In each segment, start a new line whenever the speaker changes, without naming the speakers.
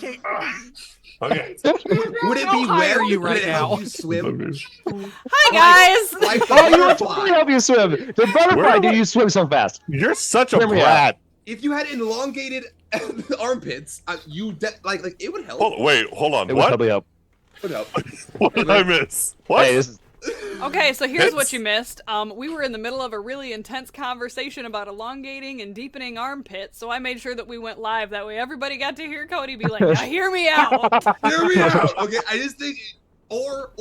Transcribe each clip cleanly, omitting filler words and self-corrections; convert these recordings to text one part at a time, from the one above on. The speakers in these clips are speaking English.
can't.
Okay.
Would it be
high are
wet?
you
Would
right
it help
now?
you swim?
Hi guys.
Like the
Oh, you were
butterfly.
totally help you swim. The butterfly, dude, you swim so fast.
You're such a
Hear me out.
brat.
If you had elongated armpits, you like it would help.
Hold on.
It would
What?
probably help.
It would help.
What did I miss? What?
Hey, this is
Okay, so here's what you missed. We were in the middle of a really intense conversation about elongating and deepening armpits, so I made sure that we went live. That way everybody got to hear Cody be like, now hear me out.
Hear me out. Okay, I just think, or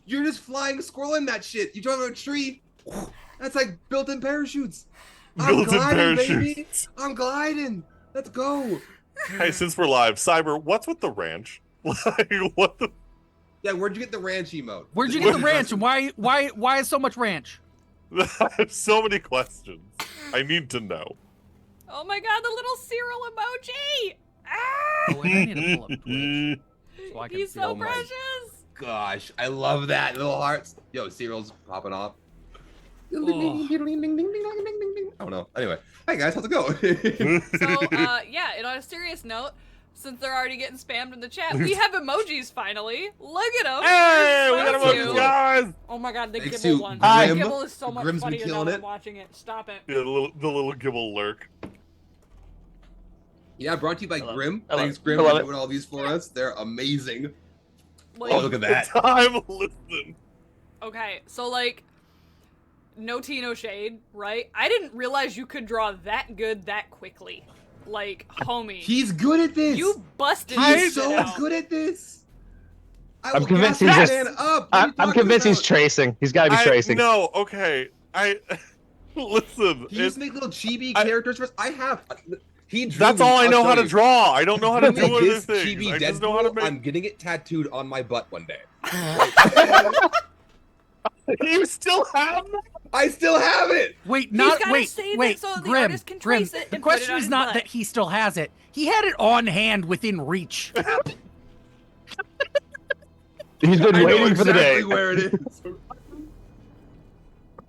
you're just flying squirrel in that shit. You drive on a tree. That's like built-in parachutes. I'm
Built-in
gliding, baby.
parachutes.
I'm gliding. Let's go.
Hey, since we're live, Cyber, what's with the ranch? Like, what the?
Yeah, where'd you get the ranch emote?
Where'd you get the ranch, and why is so much ranch?
I have so many questions. I need to know.
Oh my god, the little Cyril emoji! Ah!
Oh, and I need to pull up Twitch so I can
He's
see
so
all my-
precious!
Gosh, I love that. Little hearts. Yo, Cyril's popping off. I don't know. Anyway, hi guys, how's it going?
So, yeah, and on a serious note, since they're already getting spammed in the chat, we have emojis finally. Look at them.
Hey, we got
so
a
cute.
bunch, guys.
Oh my god, the
Thanks
Gibble
to
one.
Grim.
The Gibble is so much
Grim's been
funnier now
killing
that
it.
I'm watching it. Stop it.
Yeah, the little gibble lurk.
Yeah, brought to you by
love it.
Grim.
I love
Thanks,
it.
Grim,
I
for
love it.
doing all these for us. They're amazing.
Like,
Oh, look at that.
Time, listen.
okay, so like, no tea, no shade, right? I didn't realize you could draw that good that quickly. Like, homie.
He's good at this.
You busted
He's
this
so
shit out.
good at this. I
I'm
will
convinced
gas
he's
that
just-
man up. What are you
I'm
talking
convinced he's
about?
tracing. He's got to be tracing.
No, okay. Listen.
He used to make little chibi characters for us. I have. He drew
That's
me,
all I
I'll
know
show
how to
you.
draw. I don't know how to
He made
do other
this
things.
chibi
I just know how to
Deadpool.
make.
I'm getting it tattooed on my butt one day.
You still have that?
I still have it.
Wait,
He's
not
gotta
wait,
save it
wait,
so the
Grim,
artist can
Grim.
trace it
The
and put it
question
on
is
his
not
butt.
that he still has it. He had it on hand within reach.
He's been
I know
waiting for the
exactly
day.
where it is.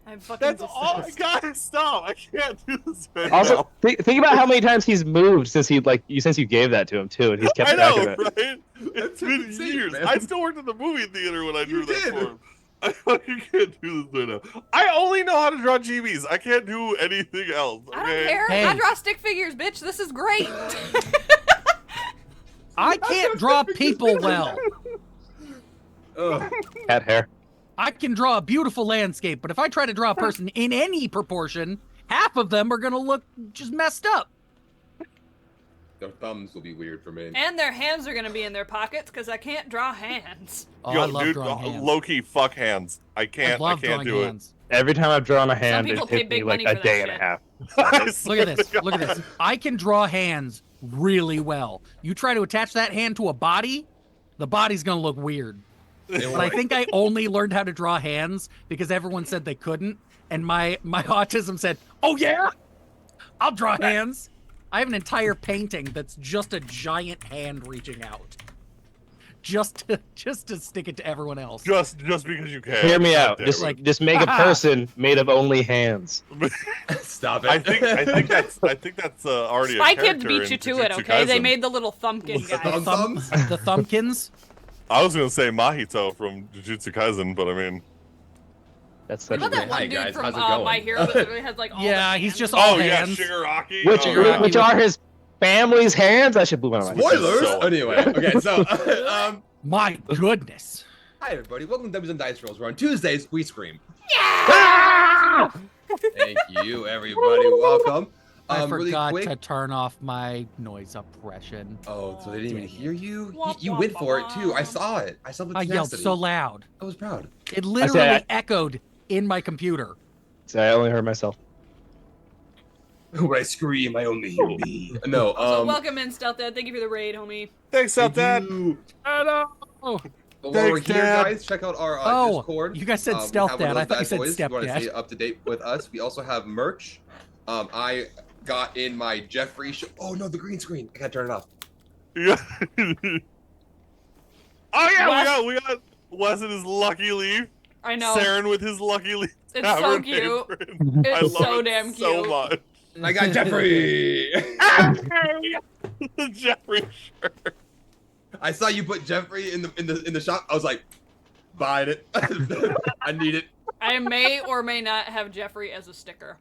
I'm fucking
That's all.
deceased.
Guys, stop! I can't do this right
Also,
now.
think about how many times he's moved since since you gave that to him too, and he's kept
I
track
know,
of it.
right? It's been
insane,
years.
man.
I still worked at the movie theater when I drew
You
that
did.
for him. I fucking can't do this right now. I only know how to draw GBs. I can't do anything else. Okay?
I don't care.
Hey.
I draw stick figures, bitch. This is great.
I can't draw people well.
Ugh.
Cat hair.
I can draw a beautiful landscape, but if I try to draw a person in any proportion, half of them are gonna look just messed up.
Their thumbs will be weird for me.
And their hands are gonna be in their pockets because I can't draw hands.
Oh,
Yo,
I love
dude,
drawing hands.
low-key, fuck hands. I
I
can't. I
love
can't
drawing
do
hands.
Every time I've drawn a hand,
people
it
pay
takes me
big
like
money
a
for
day
that
and a
shit.
half.
it. I
Look
swear
at this.
to
Look at
God.
this. I can draw hands really well. You try to attach that hand to a body, the body's gonna look weird. But I think I only learned how to draw hands because everyone said they couldn't, and my autism said, "Oh yeah, I'll draw hands." I have an entire painting that's just a giant hand reaching out, just to stick it to everyone else.
Just because you can.
Hear me out.
God
Just
damn it.
just make a person made of only hands.
Stop it.
I think that's already
Spy
a
Kids
character
beat
in
you to it,
Jujutsu
okay? They
Kaisen.
made the little thumbkin guy.
Thumbs?
The thumbkins.
I was gonna say Mahito from Jujutsu Kaisen, but I mean,
That's
What
such
about
a
that
Hi,
one dude
guys,
from
how's it going?
My Hero that literally has like all
Yeah,
the
he's
hands?
just all
oh yeah,
hands.
Shigaraki.
which
oh,
Shigaraki.
which are his family's hands. I should blew my mind.
Spoilers.
So-
Anyway, okay, so
My goodness.
hi everybody, welcome to Dungeons and Dice Rolls. Where on Tuesdays we scream.
Ah!
Thank you, everybody. Welcome.
I
Really
forgot
quick.
to turn off my noise suppression.
Oh, so they didn't even
Dang it.
hear you?
Womp,
You
womp,
went for it too. I
womp.
saw it. I saw the
I yelled
tenacity.
so loud.
I was proud.
It literally
I-
echoed in my computer.
So I only heard myself.
When I scream, I only hear me. No,
Also, welcome in, Stealth Dad. Thank you for the raid, homie.
Thanks, out that.
Hello.
But while we're
Thanks,
here,
Dad.
guys, check out our
Oh,
Discord.
you guys said
We
Stealth
have one of
Dad. I
those
thought you
bad
said
boys.
Step
If you want to
Dad.
stay up to date with us. We also have merch. I got in my Jeffrey show. Oh no, the green screen. I gotta turn it off.
Yeah. Oh yeah,
Wes-
we got Wes and his lucky leaf.
I know.
Saren with his lucky leaf.
It's so
tavern
cute.
apron. I
It's
love
so
it
damn
so
cute.
much.
I got Jeffrey.
The Jeffrey shirt.
I saw you put Jeffrey in the shop. I was like, buying it. I need it.
I may or may not have Jeffrey as a sticker.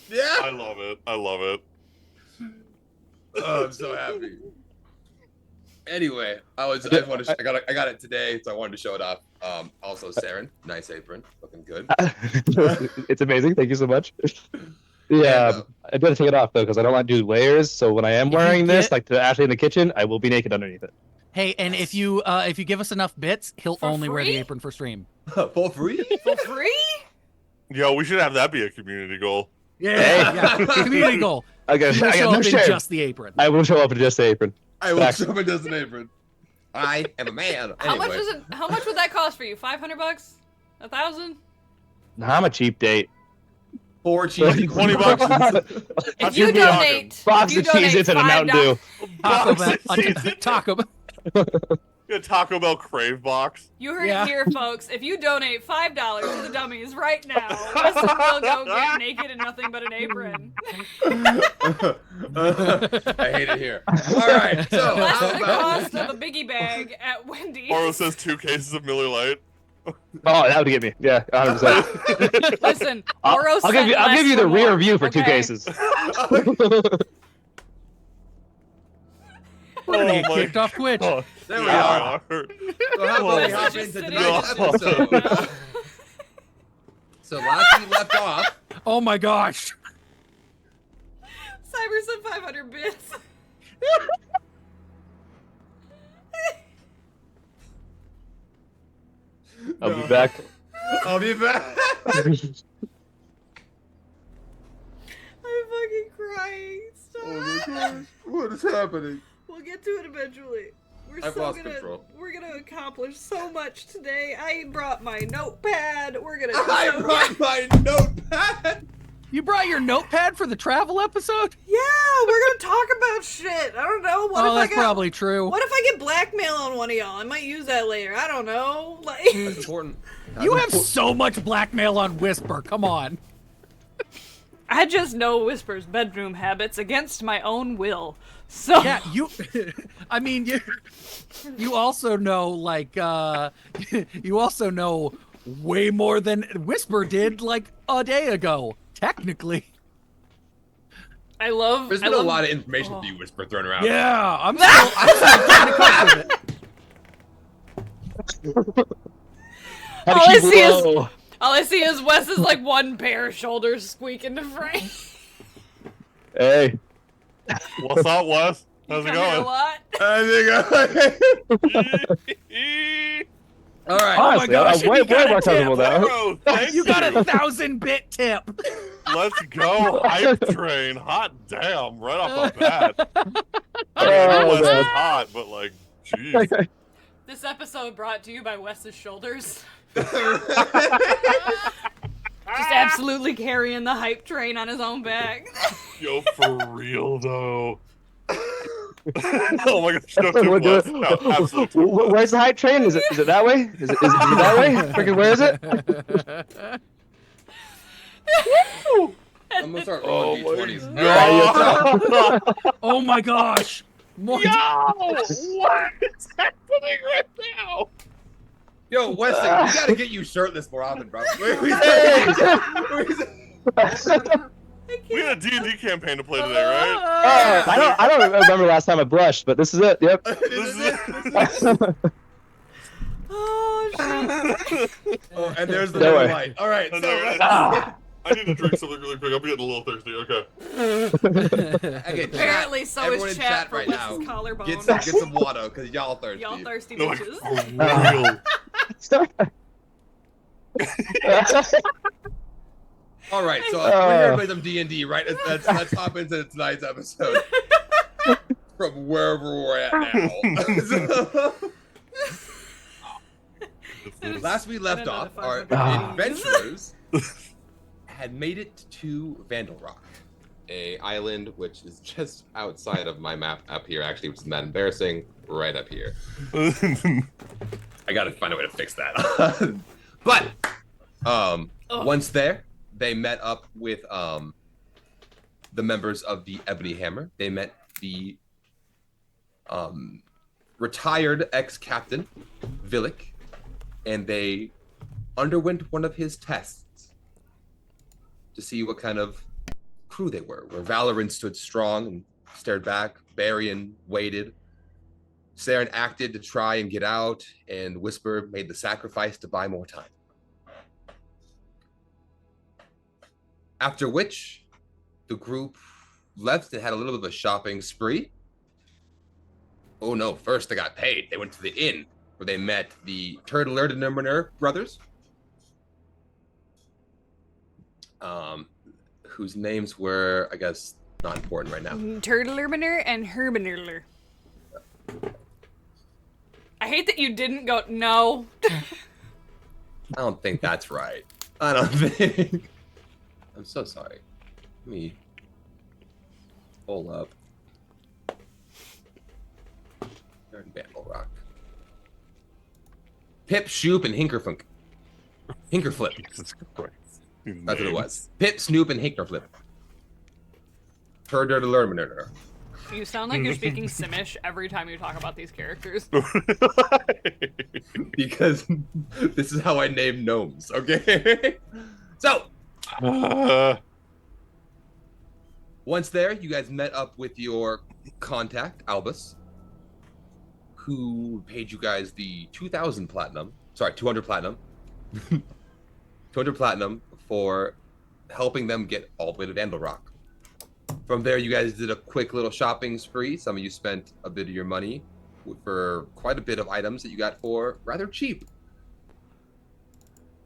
Yeah.
I love it. I love it.
Oh, I'm so happy. Anyway, I got it today, so I wanted to show it off. Also, Saren, nice apron, looking good.
It's amazing. Thank you so much. Yeah, I gotta take it off though because I don't want to do layers. So when I am wearing this, like to Ashley in the kitchen, I will be naked underneath it.
Hey, and if you give us enough bits, he'll
For
only wear the
free?
apron for stream.
For free?
For free?
Yo, we should have that be a community goal.
Yeah, yeah. Community goal.
I got
He'll show
no
up in
shame.
just the apron.
I will show up in just the apron.
I will
Facts.
show up as an apron. I am a man.
How much
Anyway.
is it? How much would that cost for you? $500? 1,000?
Nah, I'm a cheap date.
4 cheese.
20 bucks.
If you
you
donate,
Box
if you
of cheese
donate
and a Mountain Dew.
Taco
Box
Bell.
of cheese.
Taco Bell.
A Taco Bell Crave box.
You heard
Yeah.
it here, folks. If you donate $5 to the dummies right now, Weston will go get naked in nothing but an apron.
I hate it here. All right, so
Less
how
than the
about
cost of a biggie bag at Wendy's.
Oro says 2 cases of Miller Lite.
Oh, that would get me. Yeah, 100%.
Listen,
I'll
Oro
give
sent
you. I'll
less
give you the
for
rear
more.
view for 2
Okay.
cases.
We're gonna get
my
kicked off Twitch.
God.
There we
Yeah.
are. So how about we
Wes is
hop
just
into
sitting
tonight's
in his
episode?
now.
So last we left off,
Oh my gosh.
Cyber said 500 bits.
I'll be back.
I'll be back.
I'm fucking crying. Stop.
Oh my gosh, what is happening?
We'll get to it eventually.
I've lost control.
We're gonna accomplish so much today. I brought my notepad. We're gonna.
I brought my notepad.
You brought your notepad for the travel episode?
Yeah, we're gonna talk about shit. I don't know. What
Oh,
if I
that's
get?
probably true.
What if I get blackmail on one of y'all? I might use that later. I don't know. Like.
That's important.
You have so much blackmail on Whisper. Come on.
I just know Whisper's bedroom habits against my own will. So
Yeah, you. I mean, you also know, like, you also know way more than Whisper did, like, a day ago. Technically.
I love.
There's
I
been a
love,
lot of information to you, Whisper, thrown around.
Yeah, I'm still trying to cope with it.
How to
All I
keep
see is-
low.
All I see is Wes's like one pair of shoulders squeak into frame.
Hey.
What's up, Wes? How's it
Come here a
going?
lot.
All right.
Honestly,
gosh,
I'm way
you got
more
a tip.
comfortable now.
Bro, thank
You got a
you.
1,000-bit tip.
Let's go, hype train. Hot damn, right off the bat. I mean,
Oh,
Wes is
man.
hot, but like, jeez.
This episode brought to you by Wes's shoulders. Just absolutely carrying the hype train on his own back.
Yo, for real though. Oh my gosh, no, too
We're
close.
doing-
No, absolutely too close.
Where's the hype train? Is it that way? Is it that way? Freaking where is it?
I'm gonna start rolling
Oh my
D20s.
God.
Oh my gosh. More-
Yo, what is happening right now?
Yo, Weston, we gotta get you shirtless more often, bro.
We had a D&D campaign to play today, right?
I don't remember last time I blushed, but this is it. Yep.
This is it.
Oh shit.
Oh, and there's the
Don't worry.
light. All right,
I
so
know,
Ah.
I need to drink something really quick. I'm getting a little thirsty. Okay.
okay,
Apparently, so
everyone
is
in
chat for
right
Wes's
now.
collarbone.
Get some water, because y'all thirsty.
Y'all thirsty
No, like,
bitches.
for real.
Stop.
All right, so
Oh.
we're here to play some D&D, right? Let's hop into tonight's episode from wherever we're at now. So, last we left off, our adventurers had made it to Vandal Rock, a island which is just outside of my map up here, actually, which is not embarrassing, right up here. I gotta find a way to fix that. But once there, they met up with the members of the Ebony Hammer. They met the retired ex-captain, Vilik, and they underwent one of his tests to see what kind of crew they were. Where Valorant stood strong and stared back, Barian waited, Saren acted to try and get out, and Whisper made the sacrifice to buy more time. After which, the group left and had a little bit of a shopping spree. Oh no, first they got paid. They went to the inn where they met the Turtler brothers, whose names were, I guess, not important right now.
Turtlerminer and Hermanerler. I hate that you didn't go, no.
I don't think that's right. I don't think. I'm so sorry. Let me pull up. They're in Vandal Rock. Pip, Shoop, and Hinkerflip.
Jesus Christ.
That's what it was. Pip, Snoop, and Hinkerflip. Turtler.
You sound like you're speaking Simish every time you talk about these characters.
Because this is how I name gnomes, okay? So, once there, you guys met up with your contact, Albus, who paid you guys the 200 platinum for helping them get all the way to Vandal Rock. From there, you guys did a quick little shopping spree. Some of you spent a bit of your money for quite a bit of items that you got for rather cheap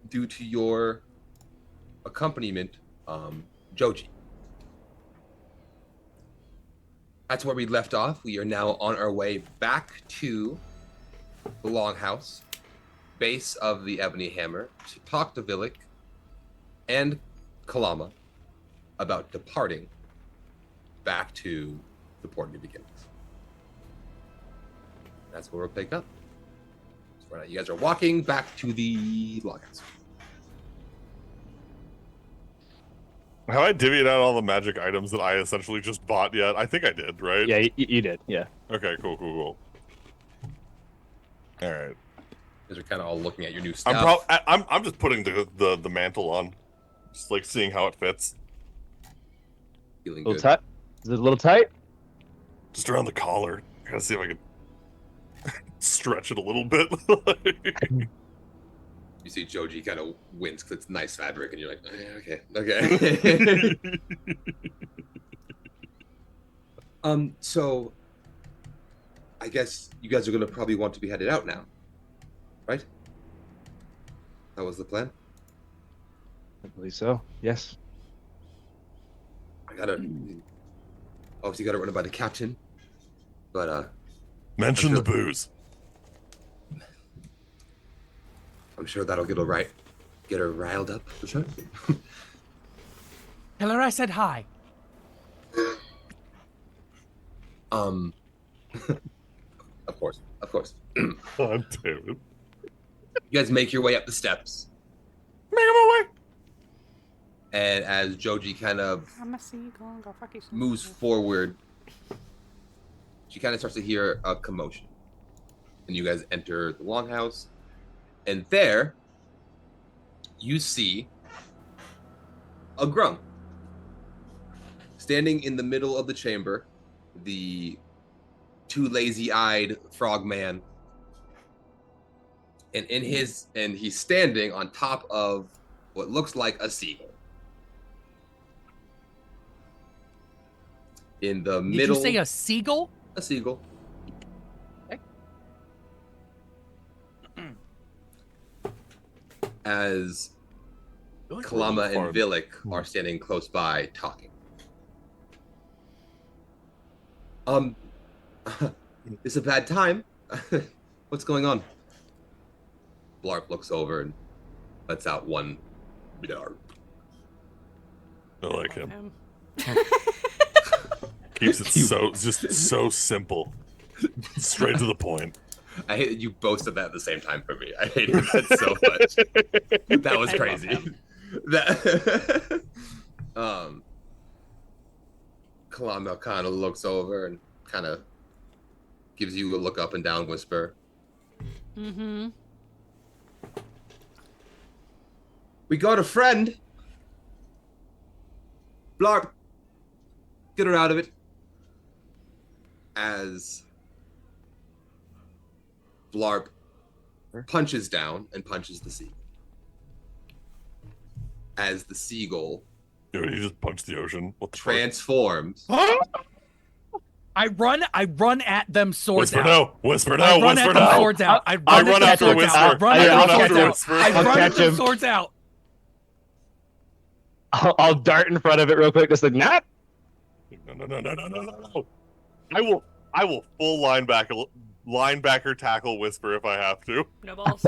due to your accompaniment, Joji. That's where we left off. We are now on our way back to the Longhouse, base of the Ebony Hammer, to talk to Vilik and Kalama about departing back to the Port of New Beginnings. That's where we'll pick up. So right now, you guys are walking back to the Longhouse.
Have I divvied out all the magic items that I essentially just bought yet? I think I did, right?
Yeah, you did. Yeah.
Okay, cool. All right.
You guys are kind of all looking at your new stuff.
I'm just putting the mantle on, just like seeing how it fits.
Feeling
A little
good.
tight? Is it a little tight?
Just around the collar. I gotta see if I can stretch it a little bit.
You see Joji kind of wince because it's nice fabric, and you're like, oh, yeah, okay. So I guess you guys are gonna probably want to be headed out now, right? That was the plan.
I believe so. Yes.
I gotta obviously gotta run it by the captain, but
Mention
I'm
the
sure-
booze.
I'm sure that'll get her riled up for sure.
Tell her I said hi.
Of course.
God damn it.
You guys make your way up the steps,
Make him away.
and as Joji kind of
I'm a seagull, go fuck yourself.
moves forward, she kind of starts to hear a commotion. And you guys enter the longhouse, and there you see a Grung standing in the middle of the chamber, the too lazy-eyed frogman. And he's standing on top of what looks like a seagull. In the
Did
middle.
you say a seagull?
A seagull. As Kalama and Vilik are standing close by talking. It's a bad time. What's going on? Blarp looks over and lets out one blarp.
I like him. Keeps it so simple. Straight to the point.
I hate that you both said that at the same time for me. I hated that so much. That was crazy. That Kalama kind of looks over and kind of gives you a look up and down, whisper.
Mm-hmm.
We got a friend. Blarp. Get her out of it. As Blarp punches down and punches the sea. As the seagull
Dude, he just punched the ocean. What the
transforms.
I run at them, swords
Whisper
out.
no! Whisper no!
I run
Whisper
at them,
no!
swords out. I
I
run
run
at
after
them,
Whisper.
swords out. Run
I
at
run
them,
after
swords out.
Whisper.
I
I'll
run at
catch
them,
him.
swords out.
I'll dart in front of it real quick, just like, nah.
No. I will full linebacker tackle Whisper if I have to.
No balls.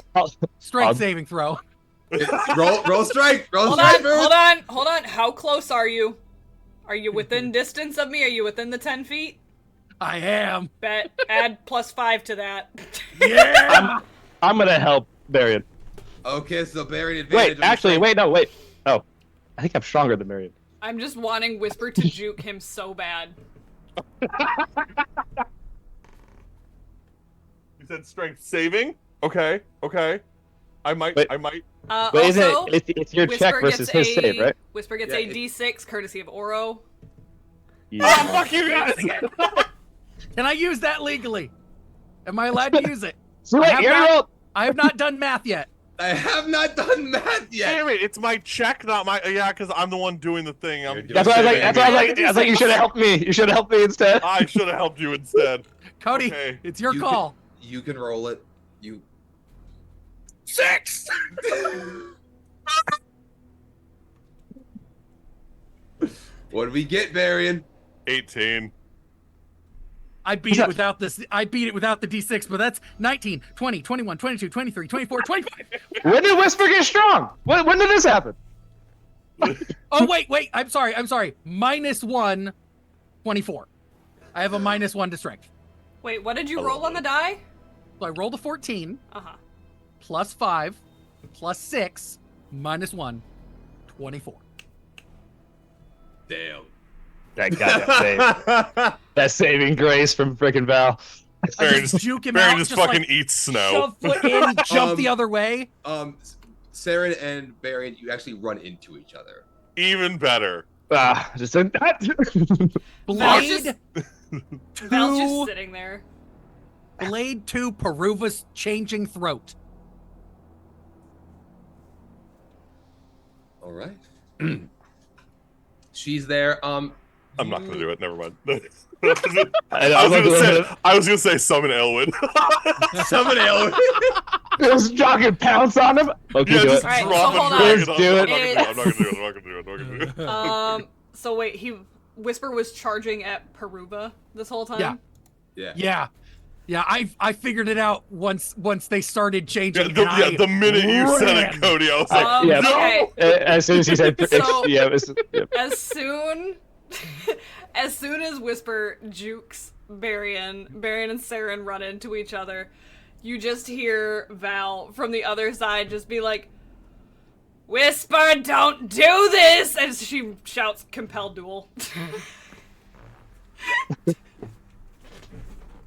Strength saving throw.
roll strike. Roll
Hold
strike.
on, hold on. How close are you? Are you within distance of me? Are you within the 10 feet?
I am.
Bet. Add +5 to that.
Yeah.
I'm gonna help Marion.
Okay, so Barry advantage.
Wait, actually, wait. Oh, I think I'm stronger than Marion.
I'm just wanting Whisper to juke him so bad.
You said strength saving? Okay. I might.
Wait.
I
Wait, isn't
Also,
it's your check versus his save, right?
Whisper gets
Yeah,
a D6 courtesy of Oro.
Oh, fuck you guys!
Can I use that legally? Am I allowed to use it?
So wait,
have
you
not-
roll.
I have not done math yet.
I have not done math yet.
Damn it! It's my check, not my. Yeah, because I'm the one doing the thing.
You're doing
That's why I was like.
saving
That's why I was like. I was like, you should have helped me. You should have helped me instead.
I should have helped you instead.
Cody,
Okay.
it's your
You
call.
You can roll it. You.
6.
What did we get, Varian?
18.
I beat it without this. I beat it without the D6, but that's 19, 20, 21, 22, 23, 24, 25.
When did Whisper get strong? When did this happen?
Oh, wait. I'm sorry. -1, 24. I have a -1 to strength.
Wait, what did you roll on the die?
So I rolled a 14,
Uh-huh.
+5, +6, -1, 24.
Damn.
That save. That saving grace from frickin' Val.
I
Baron
just
just,
juke him
Baron
out,
just
just
fucking
like,
eats snow.
shove foot in, jump the
Um,
other way.
Saren and Varian, you actually run into each other.
Even better.
Just a,
Blade
Val's just
2,
sitting there.
Blade 2, Peruva's changing throat.
All right. She's there.
I'm not gonna do it. Never mind.
I
I was gonna say summon Elwyn.
Summon Elwyn.
Just jogging pounce on him. Okay,
Yeah,
do
just
it.
Alright, so
drop
hold
a
on.
dragon.
Just do it.
I'm not gonna do it.
So wait, Whisper was charging at Peruva this whole time?
Yeah.
Yeah, I figured it out once they started changing.
The minute you said it, Cody, I was like,
yeah.
Okay.
As soon as he said,
So-
yeah, it was, yeah.
As soon as Whisper jukes Varian and Saren run into each other, you just hear Val from the other side just be like, "Whisper, don't do this!" as she shouts, "Compelled duel."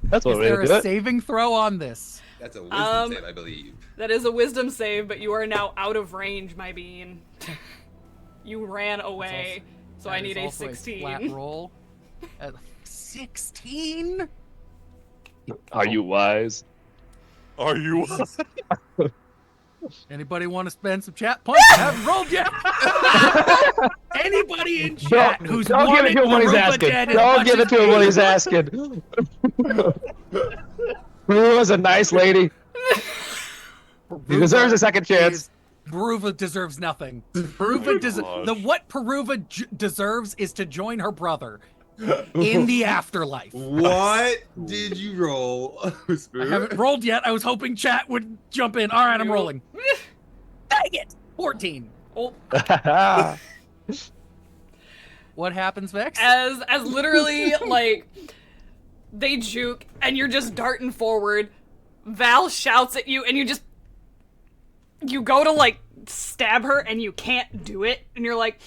That's what
Is
we're
there
gonna do
a
it.
saving throw on this?
That's a wisdom save, I believe.
That is a wisdom save, but you are now out of range, my bean. You ran away, so I
That
need
is
a
also
16.
flat roll. 16?
Are you wise?
are you?
Anybody want to spend some chat points? I haven't rolled yet. Anybody in chat who's
Don't give it to him when he's
Peruva
asking.
dead as
Don't
much
give
as
it to him when
me?
he's asking. Peruva's a nice lady. He deserves a second chance.
Peruva deserves nothing. Peruva
gosh.
what Peruva deserves is to join her brother in the afterlife.
What did you roll?
I haven't rolled yet. I was hoping chat would jump in. All right, I'm rolling. Dang it! 14.
Oh,
What happens, Vex?
as literally like they juke and you're just darting forward, Val shouts at you and you go to like stab her and you can't do it, and you're like,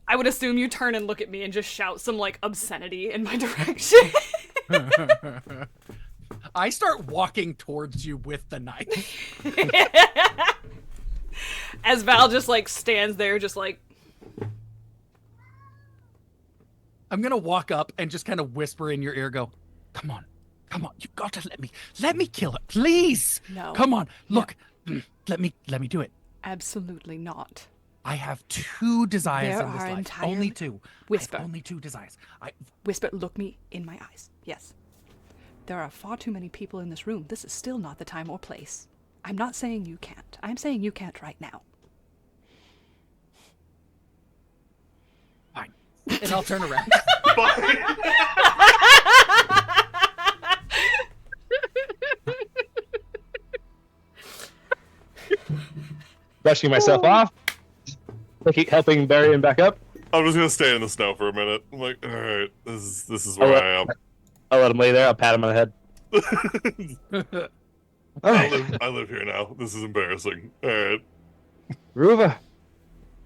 I would assume you turn and look at me and just shout some like obscenity in my direction.
I start walking towards you with the knife.
As Val just like stands there, just like.
I'm gonna walk up and just kind of whisper in your ear, go, come on, you gotta let me kill her, please.
No.
Come on, look, let me do it.
Absolutely not.
I have 2 desires
There
in this
are
life.
entirely-
Only 2.
Whisper.
I have only 2 desires.
Whisper, look me in my eyes. Yes. There are far too many people in this room. This is still not the time or place. I'm not saying you can't. I'm saying you can't right now.
Fine. And I'll turn around.
Brushing myself off, helping bury him back up.
I'm just gonna stay in the snow for a minute. I'm like, all right, this is where I am.
I'll let him lay there. I'll pat him on the head. All right,
I live here now. This is embarrassing. All right.
Ruva,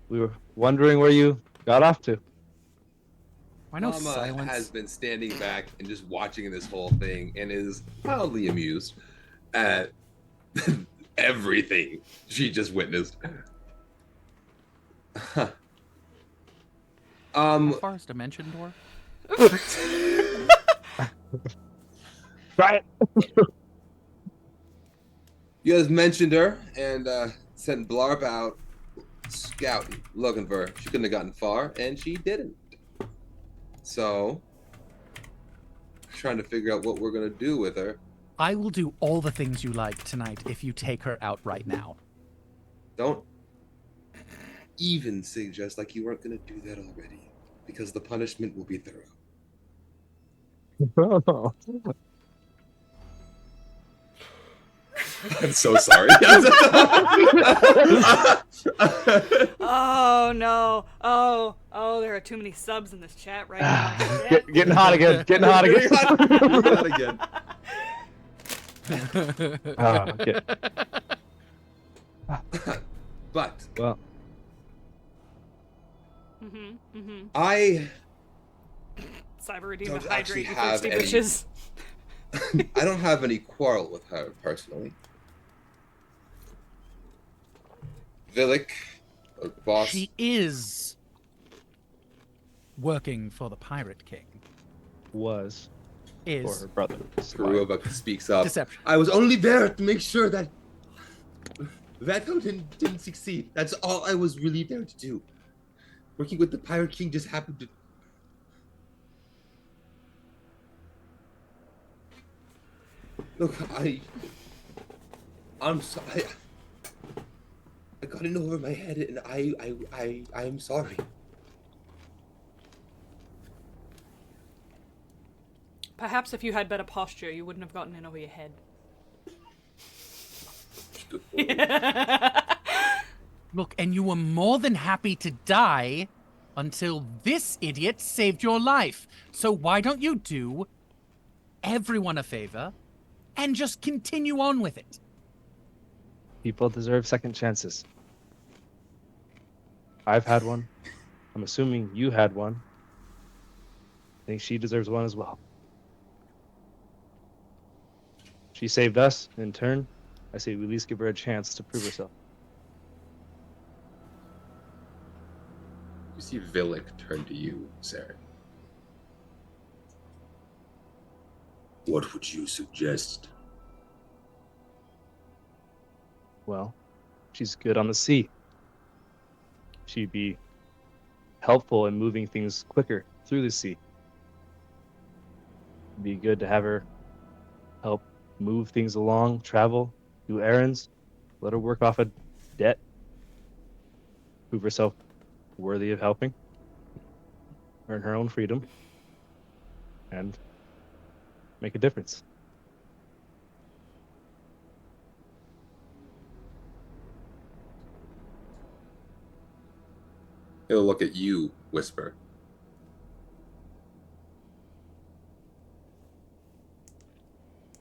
we were wondering where you got off to.
Why no
Mama
silence?
has been standing back and just watching this whole thing and is mildly amused at everything she just witnessed.
How far is Dimension Door?
Try it.
You guys mentioned her and sent Blarp out scouting, looking for her. She couldn't have gotten far, and she didn't. So, trying to figure out what we're gonna do with her.
I will do all the things you like tonight if you take her out right now.
Don't even suggest like you weren't gonna do that already, because the punishment will be thorough. I'm so sorry.
Oh no! Oh, there are too many subs in this chat right now.
Getting hot again. Getting hot again.
Not again.
Okay.
But
Well,
I
Cyber Redeem
Don't
to
actually
hydrate you
have
thirsty
any-
bitches.
I don't have any quarrel with her personally. Vilik, boss.
She is working for the Pirate King.
was for
Is
her brother.
Karuba speaks up.
deception.
I was only there to make sure that Vato didn't succeed. That's all I was really there to do. Working with the Pirate King just happened to. Look, I'm sorry. I got in over my head, and I'm sorry.
Perhaps if you had better posture, you wouldn't have gotten in over your head.
Look, and you were more than happy to die until this idiot saved your life. So why don't you do everyone a favor and just continue on with it?
People deserve second chances. I've had one. I'm assuming you had one. I think she deserves one as well. She saved us. In turn, I say we at least give her a chance to prove herself.
You see Vilik turn to you, Saren. What would you suggest?
Well, she's good on the sea. She'd be helpful in moving things quicker through the sea. It'd be good to have her help move things along, travel, do errands, let her work off a debt, prove herself worthy of helping, earn her own freedom, and make a difference.
He'll look at you, whisper.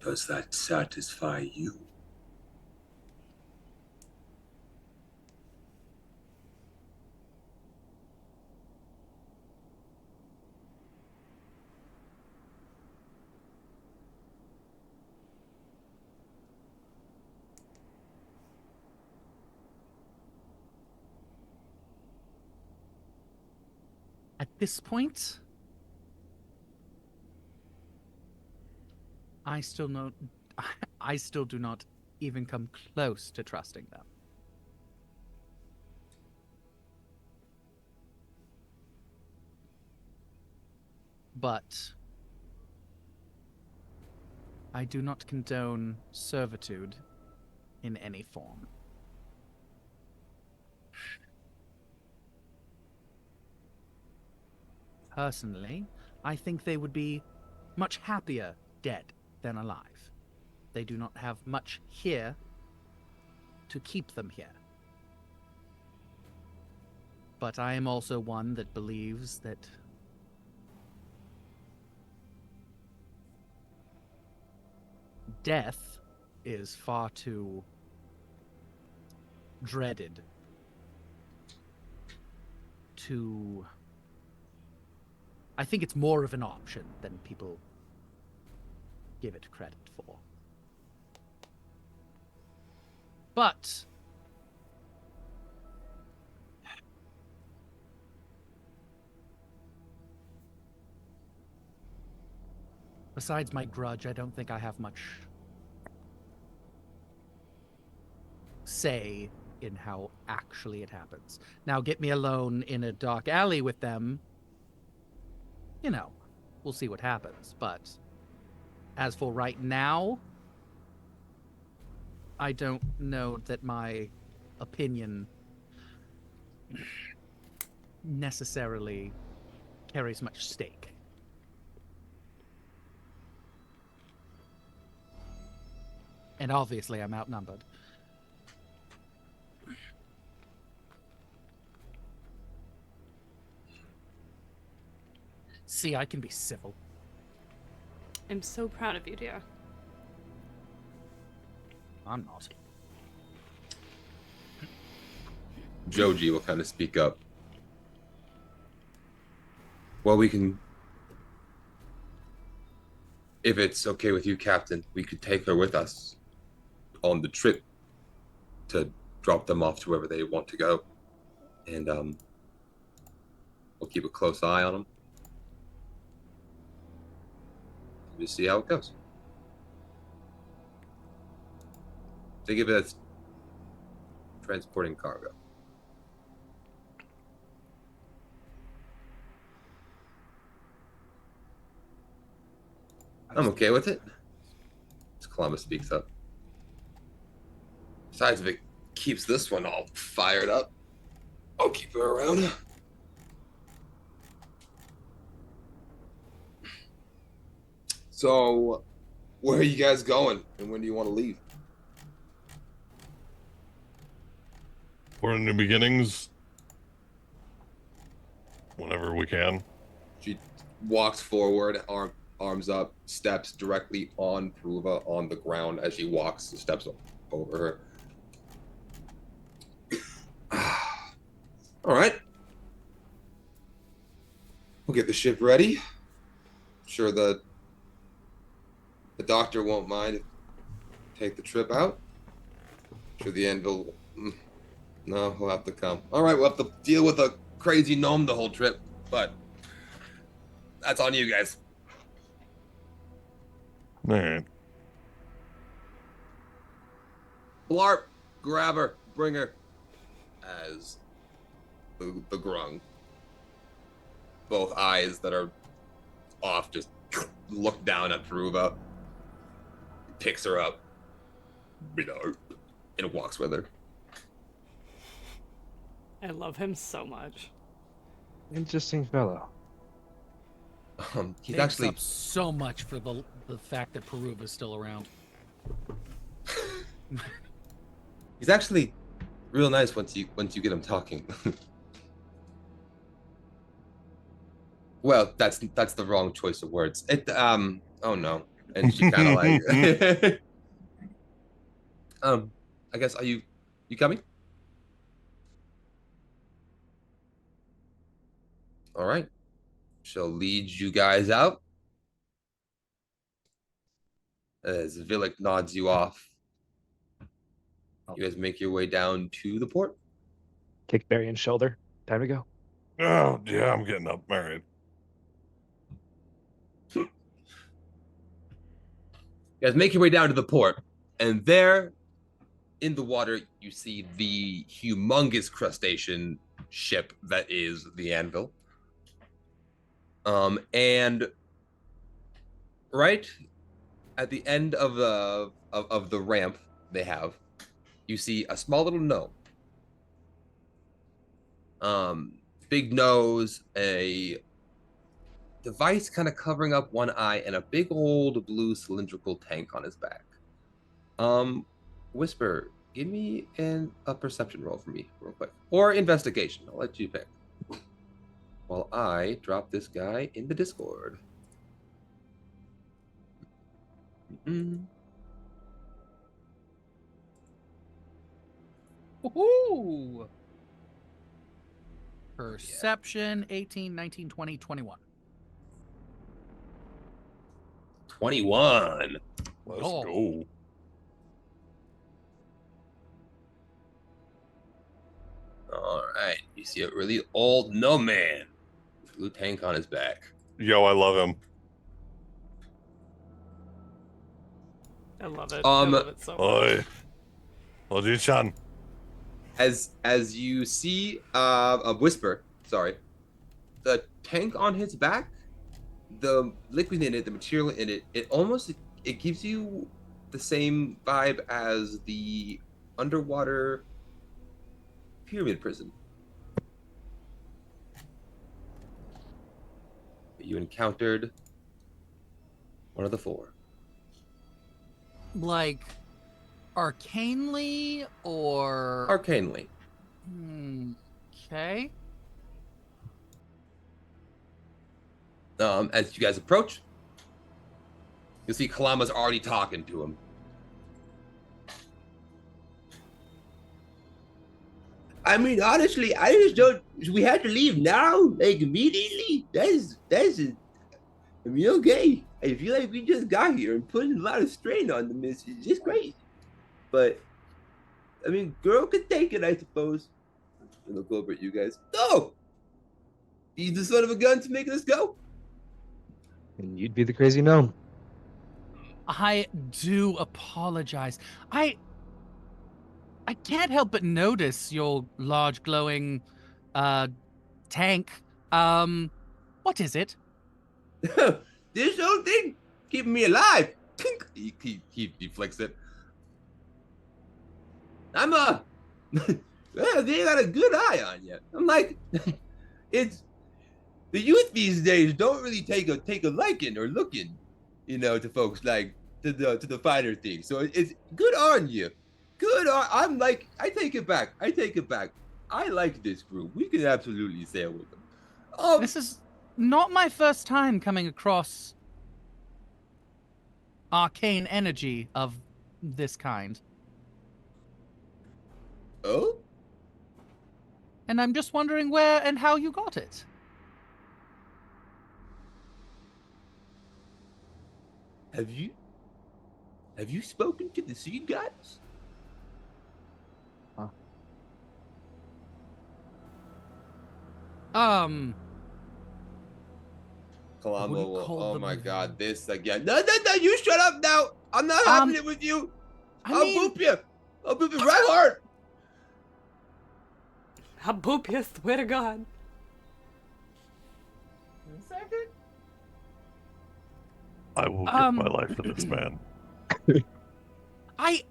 Does that satisfy you?
At this point, I still do not even come close to trusting them. But I do not condone servitude in any form. Personally, I think they would be much happier dead than alive. They do not have much here to keep them here. But I am also one that believes that death is far too dreaded to... I think it's more of an option than people give it credit for. But besides my grudge, I don't think I have much say in how actually it happens. Now, get me alone in a dark alley with them, you know, we'll see what happens. But as for right now, I don't know that my opinion necessarily carries much stake. And obviously, I'm outnumbered. See, I can be civil.
I'm so proud of you, dear.
I'm not.
Joji will kind of speak up. Well, we can... If it's okay with you, Captain, we could take her with us on the trip to drop them off to wherever they want to go. And we'll keep a close eye on them. Just see how it goes. Think of it as transporting cargo. I'm okay with it. As Columbus speaks up. Besides, if it keeps this one all fired up, I'll keep her around. So, where are you guys going, and when do you want to leave?
We're in new beginnings. Whenever we can.
She walks forward, arms up, steps directly on Pruva on the ground as she walks, steps over her. All right. We'll get the ship ready. I'm sure the doctor won't mind if take the trip out. I'm sure the Anvil... No, he'll have to come. All right, we'll have to deal with a crazy gnome the whole trip, but that's on you guys.
Man.
Blarp, grab her, bring her. As the grung, both eyes that are off, just look down at Pruva, picks her up, and walks with her.
I love him so much.
Interesting fellow.
He's
Makes
actually
up so much for the fact that Peruva's still around.
he's actually real nice once you get him talking. Well, that's the wrong choice of words. Oh no. And she kind of like I guess you coming? All right. She'll lead you guys out. As Villic nods you off, you guys make your way down to the port.
Kick Barion's shoulder. Time to go.
Oh, yeah, I'm getting up. All right.
You guys make your way down to the port, and there, in the water, you see the humongous crustacean ship that is the Anvil. And right at the end of the ramp they have, you see a small little gnome. Big nose, a device kind of covering up one eye, and a big old blue cylindrical tank on his back. Whisper, give me a perception roll for me real quick. Or investigation. I'll let you pick. While I drop this guy in the Discord.
Woohoo! Perception 18, 19, 20, 21.
21.
Let's
Oh.
go.
All right. You see a really old no man with a blue tank on his back.
Yo, I love him.
I love it. I love it so much.
Oi. Oji-chan.
As you see a Whisper, sorry, the tank on his back, the liquid in it, the material in it, it gives you the same vibe as the underwater pyramid prison that you encountered one of the four.
Like, arcanely or
Arcanely.
Okay.
As you guys approach, you'll see Kalama's already talking to him. I mean, honestly, I just don't. We have to leave now, like immediately. I mean, okay. I feel like we just got here and putting a lot of strain on the miss. It's just crazy. But I mean, girl could take it, I suppose. And look over at you guys. No, he's the son of a gun to make us go.
And you'd be the crazy gnome.
I do apologize. I can't help but notice your large glowing tank. What is it?
This whole thing keeping me alive. He flicks it. I'm well, they got a good eye on you. I'm like, it's the youth these days don't really take a liking or looking, to folks like to the finer things. So it's good on you. Good on. I'm like, I take it back. I like this group. We can absolutely sail with them.
This is not my first time coming across arcane energy of this kind.
Oh?
And I'm just wondering where and how you got it.
Have you spoken to the seed gods? Kalama will, oh my god, this again. No, you shut up now. I'm not having it with you. I'll boop you. I'll boop you right hard.
I'll boop you, swear to God.
I will give my life to this man.
I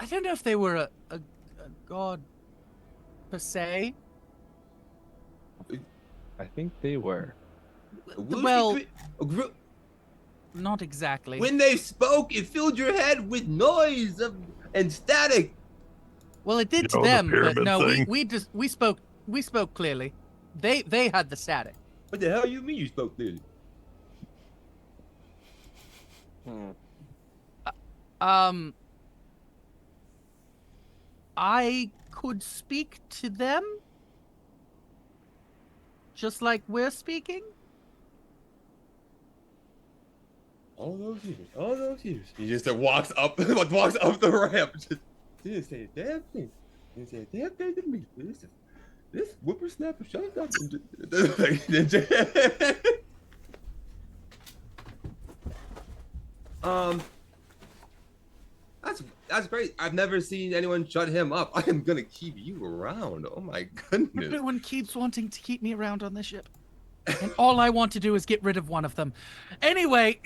don't know if they were a god per se.
I think they were.
Well, not exactly.
When they spoke, it filled your head with noise and static.
Well, it did to them, but no, we spoke clearly. They had the static.
What the hell you mean you spoke clearly?
I could speak to them just like we're speaking.
All those years. He just walks up the ramp. Didn't say a damn thing. He said, "They updated me. This whippersnapper shut up." That's great. I've never seen anyone shut him up. I am gonna keep you around. Oh my goodness.
Everyone keeps wanting to keep me around on this ship. And all I want to do is get rid of one of them. Anyway.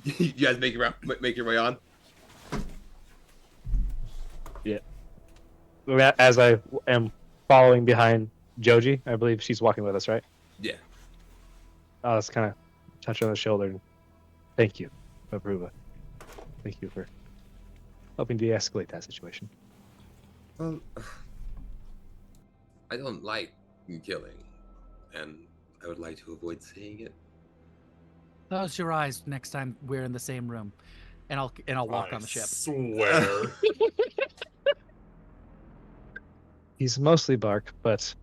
You guys make your way on.
Yeah. As I am following behind Joji, I believe she's walking with us, right?
Yeah.
I'll just kind of touch her on the shoulder and thank you, Mabruva. Thank you for helping de-escalate that situation.
Well, I don't like killing, and I would like to avoid seeing it.
Close your eyes next time we're in the same room, and I'll walk on the ship.
Swear.
He's mostly bark, but sometimes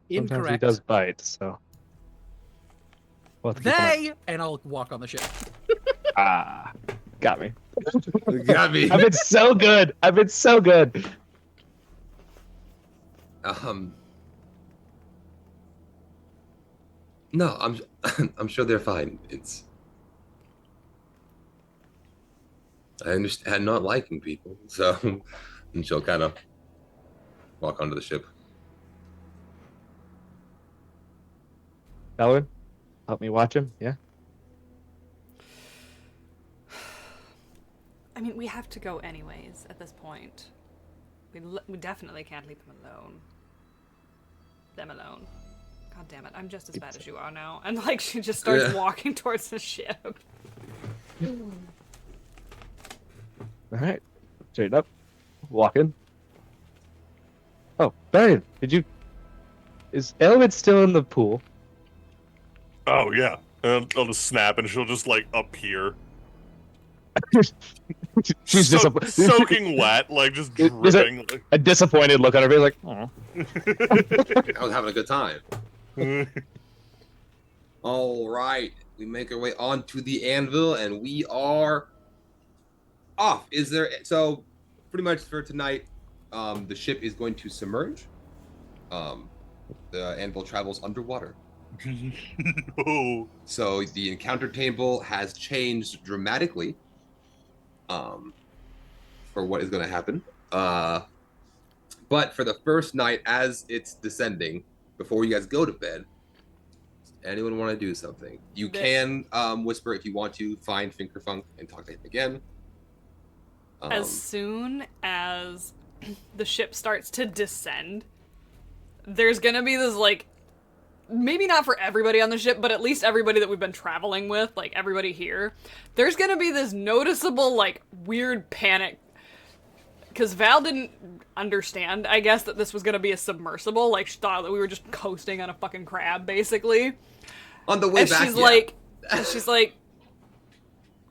he
Incorrect.
does bite, so. We'll have to keep an eye-
And I'll walk on the ship.
Ah, got me.
Got me.
I've been so good. I've been so good.
No, I'm sure they're fine. I understand not liking people, so and she'll kind of walk onto the ship.
Elwin, help me watch him. Yeah.
I mean, we have to go anyways at this point. We definitely can't leave them alone. Them alone. God damn it, I'm just as bad as you are now. And like, she just starts walking towards the ship.
All right. Straight up. Walking. Oh, Brian, is Elwin still in the pool?
Oh yeah, and I'll just snap, and she'll just like appear.
She's
soaking wet, like just dripping. Like...
A disappointed look on her face, like, oh.
I was having a good time. All right, we make our way onto the anvil, and we are off. So pretty much for tonight, the ship is going to submerge. The anvil travels underwater.
No.
So the encounter table has changed dramatically for what is going to happen. But for the first night, as it's descending, before you guys go to bed, anyone want to do something? You can whisper if you want to, find Finkerfunk and talk to him again.
As soon as the ship starts to descend, there's going to be this, like, maybe not for everybody on the ship, but at least everybody that we've been traveling with, like everybody here, there's gonna be this noticeable, like, weird panic. Because Val didn't understand, I guess, that this was gonna be a submersible. Like, she thought that we were just coasting on a fucking crab, basically.
On the way
and
back,
she's like,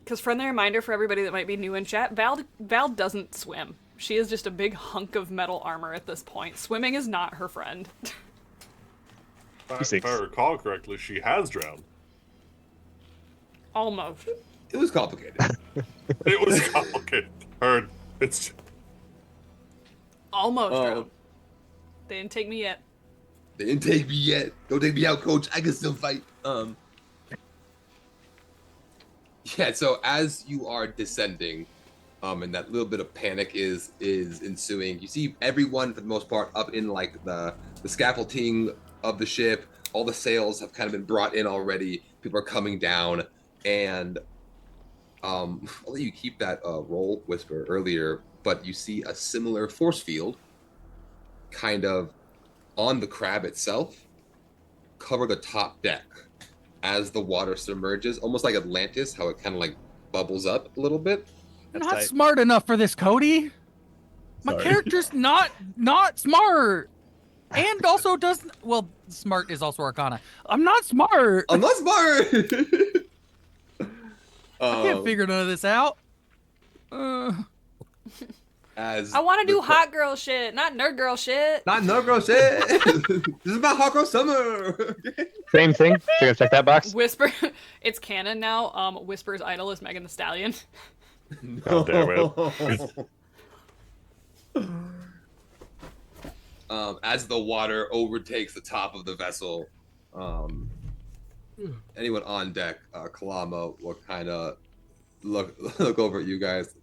because friendly reminder for everybody that might be new in chat, Val doesn't swim. She is just a big hunk of metal armor at this point. Swimming is not her friend.
If I recall correctly, she has drowned.
Almost.
It was complicated.
It was complicated. Heard. It's
almost drowned. They didn't take me yet.
They didn't take me yet. Don't take me out, coach. I can still fight. Yeah, so as you are descending, and that little bit of panic is ensuing, you see everyone for the most part up in like the scaffolding of the ship. All the sails have kind of been brought in already. People are coming down, and I'll let you keep that roll whisper earlier, but you see a similar force field kind of on the crab itself cover the top deck as the water submerges, almost like Atlantis, how it kind of like bubbles up a little bit.
You're not smart enough for this, Cody. My character's not smart. And also doesn't... Well, smart is also Arcana. I'm not smart.
I'm not smart.
I can't figure none of this out.
As
I want to do hot girl shit, not nerd girl shit.
Not nerd girl shit. This is about hot girl summer.
Same thing. So you check that box.
Whisper. It's canon now. Whisper's idol is Megan Thee Stallion.
God damn it.
As the water overtakes the top of the vessel, anyone on deck, Kalama will kind of look over at you guys.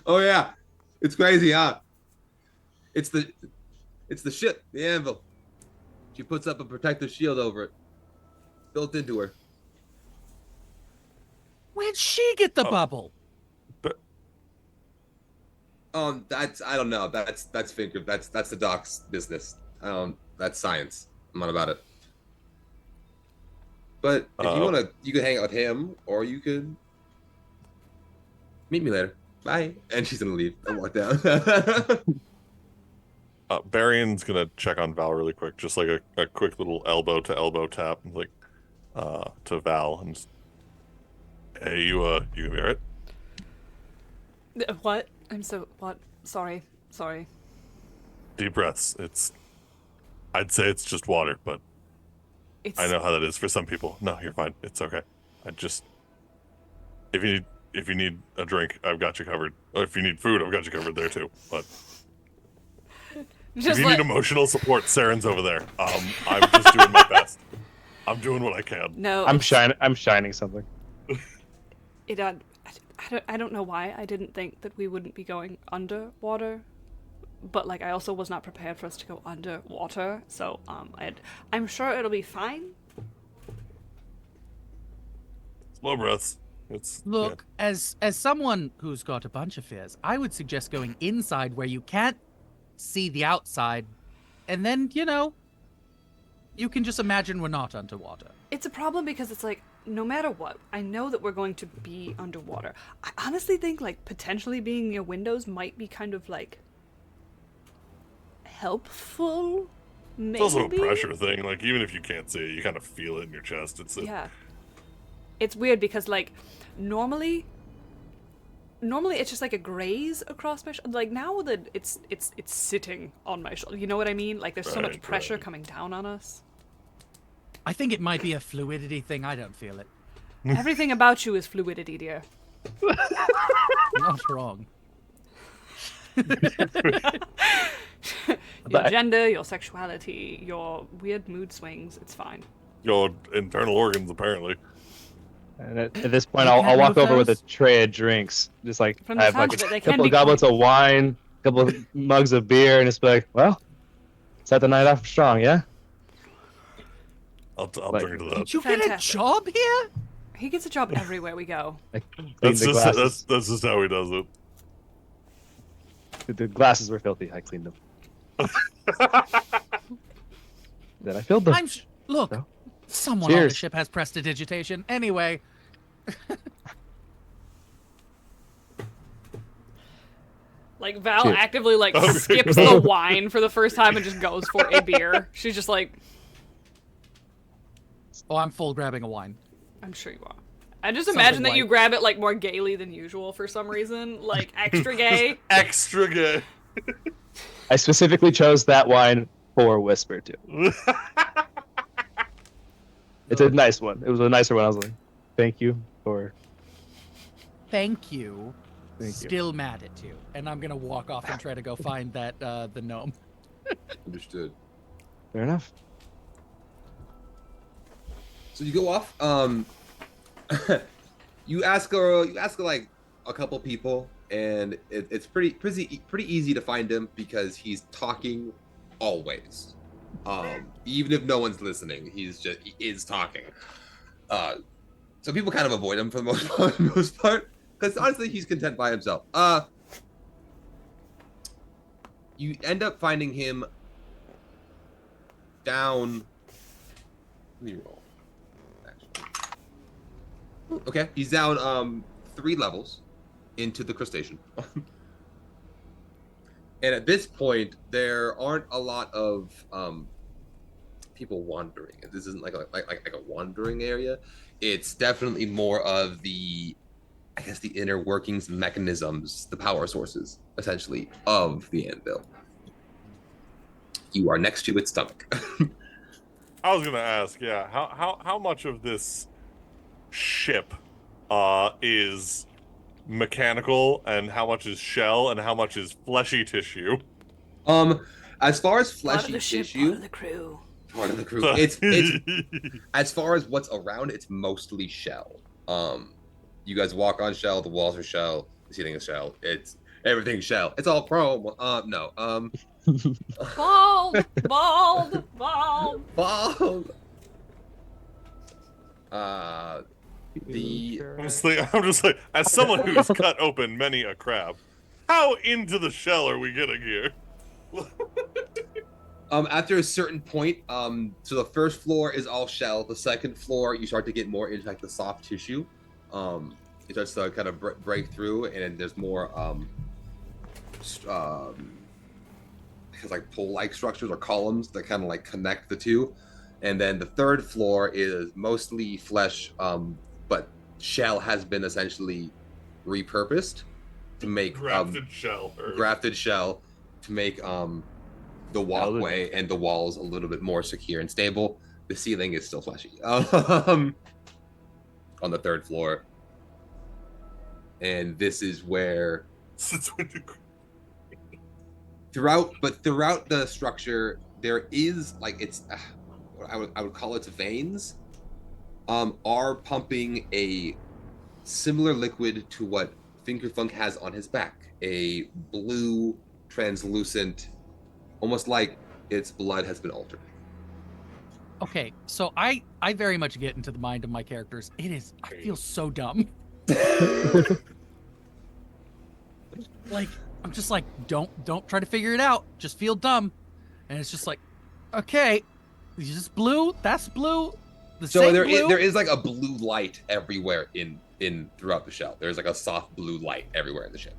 Oh yeah, it's crazy, huh? It's the ship, the Anvil. She puts up a protective shield over it, built into her.
Where'd she get the bubble?
That's I don't know. That's finger. That's the doc's business. That's science. I'm not about it. But if you wanna, you could hang out with him, or you could meet me later. Bye. And she's gonna leave and walk down.
Barion's gonna check on Val really quick, just like a quick little elbow to elbow tap, like to Val, and just, hey, you gonna be alright?
What? What? Sorry.
Deep breaths. I'd say it's just water, but I know how that is for some people. No, you're fine. It's okay. If you need a drink, I've got you covered. Or if you need food, I've got you covered there too. But if you need emotional support, Saren's over there. I'm just doing my best. I'm doing what I can.
No,
I'm shining something.
I don't know why I didn't think that we wouldn't be going underwater, but like I also was not prepared for us to go underwater. So I'm sure it'll be fine.
Slow breaths.
Look, as someone who's got a bunch of fears, I would suggest going inside where you can't see the outside, and then you can just imagine we're not underwater.
It's a problem because it's like, no matter what, I know that we're going to be underwater. I honestly think like potentially being near windows might be kind of like helpful. Maybe.
It's also a pressure thing. Like even if you can't see it, you kind of feel it in your chest.
Yeah. It's weird because like normally it's just like a graze across my shoulder. Like now that it's sitting on my shoulder. You know what I mean? Like there's so much pressure coming down on us.
I think it might be a fluidity thing. I don't feel it.
Everything about you is fluidity, dear.
Not wrong.
Your gender, your sexuality, your weird mood swings, it's fine.
Your internal organs, apparently.
And at this point, I'll walk over with a tray of drinks. Just like I have like a couple of goblets of wine, a couple of mugs of beer, and just be like, well, set the night off strong, yeah?
I'll drink to that.
Did you get a job here?
He gets a job everywhere we go.
That's just how he does it.
The glasses were filthy. I cleaned them. Then I filled them.
Look,
No?
someone on the
Cheers.
ship has prestidigitation. Anyway.
Like Val
Cheers.
actively like skips the wine for the first time and just goes for a beer. She's just like,
Oh, I'm full grabbing a wine.
I'm sure you are. I just imagine that you grab it like more gaily than usual for some reason, like extra gay.
Extra gay.
I specifically chose that wine for Whisper too. It's a nice one. It was a nicer one. I was like, thank you for.
Thank you.
Thank you.
Still mad at you. And I'm going to walk off and try to go find that the gnome.
Understood.
Fair enough.
So you go off. You ask her like a couple people, and it's pretty easy to find him because he's talking always. Even if no one's listening, he is talking. So people kind of avoid him for the most part, because honestly, he's content by himself. You end up finding him down. Let me roll. Okay, he's down 3 levels into the crustacean. And at this point, there aren't a lot of people wandering. This isn't like a wandering area. It's definitely more of the, I guess, the inner workings, mechanisms, the power sources, essentially, of the anvil. You are next to its stomach.
I was gonna ask, yeah, how much of this ship is mechanical and how much is shell and how much is fleshy tissue?
As far as
Part of
fleshy
the ship,
tissue,
part of the crew.
part of the crew, it's as far as what's around, it's mostly shell. You guys walk on shell, the walls are shell, the ceiling is shell. It's everything's shell. It's all chrome. No.
Bald, bald, bald.
Bald.
I'm just like, as someone who's cut open many a crab, how into the shell are we getting here?
After a certain point, so the first floor is all shell. The second floor, you start to get more into like the soft tissue. It starts to kind of break through, and there's more has like pole-like structures or columns that kind of like connect the two. And then the third floor is mostly flesh, but shell has been essentially repurposed to make
grafted shell to make the walkway and the walls a little bit more secure and stable. The ceiling is still fleshy on the third floor, and this is where throughout the structure there is like it's I would call it veins are pumping a similar liquid to what Fingerfunk has on his back, a blue translucent, almost like its blood has been altered.
Okay, so I very much get into the mind of my characters. I feel so dumb. Like, I'm just like, don't try to figure it out. Just feel dumb. And it's just like, okay, is this blue? That's blue.
So there is like a blue light everywhere in throughout the shell. There's like a soft blue light everywhere in the ship.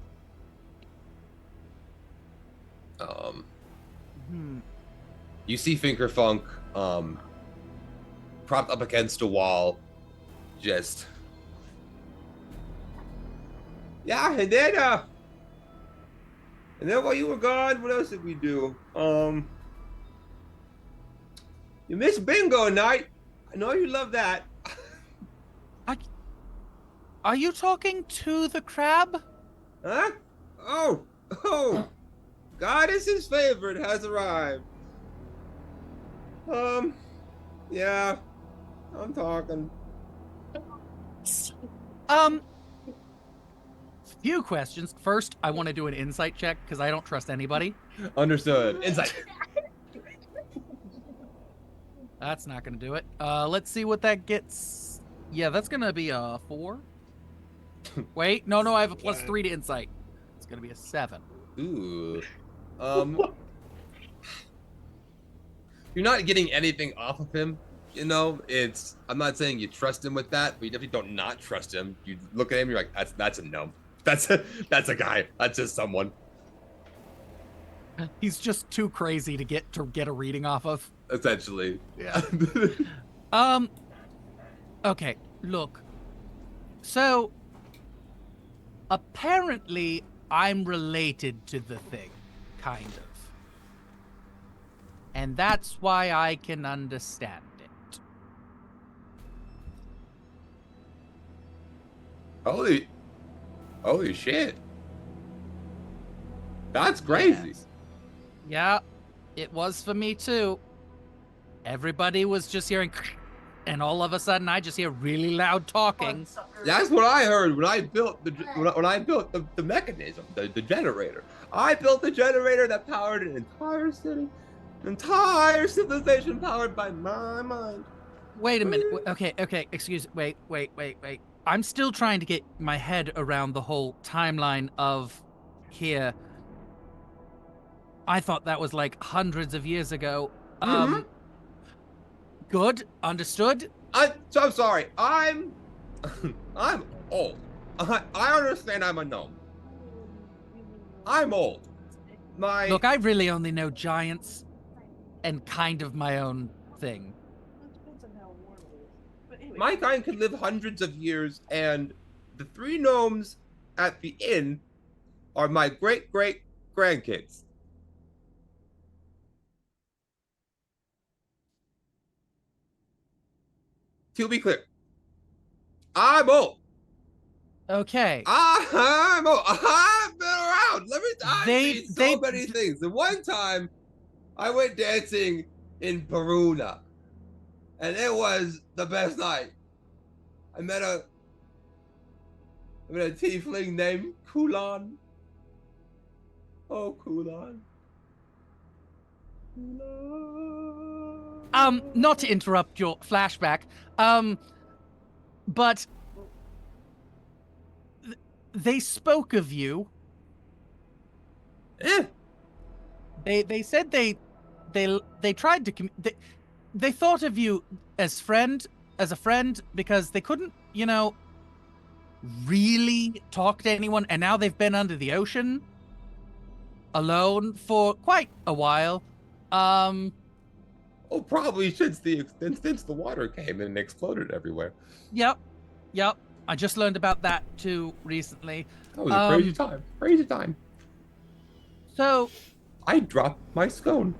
You see Fingerfunk propped up against a wall, just and then while you were gone, what else did we do? You missed bingo night. I know you love that.
Are you talking to the crab?
Huh? Oh, Goddess's favorite has arrived. Yeah, I'm talking.
Few questions. First, I want to do an insight check because I don't trust anybody.
Understood. Insight.
That's not going to do it. Let's see what that gets. Yeah, that's going to be a 4. Wait, no, I have a +3 to insight. It's going to be a 7.
Ooh. You're not getting anything off of him. You know, I'm not saying you trust him with that, but you definitely don't not trust him. You look at him, you're like, that's a gnome. That's a guy. That's just someone.
He's just too crazy to get a reading off of.
Essentially.
Yeah. Okay, look. So apparently I'm related to the thing, kind of. And that's why I can understand it.
Holy shit. That's crazy.
Yes. Yeah, it was for me too. Everybody was just hearing, and all of a sudden I just hear really loud talking.
That's what I heard when I built the mechanism, the generator. I built the generator that powered an entire city, an entire civilization powered by my mind.
Wait a minute. Okay, excuse. Wait. I'm still trying to get my head around the whole timeline of here. I thought that was like hundreds of years ago. Good, understood.
I'm sorry. I'm old. I understand I'm a gnome. I'm old.
Look, I really only know giants and kind of my own thing.
My kind could live hundreds of years, and the 3 gnomes at the inn are my great-great-grandkids. To be clear, I'm old.
Okay.
I've been around. I've
They-
seen so
they-
many things. The one time I went dancing in Peruna, and it was the best night. I met a tiefling named Kulan. Oh, Kulan.
Not to interrupt your flashback, but they spoke of you.
Eh.
They said they tried to they thought of you as a friend because they couldn't, really talk to anyone, and now they've been under the ocean alone for quite a while.
Oh, probably since the water came and exploded everywhere.
Yep. I just learned about that too recently.
That was a crazy time. Crazy time.
So
I dropped my scone.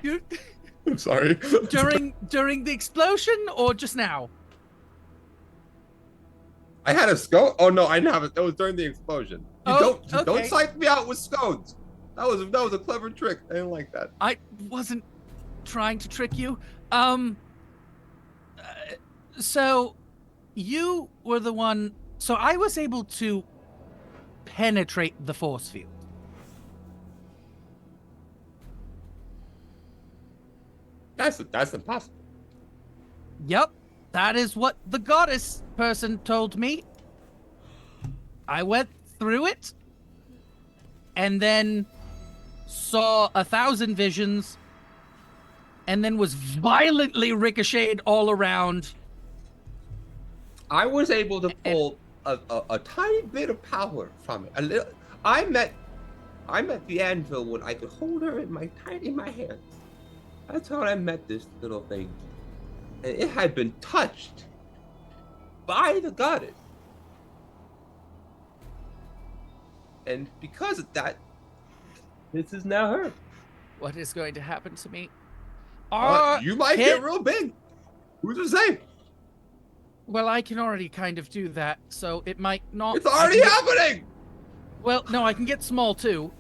you
I'm sorry.
during the explosion or just now?
I had a scone. Oh no, I didn't have it. That was during the explosion. Don't
okay.
psych me out with scones. That was a clever trick. I didn't like that.
I wasn't trying to trick you. So you were the one. So I was able to penetrate the force field.
That's impossible.
Yep, that is what the goddess person told me. I went through it and then saw 1,000 visions and then was violently ricocheted all around.
I was able to pull a tiny bit of power from it. A little. I met the anvil when I could hold her in my hands. That's how I met this little thing. And it had been touched by the goddess. And because of that, this is now her.
What is going to happen to me?
You might get real big. Who's to say?
Well, I can already kind of do that, so it might not.
It's already happening.
Well, no, I can get small too.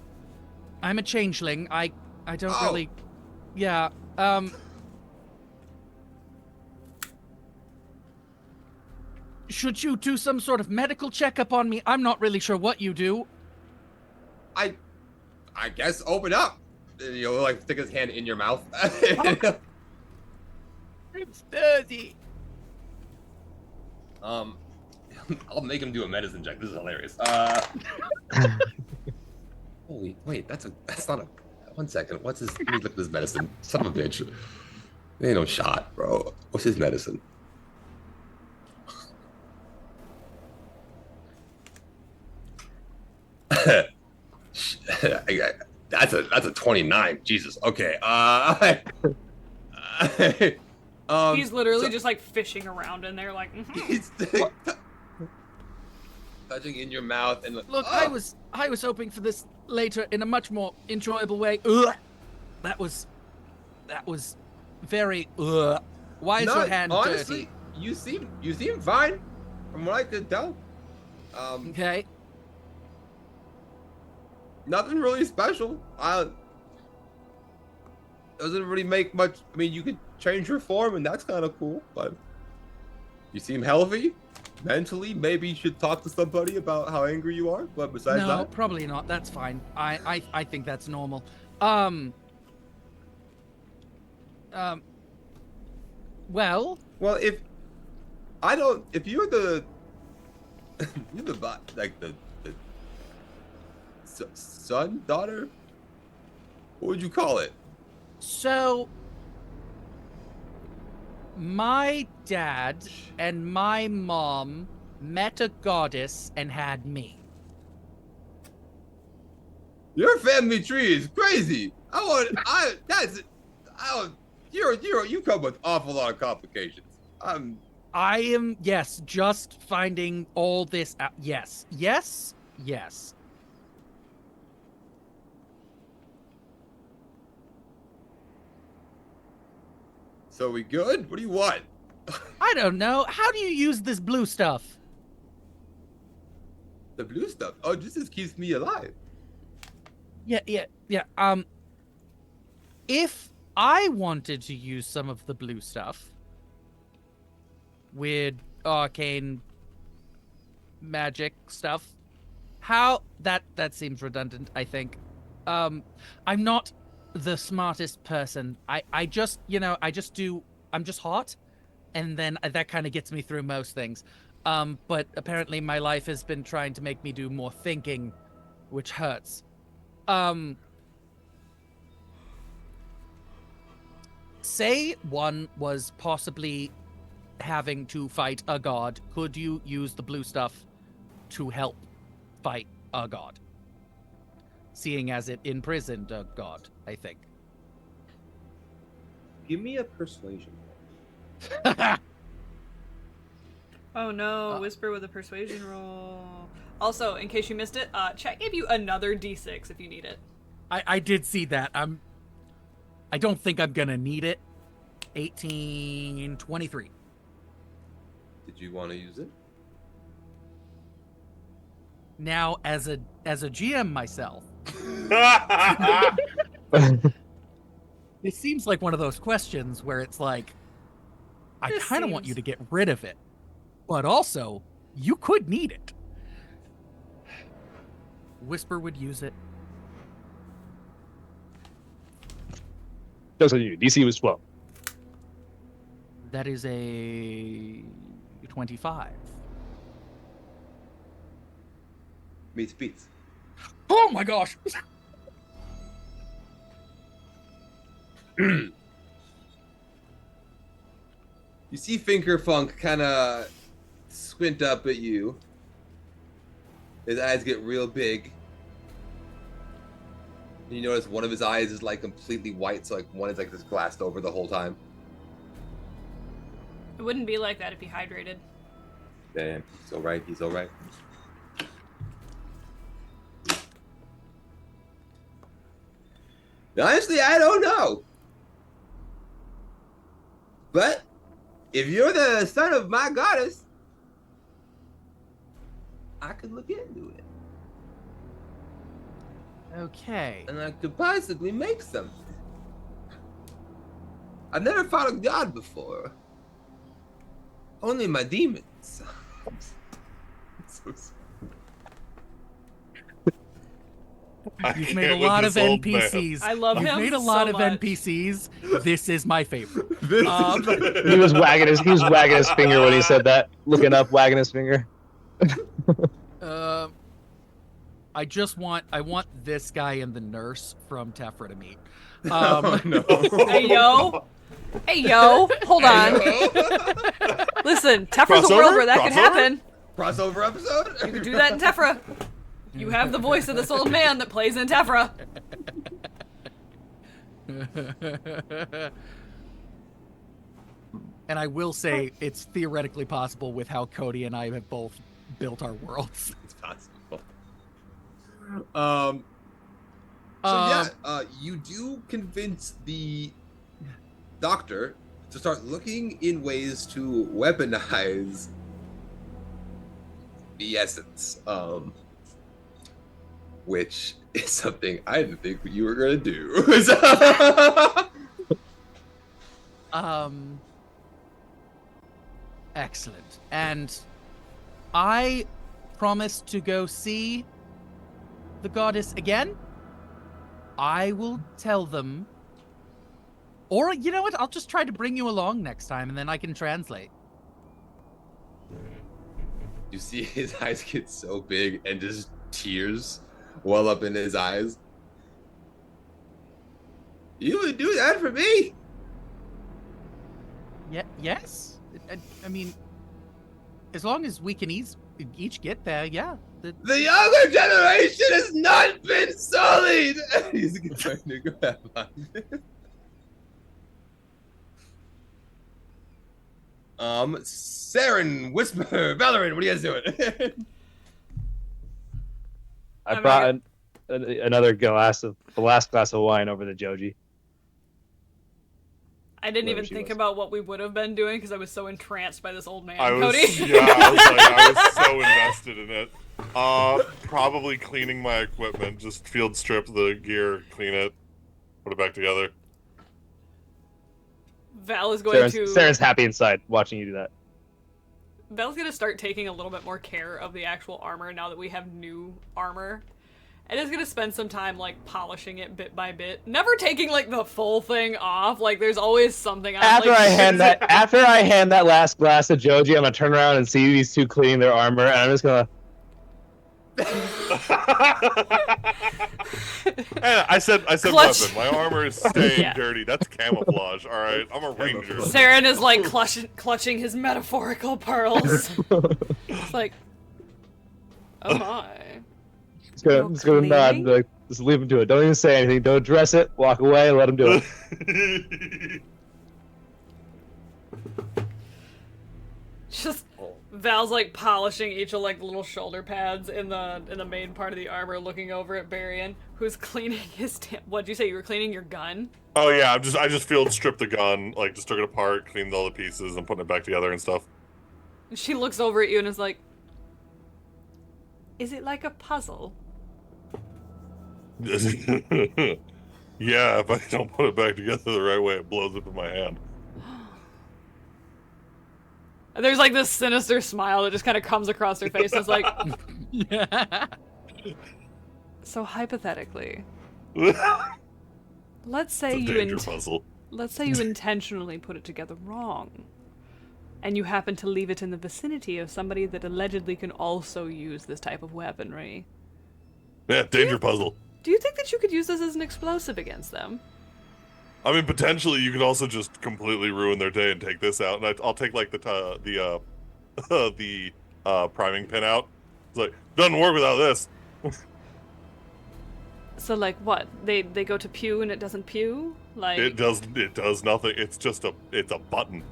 I'm a changeling. I don't really. Yeah. Should you do some sort of medical checkup on me? I'm not really sure what you do.
I guess open up. Like stick his hand in your mouth.
It's dirty.
I'll make him do a medicine check. This is hilarious. Holy, wait, that's not a. 1 second. What's his? Let me look at his medicine. Son of a bitch. There ain't no shot, bro. What's his medicine? That's a 29. Jesus. Okay.
He's literally just like fishing around in there, like.
He's touching in your mouth and
Look, I was hoping for this later in a much more enjoyable way. Ugh. That was very. Ugh. Why is your hand
honestly,
dirty?
You seem fine, from what I could tell.
Okay.
Nothing really special. Doesn't really make much. I mean, you could change your form, and that's kind of cool. But you seem healthy, mentally. Maybe you should talk to somebody about how angry you are. But besides
No,
that,
probably not. That's fine. I think that's normal. Well,
if you're the son, daughter, what would you call it?
so my dad and my mom met a goddess and had me.
Your family tree is crazy. You come with awful lot of complications.
I am, yes, just finding all this out. Yes.
So we good? What do you want?
I don't know. How do you use this blue stuff?
The blue stuff. Oh, this just keeps me alive.
Yeah. If I wanted to use some of the blue stuff, weird arcane magic stuff, how that seems redundant, I think. I'm not the smartest person. I'm just hot, and then that kind of gets me through most things. But apparently my life has been trying to make me do more thinking, which hurts. Say one was possibly having to fight a god. Could you use the blue stuff to help fight a god? Seeing as it imprisoned a god, I think.
Give me a persuasion.
Oh no, whisper with a persuasion roll. Also, in case you missed it, chat gave you another d6 if you need it.
I did see that. I don't think I'm gonna need it. 1823.
Did you want to use it?
Now, as a GM myself, it seems like one of those questions where it's like, I
This
kind of want you
seems-
to get rid of it, but also you could need it. Whisper would use it.
Jokes on you. DC was 12.
That is a 25.
Meets beats.
Oh my gosh!
You see Finkerfunk kind of squint up at you. His eyes get real big. And you notice one of his eyes is like completely white, so like one is like just glassed over the whole time.
It wouldn't be like that if he hydrated.
Damn, he's all right. He's all right.
Honestly, I don't know. But if you're the son of my goddess, I could look into it.
Okay.
And I could possibly make something. I've never fought a god before. Only my demons. I'm so sorry.
You've made a lot of NPCs.
I love
You've
him
made a lot
so
of
much.
NPCs. This is my favorite.
He was wagging his finger when he said that. Looking up, wagging his finger.
I want this guy and the nurse from Tefra to meet.
Oh, no.
Hey yo, hey yo, hold on. Listen, Tefra's a world where that could happen.
Crossover episode?
You could do that in Tefra. You have the voice of this old man that plays in Tefra.
And I will say it's theoretically possible with how Cody and I have both built our worlds.
It's possible. You do convince the doctor to start looking in ways to weaponize the essence, which is something I didn't think you were gonna do.
Excellent. And I promise to go see the goddess again. I will tell them. Or, you know what? I'll just try to bring you along next time, and then I can translate.
You see his eyes get so big and just tears well up in his eyes. You would do that for me?
Yes? I mean, as long as we can each get there, yeah.
The younger generation has not been sullied! He's trying to grab on Saren, Whisper, Valorant, what are you guys doing?
I brought another the last glass of wine over to Joji.
I didn't
Whoever
even
she
think
was.
about what we would have been doing because I was so entranced by this old man,
I was,
Cody.
yeah, I was so invested in it. Probably cleaning my equipment. Just field strip the gear, clean it, put it back together.
Val is going to.
Sarah's happy inside watching you do that.
Val's gonna start taking a little bit more care of the actual armor now that we have new armor. And is gonna spend some time, like, polishing it bit by bit. Never taking, like, the full thing off. Like, there's always something on.
After
like,
I hand that last glass to Joji, I'm gonna turn around and see these two cleaning their armor, and I'm just gonna.
Hey, I said
Clutch.
weapon. My armor is staying
Yeah.
dirty. That's camouflage. All right, I'm a ranger.
Saren is, like, clutching his metaphorical pearls. It's like, oh my.
Just gonna nod,
Cleaning?
like, just leave him to it. Don't even say anything. Don't address it. Walk away. Let him do it.
Just Val's like polishing each of like the little shoulder pads in the main part of the armor, looking over at Barian, who's cleaning his. What'd you say? You were cleaning your gun?
Oh yeah, I just field stripped the gun, like just took it apart, cleaned all the pieces, and putting it back together and stuff.
And she looks over at you and is like, "Is it like a puzzle?"
Yeah, if I don't put it back together the right way, it blows up in my hand.
And there's like this sinister smile that just kind of comes across her face. It's like,
Yeah.
so hypothetically, let's say
It's a
you
danger puzzle.
let's say you intentionally put it together wrong, and you happen to leave it in the vicinity of somebody that allegedly can also use this type of weaponry.
Yeah, danger puzzle.
Do you think that you could use this as an explosive against them?
I mean, potentially you could also just completely ruin their day and take this out, and I'll take like the priming pin out. It's like doesn't work without this.
So like what? They go to pew and it doesn't pew? Like
It does nothing. It's just it's a button.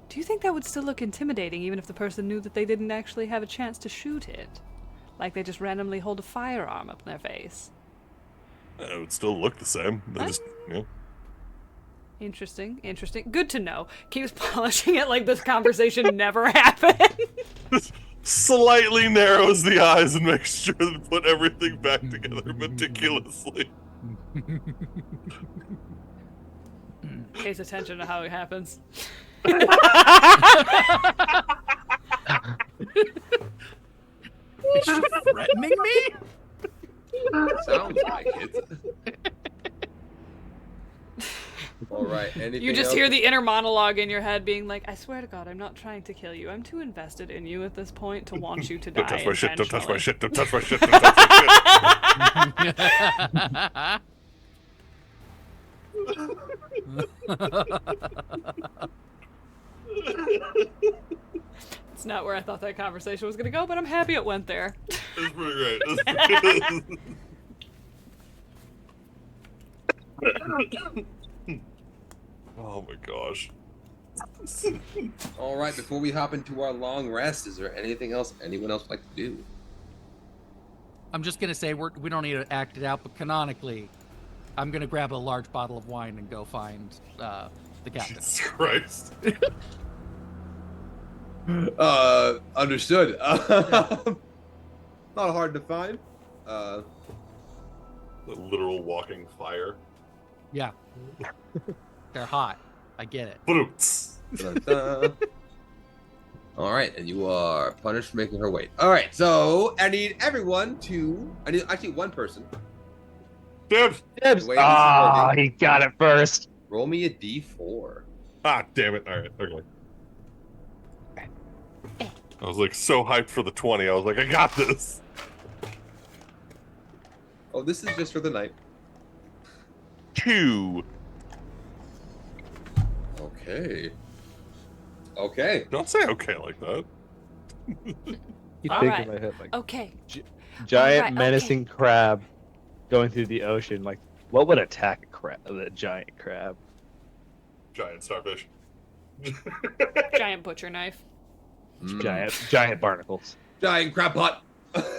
do you think that would still look intimidating even if the person knew that they didn't actually have a chance to shoot it? Like they just randomly hold a firearm up in their face.
It would still look the same. They just,
Interesting. Good to know. Keeps polishing it like this conversation never happened.
slightly narrows the eyes and makes sure to put everything back together meticulously.
Pays attention to how it happens.
Is she threatening me?
Sounds like it. All right. Anything
You just
else?
hear the inner monologue in your head being like, I swear to God, I'm not trying to kill you. I'm too invested in you at this point to want you to die.
Don't touch my shit, don't touch my
intentionally."
shit, don't touch my shit, don't touch my shit.
It's not where I thought that conversation was going to go, but I'm happy it went there.
It's pretty great. It's oh my gosh.
All right. Before we hop into our long rest, is there anything else anyone else would like to do?
I'm just gonna say we don't need to act it out, but canonically, I'm gonna grab a large bottle of wine and go find the captain.
Jesus Christ.
Understood. Not hard to find.
The literal walking fire.
Yeah, they're hot. I get it.
Boots.
Dun-dun. All right, and you are punished for making her wait. All right, so I need actually one person.
Dibs.
Dibs.
The way this is
Ah,
working.
he got it first.
Roll me a d4.
Ah, damn it. Alright, okay. I was like so hyped for the 20. I was like, I got this.
Oh, this is just for the night.
2.
Okay.
Don't say okay like that.
You
All
think
right.
in my head like
Okay.
giant
Alright,
menacing crab going through the ocean. Like, what would attack a giant crab?
Giant starfish.
Giant butcher knife.
Mm.
Giant barnacles.
Giant crab pot.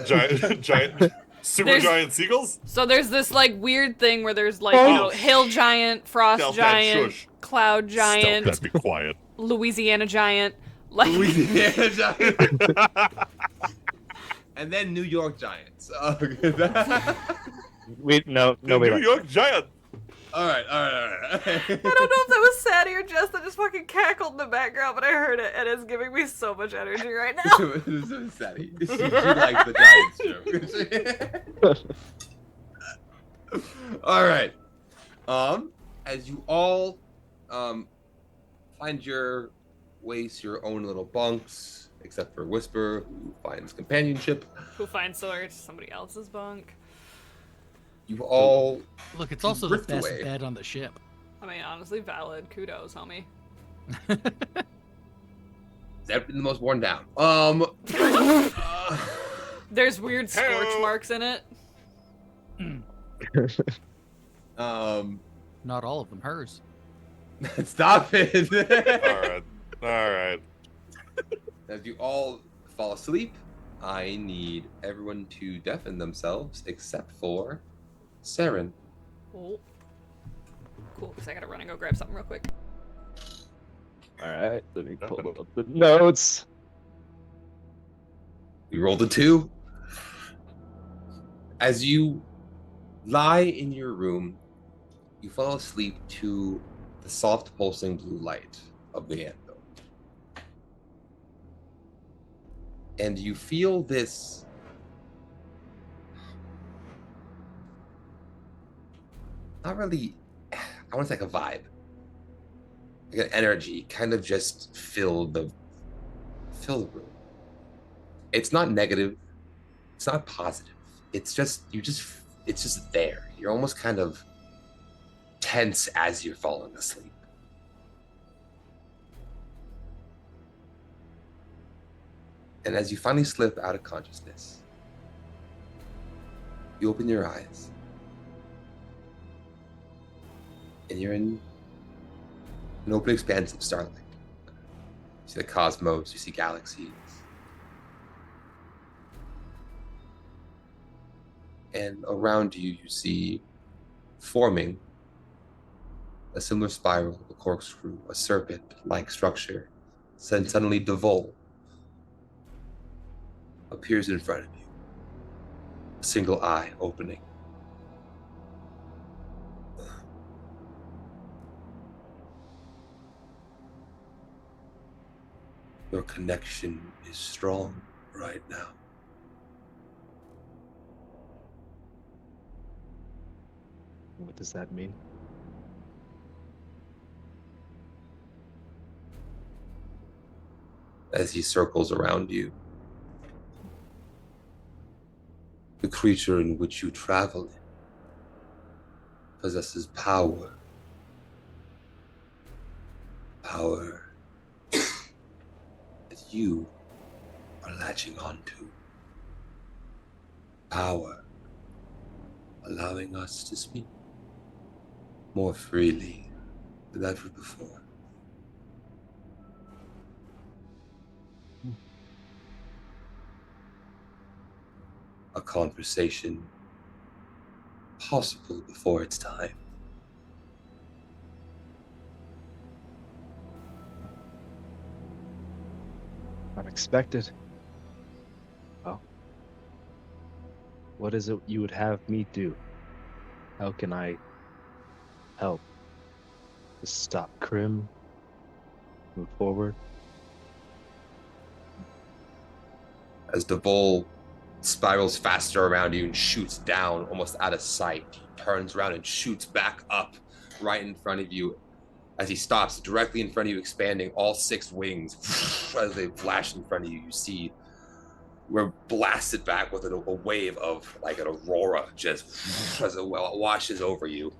giant Super giant seagulls?
So there's this like weird thing where there's like,
Oh.
hill giant, frost
Stealth
giant,
shush.
cloud giant,
Stealth be quiet.
Louisiana giant. Like
Louisiana Giants. And then New York Giants.
No,
The
nobody.
New York Giant.
All right.
I don't know if that was Sadie or Jess that just fucking cackled in the background, but I heard it and it's giving me so much energy right now.
So Sadie. She likes the Giants joke. All right. As you all find your ways to your own little bunks, except for Whisper, who finds companionship.
Who finds somebody else's bunk?
You all
Look, it's also the
drift
best
away.
bed on the ship.
I mean, honestly, valid. Kudos, homie.
That's been the most worn down.
There's weird scorch
Hey-o.
marks in it.
Not all of them hers.
Stop it.
All right.
As you all fall asleep, I need everyone to deafen themselves except for Saren.
Oh. Cool, because I gotta run and go grab something real quick.
All right, let me pull up the notes.
We rolled a 2. As you lie in your room, you fall asleep to the soft pulsing blue light of the anvil. And you feel this not really, I want to say like a vibe, like an energy kind of just fill the room. It's not negative, it's not positive, it's just it's just there. You're almost kind of tense as you're falling asleep. And as you finally slip out of consciousness, you open your eyes and you're in an open expanse of starlight. You see the cosmos, you see galaxies. And around you, you see forming a similar spiral, a corkscrew, a serpent-like structure. Then suddenly Devolkrim appears in front of you, a single eye opening. Your connection is strong right now.
What does that mean?
As he circles around you, the creature in which you travel in possesses power. Power that you are latching onto. Power allowing us to speak more freely than ever before. A conversation possible before its time.
Unexpected. Well, what is it you would have me do? How can I help to stop Krim? Move forward?
As the Vol spirals faster around you and shoots down almost out of sight, he turns around and shoots back up right in front of you. As he stops directly in front of you, expanding all 6 wings as they flash in front of you, you see we're blasted back with a wave of like an aurora just as it washes over you.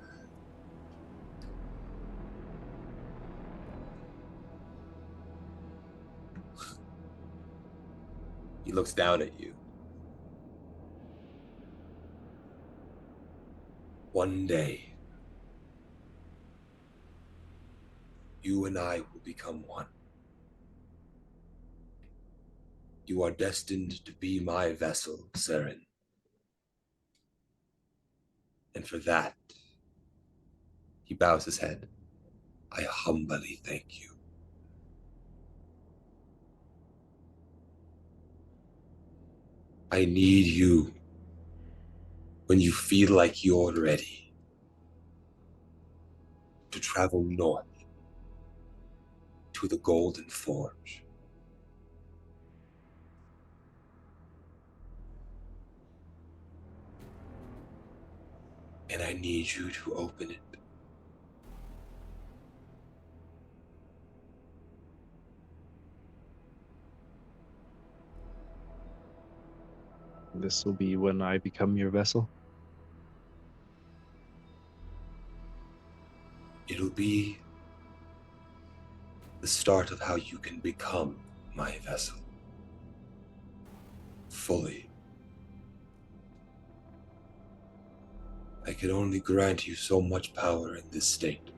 He looks down at you. One day, you and I will become one. You are destined to be my vessel, Saren.
And for that, he bows his head. I humbly thank you. I need you when you feel like you're ready to travel north to the Golden Forge. And I need you to open it.
This will be when I become your vessel.
It'll be the start of how you can become my vessel. Fully. I can only grant you so much power in this state.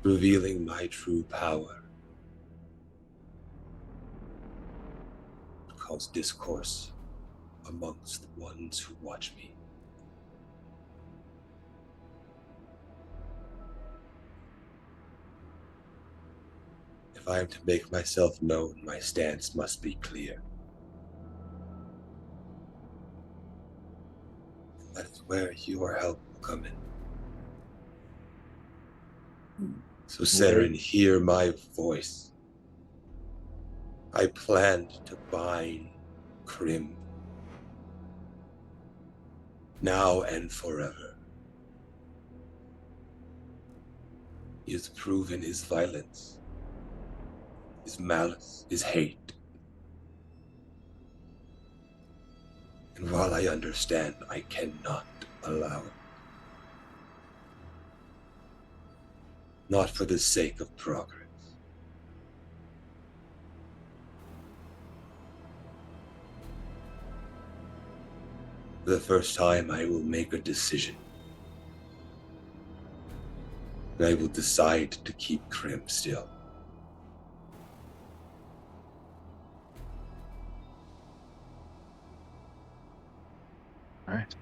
Revealing my true power will cause discourse amongst the ones who watch me. If I am to make myself known, my stance must be clear. That is where your help will come in. So, Seren, hear my voice. I planned to bind Krim. Now and forever. He has proven his violence, his malice, his hate. And while I understand, I cannot allow it. Not for the sake of progress. For the first time, I will make a decision. And I will decide to keep Krim still.
All right.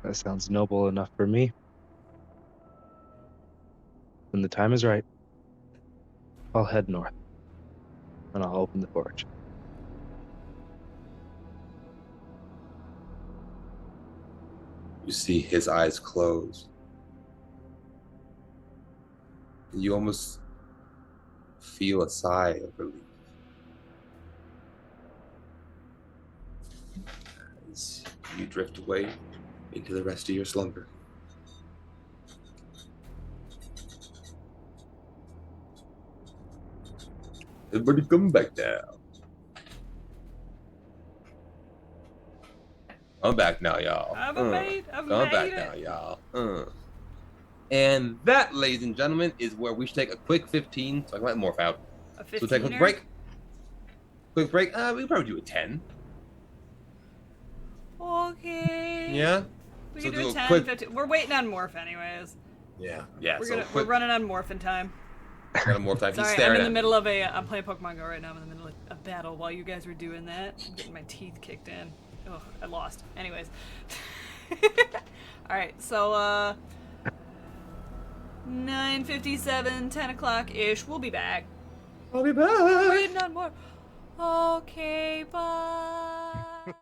That sounds noble enough for me. When the time is right, I'll head north, and I'll open the forge.
You see his eyes close. You almost feel a sigh of relief. As you drift away into the rest of your slumber. Everybody come back now. I'm back now, y'all.
I've
I'm
made
back
it.
now, y'all. And that, ladies and gentlemen, is where we should take a quick 15 so I can let Morph out.
A
So we'll take a quick break. Quick break. We could probably do a 10.
Okay.
Yeah?
We
So
can do
do
a
a
10,
quick-
15. We're waiting on Morph anyways.
Yeah. Yeah.
We're running on Morphin time.
Got a Morph time. He's
Sorry, I'm
staring
in the
at
middle of I'm playing Pokemon Go right now. I'm in the middle of a battle while you guys were doing that. I'm getting my teeth kicked in. Ugh, I lost. Anyways. Alright, so, 9:57, 10 o'clock-ish. We'll be back.
I'll be back.
Waiting on more. Okay, bye.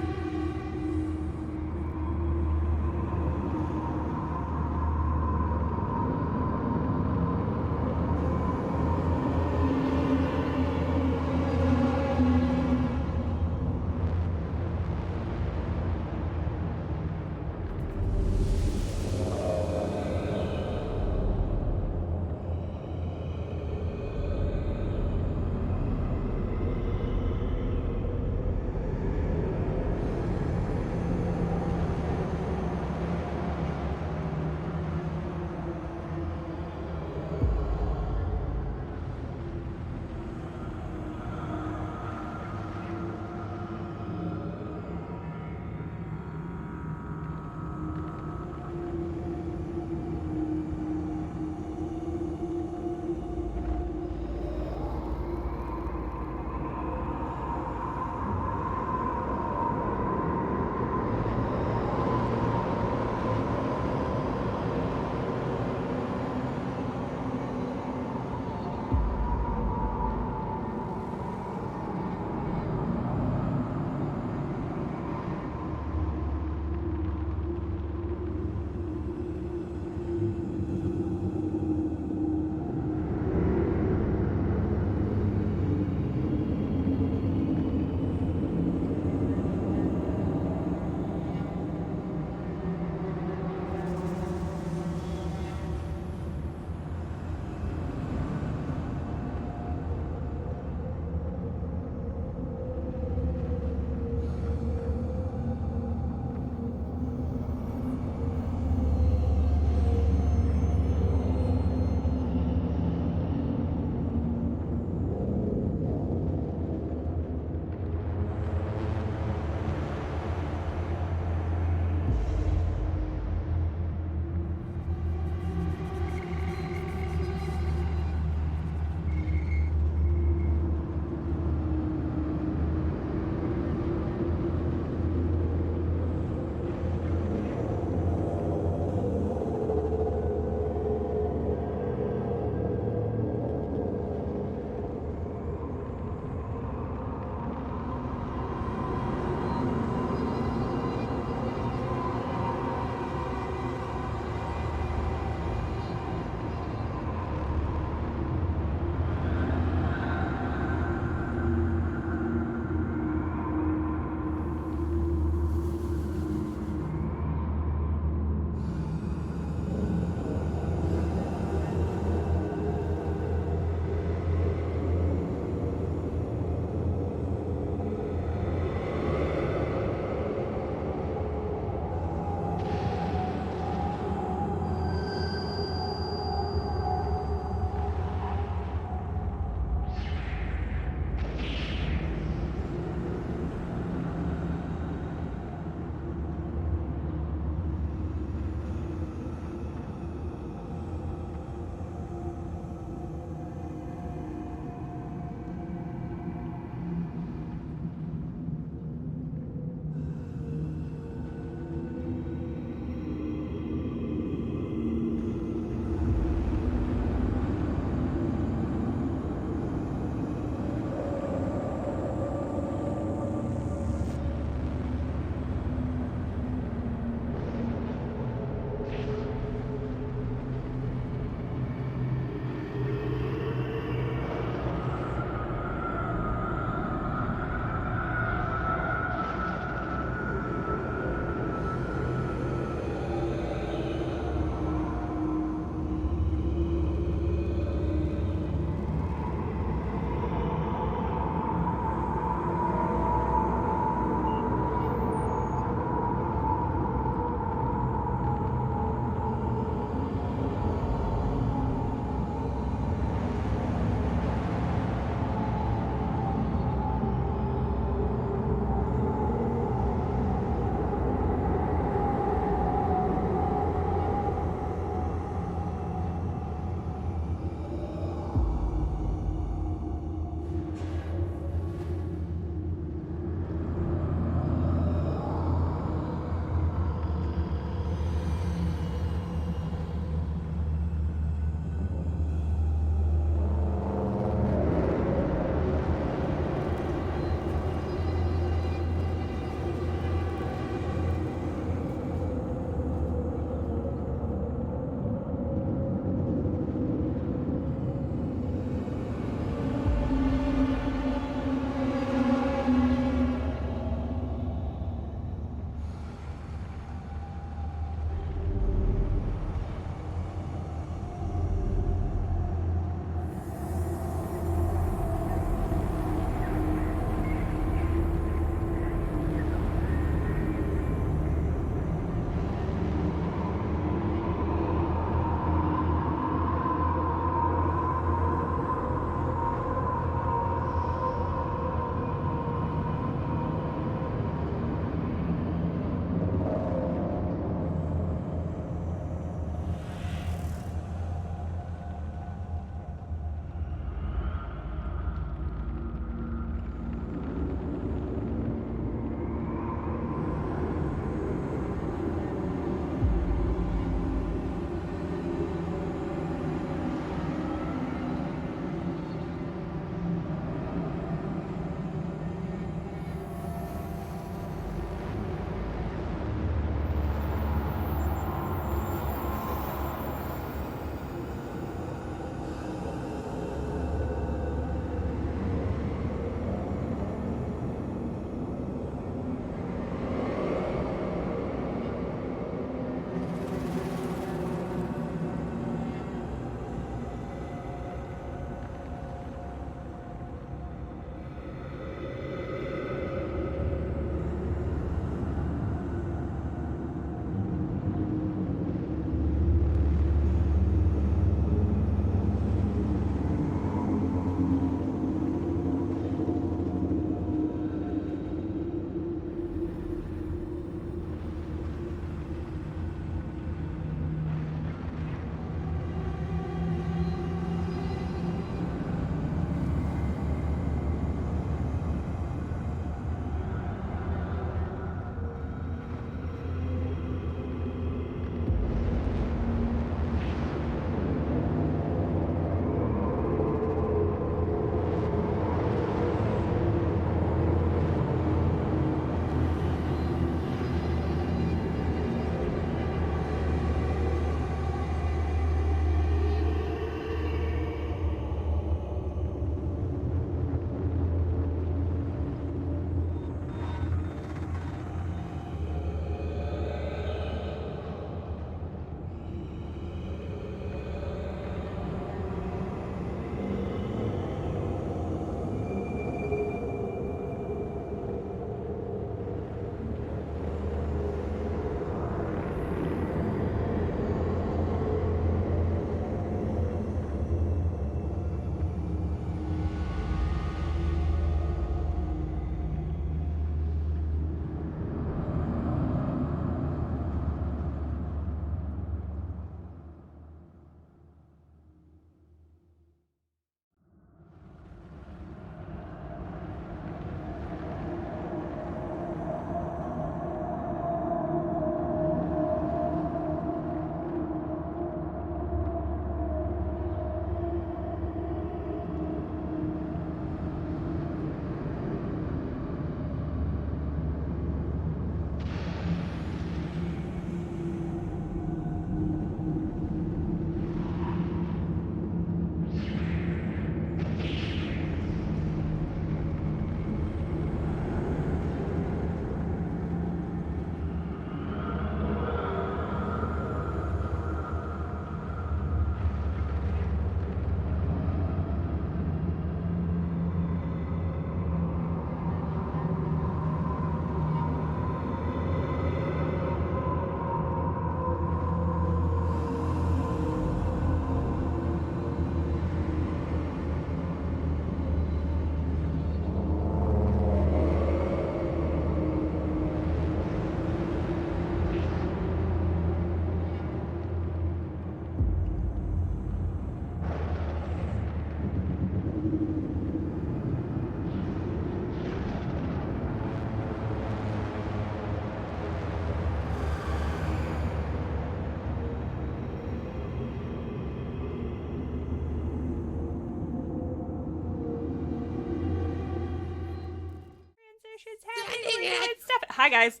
Hi guys.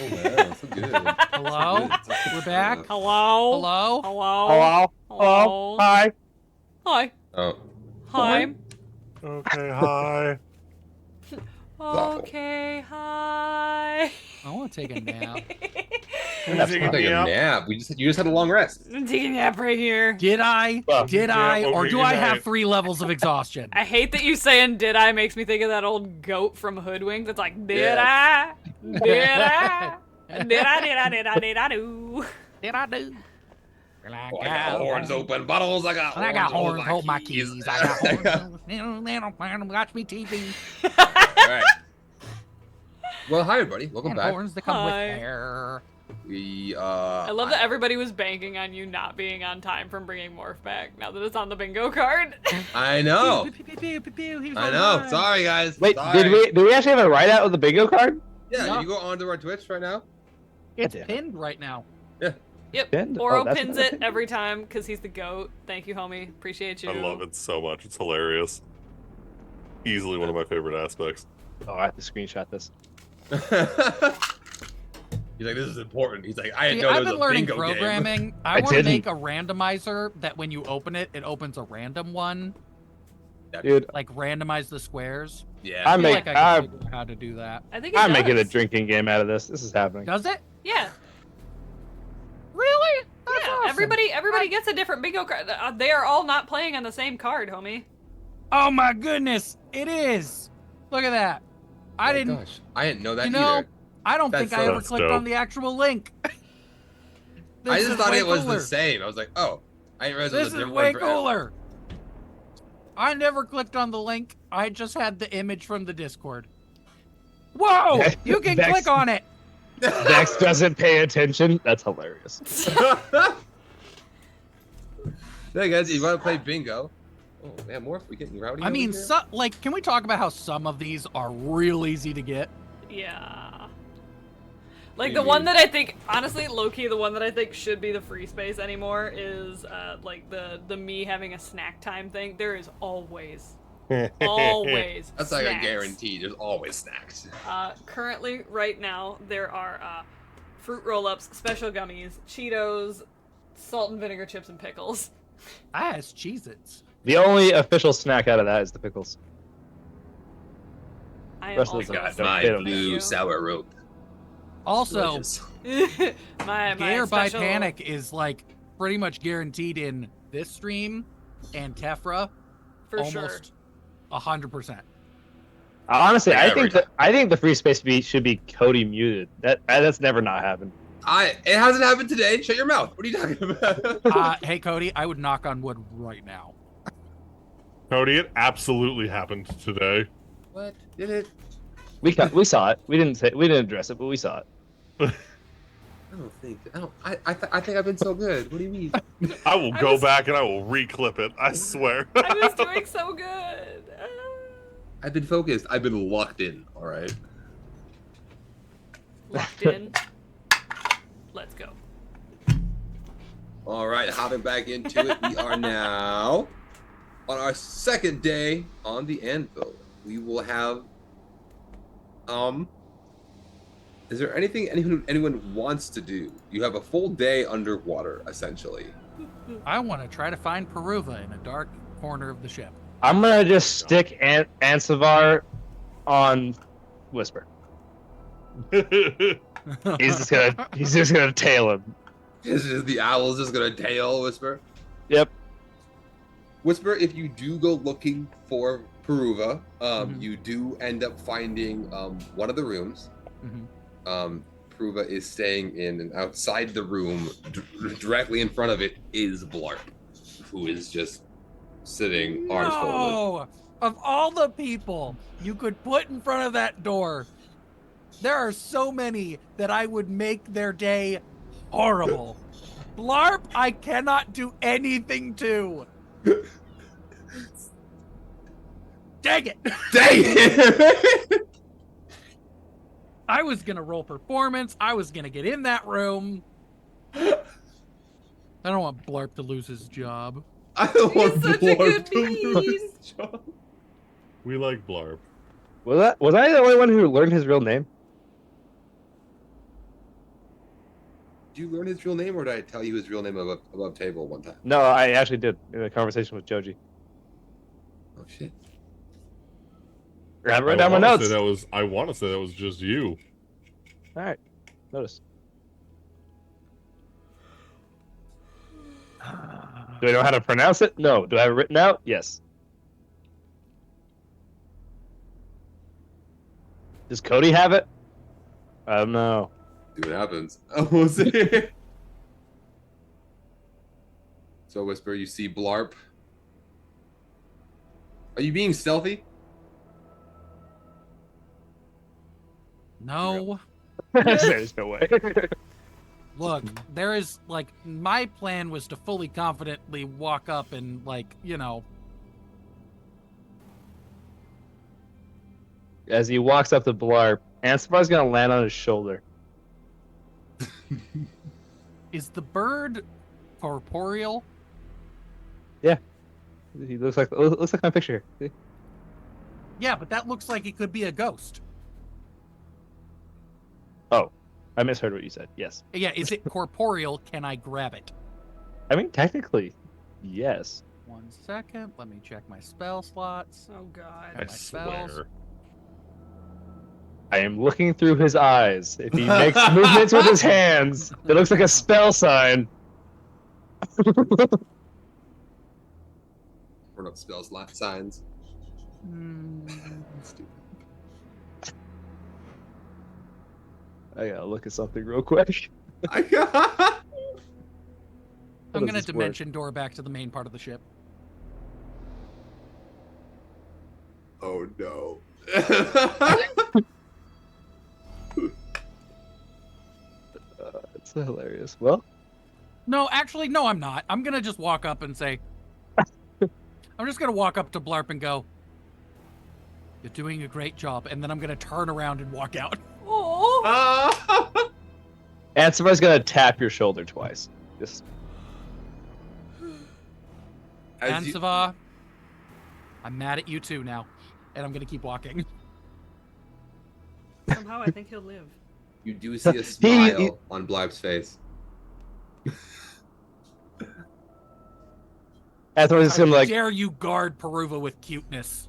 Oh man, so good.
Hello? We're back.
Hello.
Hello?
Hello.
Hello? Hello? Hi.
Hi.
Oh.
Hi.
Okay, hi.
Okay. Hi.
I want to take a nap.
That's
Taking
fine.
Take a
nap?
nap. You just had a long rest.
I'm taking a nap right here.
Did I?
Well,
Did I? Or
okay,
do
good
I
night.
have 3 levels of exhaustion?
I hate that you saying "did I" makes me think of that old goat from Hoodwinked. That's like, did I? Did I? Did I? Did I? Did I? Did I do?
Did I do? Well,
Oh, I got horns open bottles. I got
I got horns. Hold my keys. I got horns. Watch me TV.
All right. Well, hi everybody. Welcome
And
back.
horns that come with
Hi.
hair.
We
I love that everybody was banking on you not being on time from bringing Morph back. Now that it's on the bingo card.
I know.
Pew, pew, pew, pew, pew. He was
I
on
know.
time.
Sorry guys.
Wait,
Sorry.
did we actually have a write out with the bingo card?
Yeah,
No.
you go onto our Twitch right now.
It's
Damn it.
pinned right now.
Yep.
Pinned?
Oro
Oh, that's
pins
what I
it
pinned.
every time because he's the goat. Thank you, homie. Appreciate you.
I love it so much. It's hilarious. Easily one of my favorite aspects.
Oh, I have to screenshot this.
He's like, this is important. He's like, I didn't
See,
know
I've
there was
been
a
learning
bingo game.
programming. I
I
want to
didn't.
make a randomizer that when you open it, it opens a random one.
Dude,
Like randomize the squares.
Yeah.
I
I'm
feel
make-
like I
I-
can figure out how to do that.
I think it
I'm making a
does.
drinking game out of this. This is happening.
Does it?
Yeah.
Really? That's
Yeah.
awesome.
Everybody gets a different bingo card. They are all not playing on the same card, homie.
Oh my goodness, it is. Look at that. I
Oh,
didn't.
Gosh, I didn't know that
You know,
either.
I don't
That's
think I
so-
ever
That's
clicked
dope.
on the actual link.
I
This
just
is
thought
way
it was
cooler.
the same. I was like, oh, I didn't realize it
This
was a
is
different
way
one.
cooler. I never clicked on the link. I just had the image from the Discord. Whoa! You can
Vex-
click on it.
Dex doesn't pay attention. That's hilarious.
Hey guys, you want to play bingo? Oh man, Morph, we getting rowdy.
I
over
mean,
here?
like, can we talk about how some of these are real easy to get?
Yeah. Like
do
the
you
one
mean?
that I think, honestly, low-key, the one that I think should be the free space anymore is like the me having a snack time thing. There is always always
That's like
snacks.
a guarantee. There's always snacks.
Currently, right now, there are fruit roll-ups, special gummies, Cheetos, salt and vinegar chips, and pickles.
Ah, it's Cheez-Its.
The only official snack out of that is the pickles.
I am
Rest of
also
them
a
don't-
snack,
they don't
thank
blue
you.
sour rope.
Also,
Delicious.
my
Gear by
special-
Panic is like pretty much guaranteed in this stream and Tefra
for sure.
almost 100%.
Honestly,
Yeah, every
I think the free space should be Cody muted. That's never not happened.
It hasn't happened today. Shut your mouth. What are you talking about?
Hey, Cody, I would knock on wood right now.
Cody, it absolutely happened today.
What? Did it?
We saw it. We didn't address it, but we saw it.
I don't think. I think I've been so good. What do you mean?
I will
I
go
was-
back and I will re-clip it. I swear.
I was doing so good.
I've been focused. I've been locked in. All right.
Locked in. Let's go.
All right. Hopping back into it. We are now on our second day on the anvil. We will have. Is there anything anyone wants to do? You have a full day underwater, essentially.
I want to try to find Peruva in a dark corner of the ship.
I'm gonna just stick Ansavar on Whisper. He's just gonna tail him.
This is the owl's just gonna tail Whisper.
Yep.
Whisper, if you do go looking for Peruva,
Mhm.
you do end up finding one of the rooms.
Mhm.
Peruva is staying in, and outside the room, directly in front of it, is Blarp, who is just sitting arms folded.
No! Of all the people you could put in front of that door, there are so many that I would make their day horrible. Blarp, I cannot do anything to. Dang it!
Dang it!
I was gonna roll performance. I was gonna get in that room. I don't want Blarp to lose his job.
I don't want
He's such a
Blarp
good
to lose
beast.
his job.
We like Blarp.
Was I the only one who learned his real name?
Did you learn his real name, or did I tell you his real name above table one time?
No, I actually did in a conversation with Joji.
Oh shit!
I wrote down my notes.
I want to say that was just you.
All right, notice. Do I know how to pronounce it? No. Do I have it written out? Yes. Does Cody have it? I don't know.
See what happens. Oh, we'll see. So, Whisper, you see Blarp. Are you being stealthy?
No.
There's no way.
Look, there is, like, my plan was to fully confidently walk up and, like, you know.
As he walks up to Blarp, Ansifar's gonna land on his shoulder.
Is the bird corporeal?
He looks like my picture here. See?
Yeah, but that looks like it could be a ghost.
Oh, I misheard what you said. Yes.
Yeah, is it corporeal? Can I grab it?
I mean, technically, yes.
1 second. Let me check my spell slots.
Oh god.
I
My spells.
swear.
I am looking through his eyes. If he makes movements with his hands, it looks like a spell sign.
Or not spells, signs.
Stupid.
I gotta look at something real quick.
I'm
does
gonna
this
dimension door back to the main part of the ship.
Oh no.
It's hilarious. Well,
No, actually, no, I'm not. I'm gonna just walk up and say, I'm just gonna walk up to Blarp and go, "You're doing a great job," and then I'm gonna turn around and walk out.
Oh.
Ansifar's gonna tap your shoulder twice. Just
As you-
Ansiva, I'm mad at you too now, and I'm gonna keep walking.
Somehow I think he'll live.
You do see a smile on Blarp's face.
Ansifar's just gonna
How
like
dare you guard Peruva with cuteness?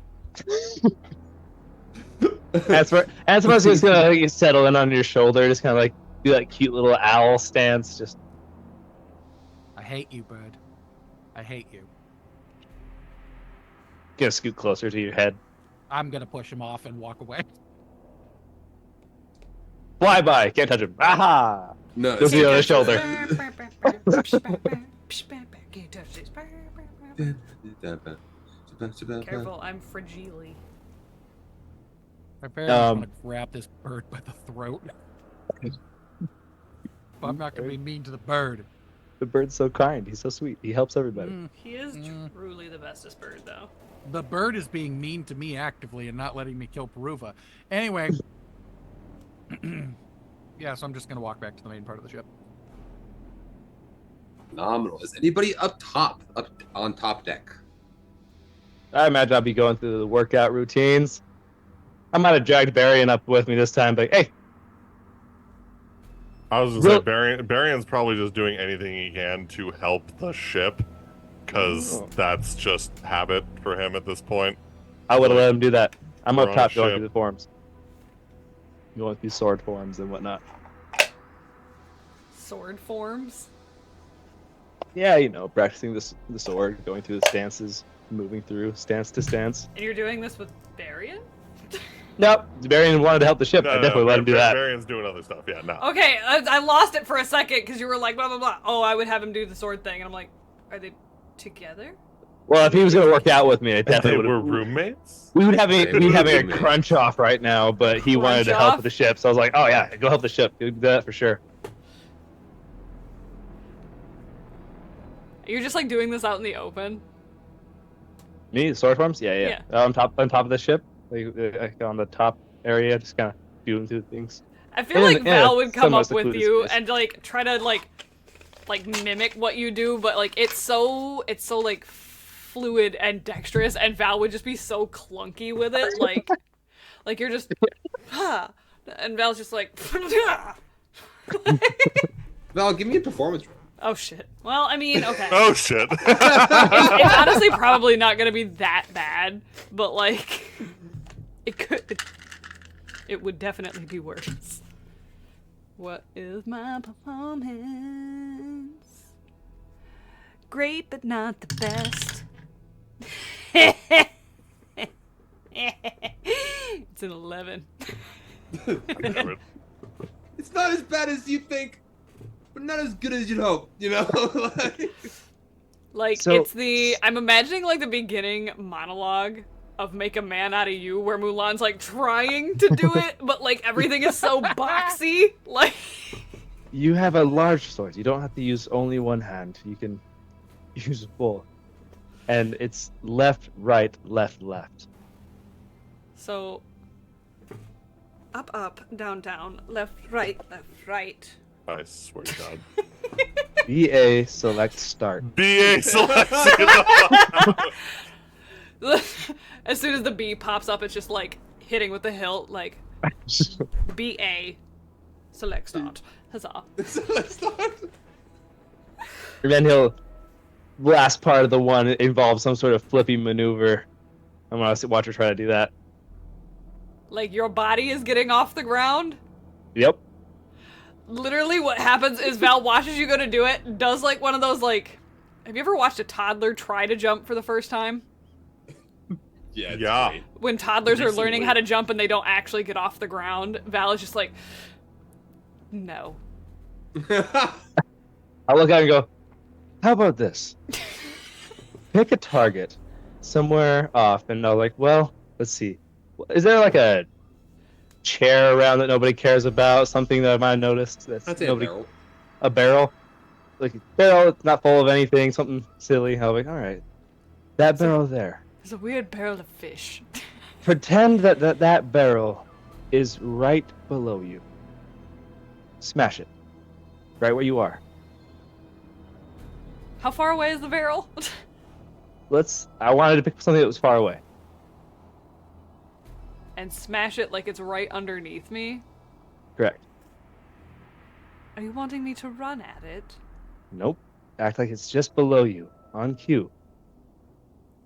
Ansifar's just gonna like, settle in on your shoulder, just kind of like do that cute little owl stance. Just
I hate you, bird. I hate you.
gonna scoot closer to your head.
I'm gonna push him off and walk away.
Fly by, can't touch him. Aha!
No,
Just the other shoulder.
Careful, I'm fragile.
I very much
Um,
want to grab this bird by the throat. But I'm not gonna be mean to the bird.
The bird's so kind. He's so sweet. He helps everybody.
Mm,
He is
Mm.
truly the bestest bird, though.
The bird is being mean to me actively and not letting me kill Peruva. Anyway. Yeah, so I'm just gonna walk back to the main part of the ship.
phenomenal. Is anybody up on top deck?
I imagine I'll be going through the workout routines. I might have dragged Barian up with me this time, but hey,
I was just
Real-
saying, Barian's probably just doing anything he can to help the ship, because
Oh.
that's just habit for him at this point.
I would have let him do that. I'm
We're
up
on
top
a
going
ship.
through the forms. Going through sword forms and whatnot.
Sword forms.
Yeah, you know, practicing the sword, going through the stances, moving through stance to stance.
And you're doing this with Darian?
Nope, Barian wanted to help the ship. I definitely let him do that.
Barian's doing other stuff, yeah, no.
Okay, I lost it for a second because you were like, blah, blah, blah. Oh, I would have him do the sword thing. And I'm like, are they together?
Well, if he was going to work out with me, I
They
definitely
were
would.
roommates?
We would have
They
we'd
were
having a
roommates.
crunch off right now, but he wanted to
Crunch
help
off?
with the ship. So I was like, oh yeah, go help the ship. Do that for sure.
You're just like doing this out in the open.
Me, the sword forms? Yeah, yeah. On top of the ship, like on the top area, just kind of doing through things.
I feel
In-
like
in
Val
a
would come
somewhat
up with
secluded
you
space.
and like try to like mimic what you do, but like it's so like fluid and dexterous, and Val would just be so clunky with it, Like you're just, and Val's just like,
Val, give me a performance roll.
oh shit. Well, I mean, okay.
Oh shit.
It's honestly probably not gonna be that bad, but like, it would definitely be worse. What is my performance? Great, but not the best. It's an 11.
It's not as bad as you think, but not as good as you'd hope, you know?
Like,
So-
it's the... I'm imagining, like, the beginning monologue of Make a Man Out of You, where Mulan's, like, trying to do it, but, like, everything is so boxy. Like...
You have a large sword. You don't have to use only one hand. You can use both. And it's left, right, left, left.
So... Up, up, down, down, left, right,
I swear to God.
BA, select, start.
BA selection.
As soon as the B pops up, it's just, like, hitting with the hilt, like, BA, select start. Huzzah.
And then last part of the one involves some sort of flippy maneuver. I'm gonna watch her try to do that.
Like, your body is getting off the ground?
Yep.
Literally what happens is Val watches you go to do it, does, like, one of those, like... Have you ever watched a toddler try to jump for the first time?
Yeah. It's
Yeah.
great.
When toddlers are
Recently.
learning how to jump and they don't actually get off the ground, Val is just like... No.
I look at it and go, how about this? Pick a target somewhere off, and I'm like, well, let's see. Is there like a chair around that nobody cares about? Something that I might have noticed that's
That's a
nobody.
barrel.
A barrel? Like a barrel, it's not full of anything, something silly. I'm like, all right. That barrel there.
There's a weird barrel of fish.
Pretend that barrel is right below you. Smash it. Right where you are.
How far away is the barrel?
I wanted to pick something that was far away.
And smash it like it's right underneath me?
Correct.
Are you wanting me to run at it?
Nope. Act like it's just below you, on cue.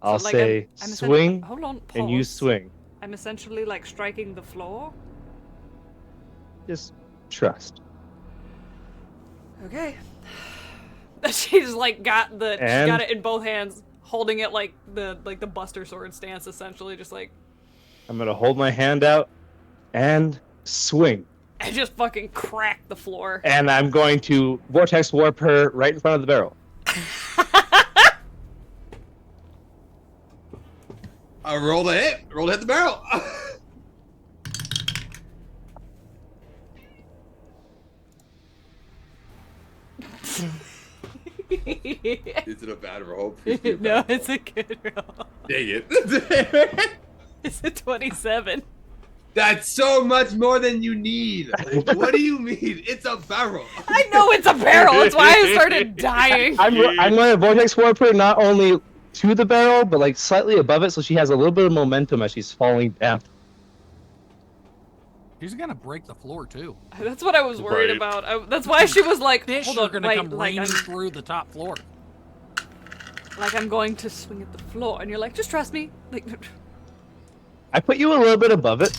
I'll
So, like,
say
I'm
swing,
hold on, pause.
and you swing.
I'm essentially like striking the floor.
Just trust.
Okay. She's like got it in both hands, holding it like the Buster Sword stance, essentially, just like.
I'm gonna hold my hand out and swing.
I just fucking crack the floor.
And I'm going to vortex warp her right in front of the barrel.
I rolled a hit. Rolled to hit the barrel. Is it a bad roll? Please be a
No,
bad roll.
it's a good roll.
Dang it.
It's a 27.
That's so much more than you need. What do you mean? It's a barrel.
I know it's a barrel. That's why I started dying.
I'm going to vortex warp her not only to the barrel, but like slightly above it, so she has a little bit of momentum as she's falling down.
She's gonna break the floor too.
That's what I was worried
Right.
about. That's why she was like,
Fish
hold
are
on,
gonna
wait,
come
like
raining
I'm,
through the top floor.
like I'm going to swing at the floor, and you're like, just trust me. Like,
I put you a little bit above it.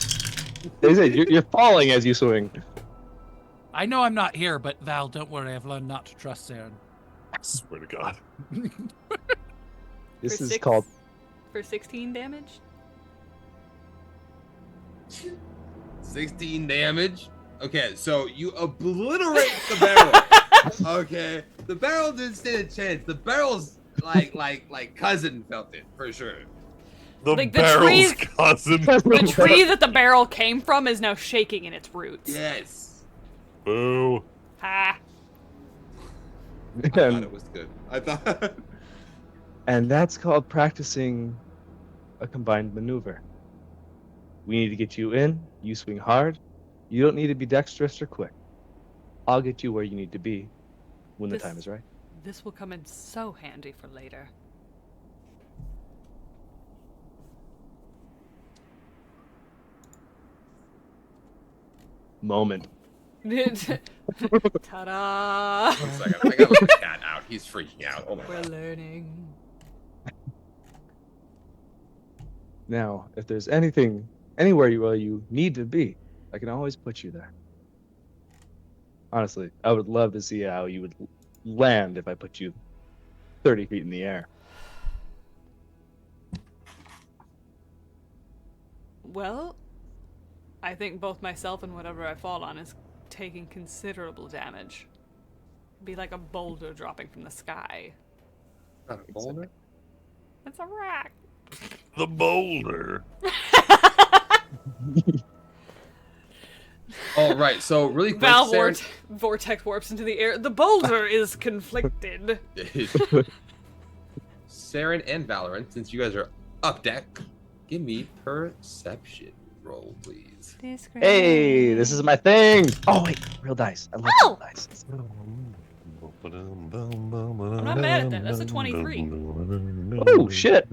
They say you're falling as you swing.
I know I'm not here, but Val, don't worry. I've learned not to trust Saren.
I swear to God.
This
for
is
six-
called
for 16 damage.
16 damage. Okay, so you obliterate the barrel. Okay, the barrel didn't stand a chance. The barrel's like cousin felt it for sure.
The
Like, the
barrel's
trees-
cousin.
The tree that the barrel came from is now shaking in its roots.
Yes.
Boo.
Ha.
I thought it was good. I thought.
And that's called practicing a combined maneuver. We need to get you in, you swing hard. You don't need to be dexterous or quick. I'll get you where you need to be when the
This-
time is right.
This will come in so handy for later.
moment.
Ta-da!
One second, I gotta let the cat out. He's freaking out. Oh my
We're
god.
learning.
Now, if there's anything, anywhere you need to be, I can always put you there. Honestly, I would love to see how you would land if I put you 30 feet in the air.
Well, I think both myself and whatever I fall on is taking considerable damage. It'd be like a boulder dropping from the sky.
Not a boulder?
It's a rock.
The boulder.
Oh, right. So really quick,
Valve
Saren...
vortex warps into the air. The boulder is conflicted.
Saren and Valorant, since you guys are up deck, give me perception roll, please.
Hey, this is my thing. Oh wait, real dice. I love
Oh!
real dice.
I'm not mad at that. That's a 23.
Oh shit!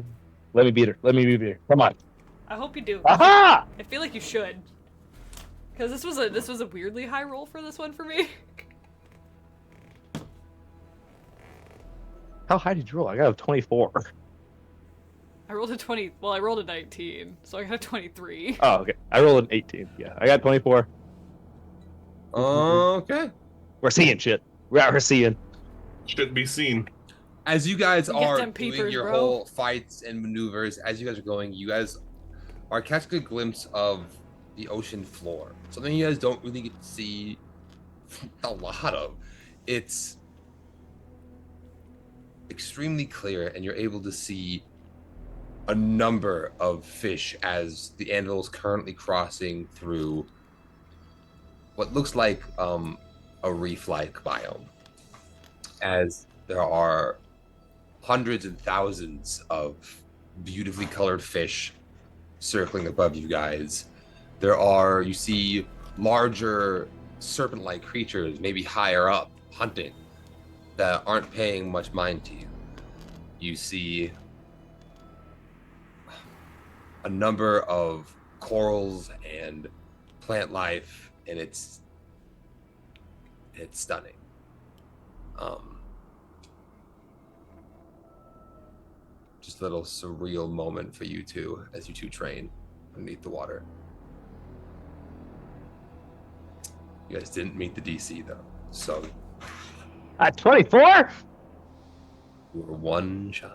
Let me beat her. Let me beat her. Come on.
I hope you do.
Aha!
I feel like you should. Because this was a weirdly high roll for this one for me.
How high did you roll? I got a 24.
I rolled a 20. Well, I rolled a 19, so I got a 23.
Oh, okay. I rolled an 18. Yeah, I got 24.
Okay.
We're seeing shit. We're out here seeing.
Shouldn't be seen.
As you guys
Get
are
them
doing
peepers,
your
bro.
whole fights and maneuvers, as you guys are going, you guys are catching a glimpse of the ocean floor. Something you guys don't really get to see a lot of. It's extremely clear, and you're able to see a number of fish as the anvil is currently crossing through what looks like a reef-like biome. As there are hundreds and thousands of beautifully colored fish circling above you guys. You see larger serpent-like creatures, maybe higher up, hunting, that aren't paying much mind to you. You see a number of corals and plant life, and it's stunning. Just a little surreal moment for you two as you two train underneath the water. You guys didn't meet the DC though, so
At 24?
you were one shy.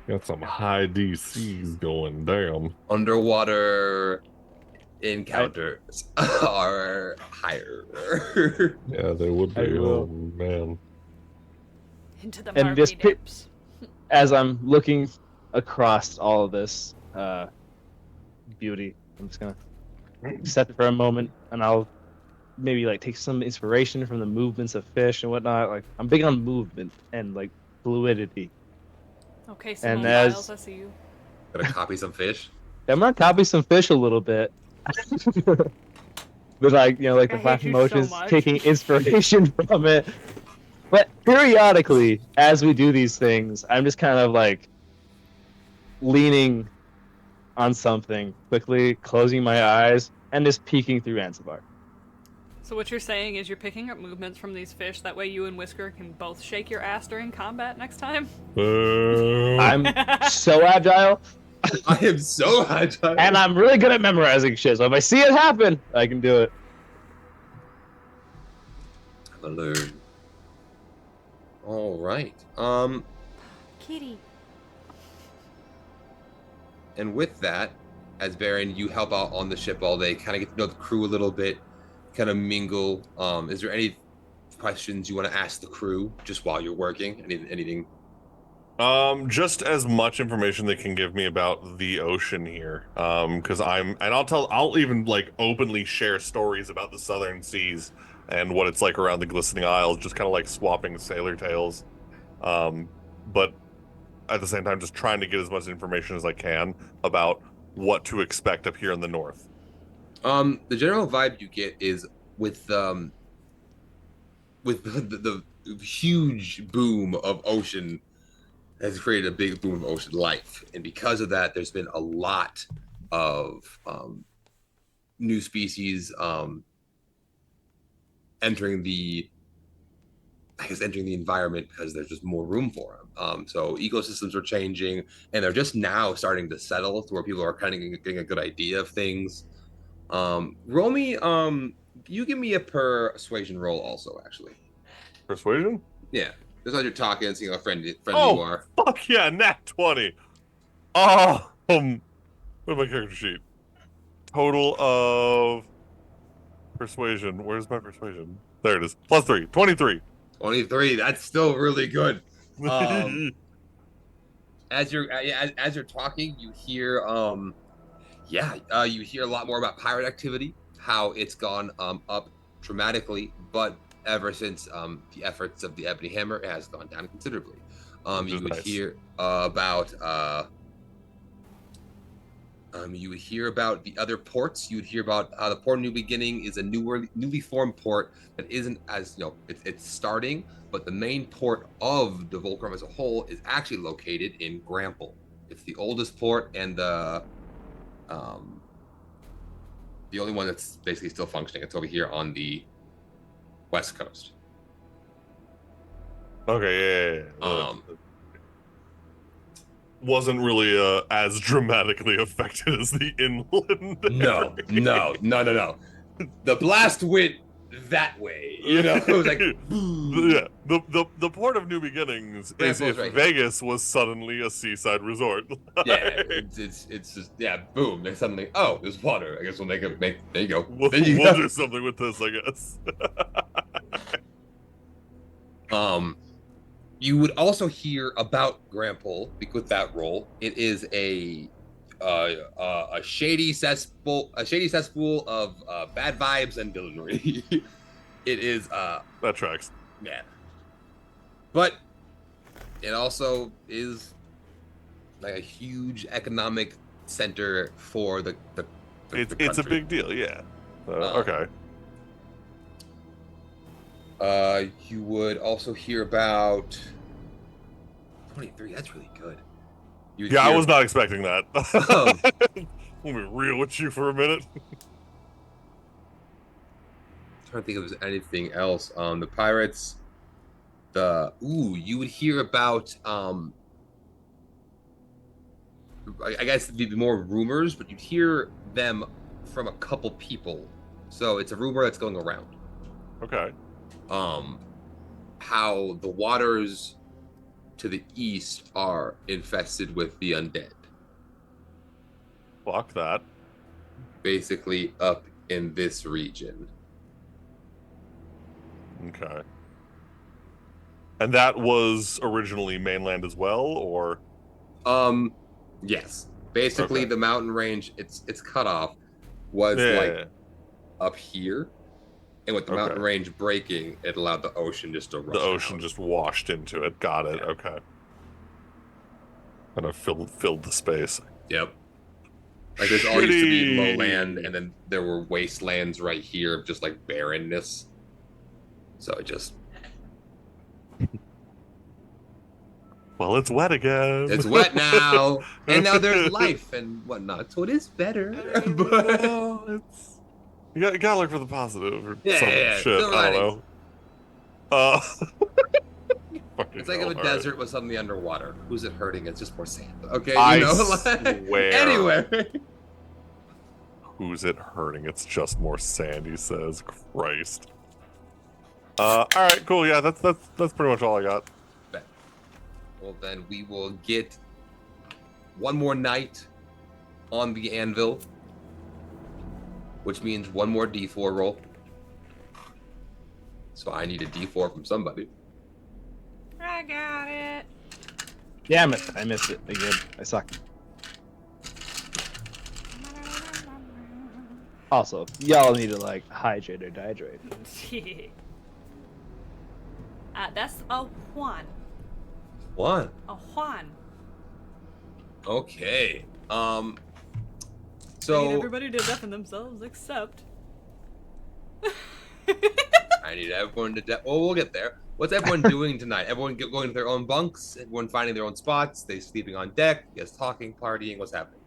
Got some high DCs going down.
Underwater encounters are higher.
Yeah, they would be.
I
Oh
will.
man.
Into the
And this
murky
pit-
depths.
As I'm looking across all of this beauty, I'm just gonna accept it for a moment, and I'll maybe like take some inspiration from the movements of fish and whatnot. Like I'm big on movement and like fluidity.
Okay,
And
Simone
as-
Biles, I see you.
Gonna copy some fish.
I'm gonna copy some fish a little bit. But like, you know, like
I
the
hate
flashing
you so
motions,
much.
taking inspiration from it. But periodically, as we do these things, I'm just kind of like leaning on something, quickly closing my eyes, and just peeking through Ansabar.
So what you're saying is you're picking up movements from these fish, that way you and Whisker can both shake your ass during combat next time?
I'm so agile,
I am so agile.
and I'm really good at memorizing shit. So if I see it happen, I can do it.
I'm gonna learn. All right.
Kitty.
And with that, as Baron, you help out on the ship all day, kind of get to know the crew a little bit, kind of mingle. Is there any questions you want to ask the crew just while you're working? Anything?
Just as much information they can give me about the ocean here. Because I'll even like openly share stories about the southern seas and what it's like around the glistening isles, just kind of like swapping sailor tales. But at the same time, just trying to get as much information as I can about what to expect up here in the north.
The general vibe you get is with the huge boom of ocean has created a big boom of ocean life, and because of that, there's been a lot of
new species entering the environment because there's just more room for them. So ecosystems are changing, and they're just now starting to settle to where people are kind of getting a good idea of things. Roll me. You give me a persuasion roll also, actually.
Persuasion?
Yeah. Just as you're talking, seeing how friendly you are.
Fuck yeah, nat 20. Oh, where's my character sheet? Total of persuasion. Where's my persuasion? There it is. Plus 3. 23.
23. That's still really good. As you're talking, you hear you hear a lot more about pirate activity, how it's gone up dramatically, but ever since the efforts of the Ebony Hammer, it has gone down considerably. You would hear about the other ports. You would hear about how the Port of New Beginning is a newly formed port that isn't as it's starting, but the main port of Devolkrim as a whole is actually located in Grample. It's the oldest port and the only one that's basically still functioning. It's over here on the west coast.
Okay, yeah. Wasn't really as dramatically affected as the inland.
No. The blast went that way. It was like
yeah. The port of New Beginnings is if
right
Vegas was suddenly a seaside resort.
Yeah, it's just boom. They suddenly there's water. I guess we'll there you go.
We'll do something with this, I guess.
You would also hear about Grample with that role. It is a shady cesspool of bad vibes and villainy. It is
that tracks.
Yeah. But it also is like a huge economic center for the
it's a big deal, yeah. Okay.
You would also hear about 23. That's really good.
I was not expecting that. Let me reel with you for a minute.
I'm trying to think if there's anything else. The pirates. You would hear about I guess it'd be more rumors, but you'd hear them from a couple people. So it's a rumor that's going around.
Okay.
How the waters to the east are infested with the undead.
Fuck that.
Basically up in this region.
Okay. And that was originally mainland as well, or?
Yes. Basically, the mountain range, it's cut off, was up here. And with the mountain range breaking, it allowed the ocean just to rush
The ocean
out.
just washed into it. Got it. Yeah. Okay. Kind of filled the space.
Yep. Like there's all used to be lowland, and then there were wastelands right here of just like barrenness. So it just.
Well, it's wet again.
It's wet now, and now there's life and whatnot. So it is better. But
it's. You gotta look for the positive or some shit.
I
don't know.
It's like if a desert was suddenly underwater. Who's it hurting? It's just more sand. Okay,
swear.
Anyway.
Who's it hurting? It's just more sand, he says. Christ. All right, cool. Yeah, that's pretty much all I got.
Well, then we will get one more night on the anvil, which means one more D4 roll. So I need a D4 from somebody.
I got it.
Damn it! I missed it again. I suck. Also, y'all need to like hydrate or dehydrate.
That's a Juan.
One.
A Juan.
Okay.
I mean, everybody did deafen themselves except.
I need everyone to. We'll get there. What's everyone doing tonight? Everyone going to their own bunks? Everyone finding their own spots? They sleeping on deck? Yes, talking, partying. What's happening?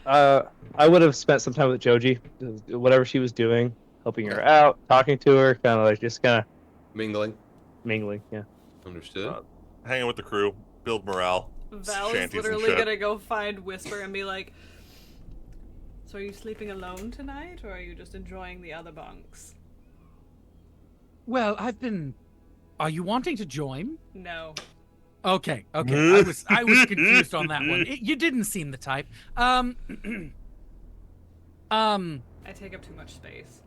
I would have spent some time with Joji, whatever she was doing, helping her out, talking to her, kind of like just kind of
Mingling.
mingling. Yeah.
Understood.
Hanging with the crew, build morale.
Val is
shanties and
literally
shit.
gonna go find Whisper and be like, "So are you sleeping alone tonight, or are you just enjoying the other bunks?"
Well, Are you wanting to join?
No.
Okay. I was confused on that one. You didn't seem the type.
I take up too much space.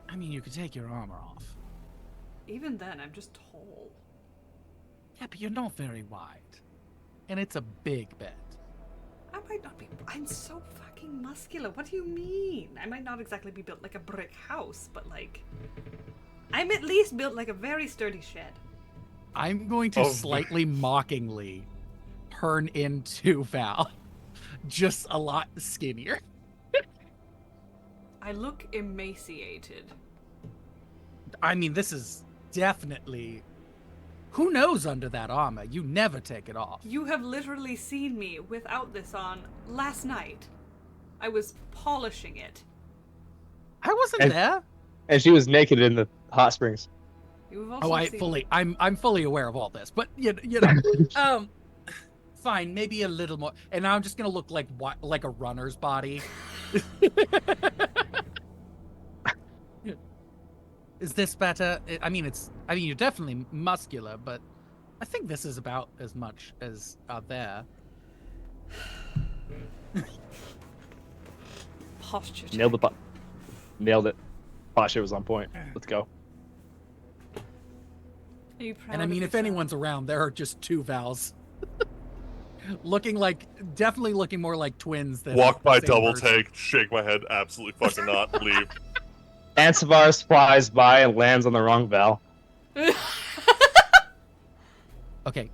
I mean, you could take your armor off.
Even then, I'm just tall.
Yeah, but you're not very wide. And it's a big bed.
I might not be. I'm so fucking muscular. What do you mean? I might not exactly be built like a brick house, but like, I'm at least built like a very sturdy shed.
I'm going to slightly mockingly turn into Val. Just a lot skinnier.
I look emaciated.
I mean, this is definitely... Who knows under that armor? You never take it off.
You have literally seen me without this on last night. I was polishing it.
I wasn't there.
And she was naked in the hot springs.
You've also seen...
I'm fully aware of all this, but you know, fine, maybe a little more. And now I'm just gonna look like a runner's body. Is this better? I mean, you're definitely muscular, but I think this is about as much as out there.
Posture.
Nailed it. Posture was on point. Let's go.
Are you proud
And I mean,
of
if
yourself?
anyone's around, there are just two Vals. Definitely looking more like twins than
Walk by,
same
double
person.
take, shake my head, absolutely fucking not, leave.
Ansavar flies by and lands on the wrong Val.
Okay,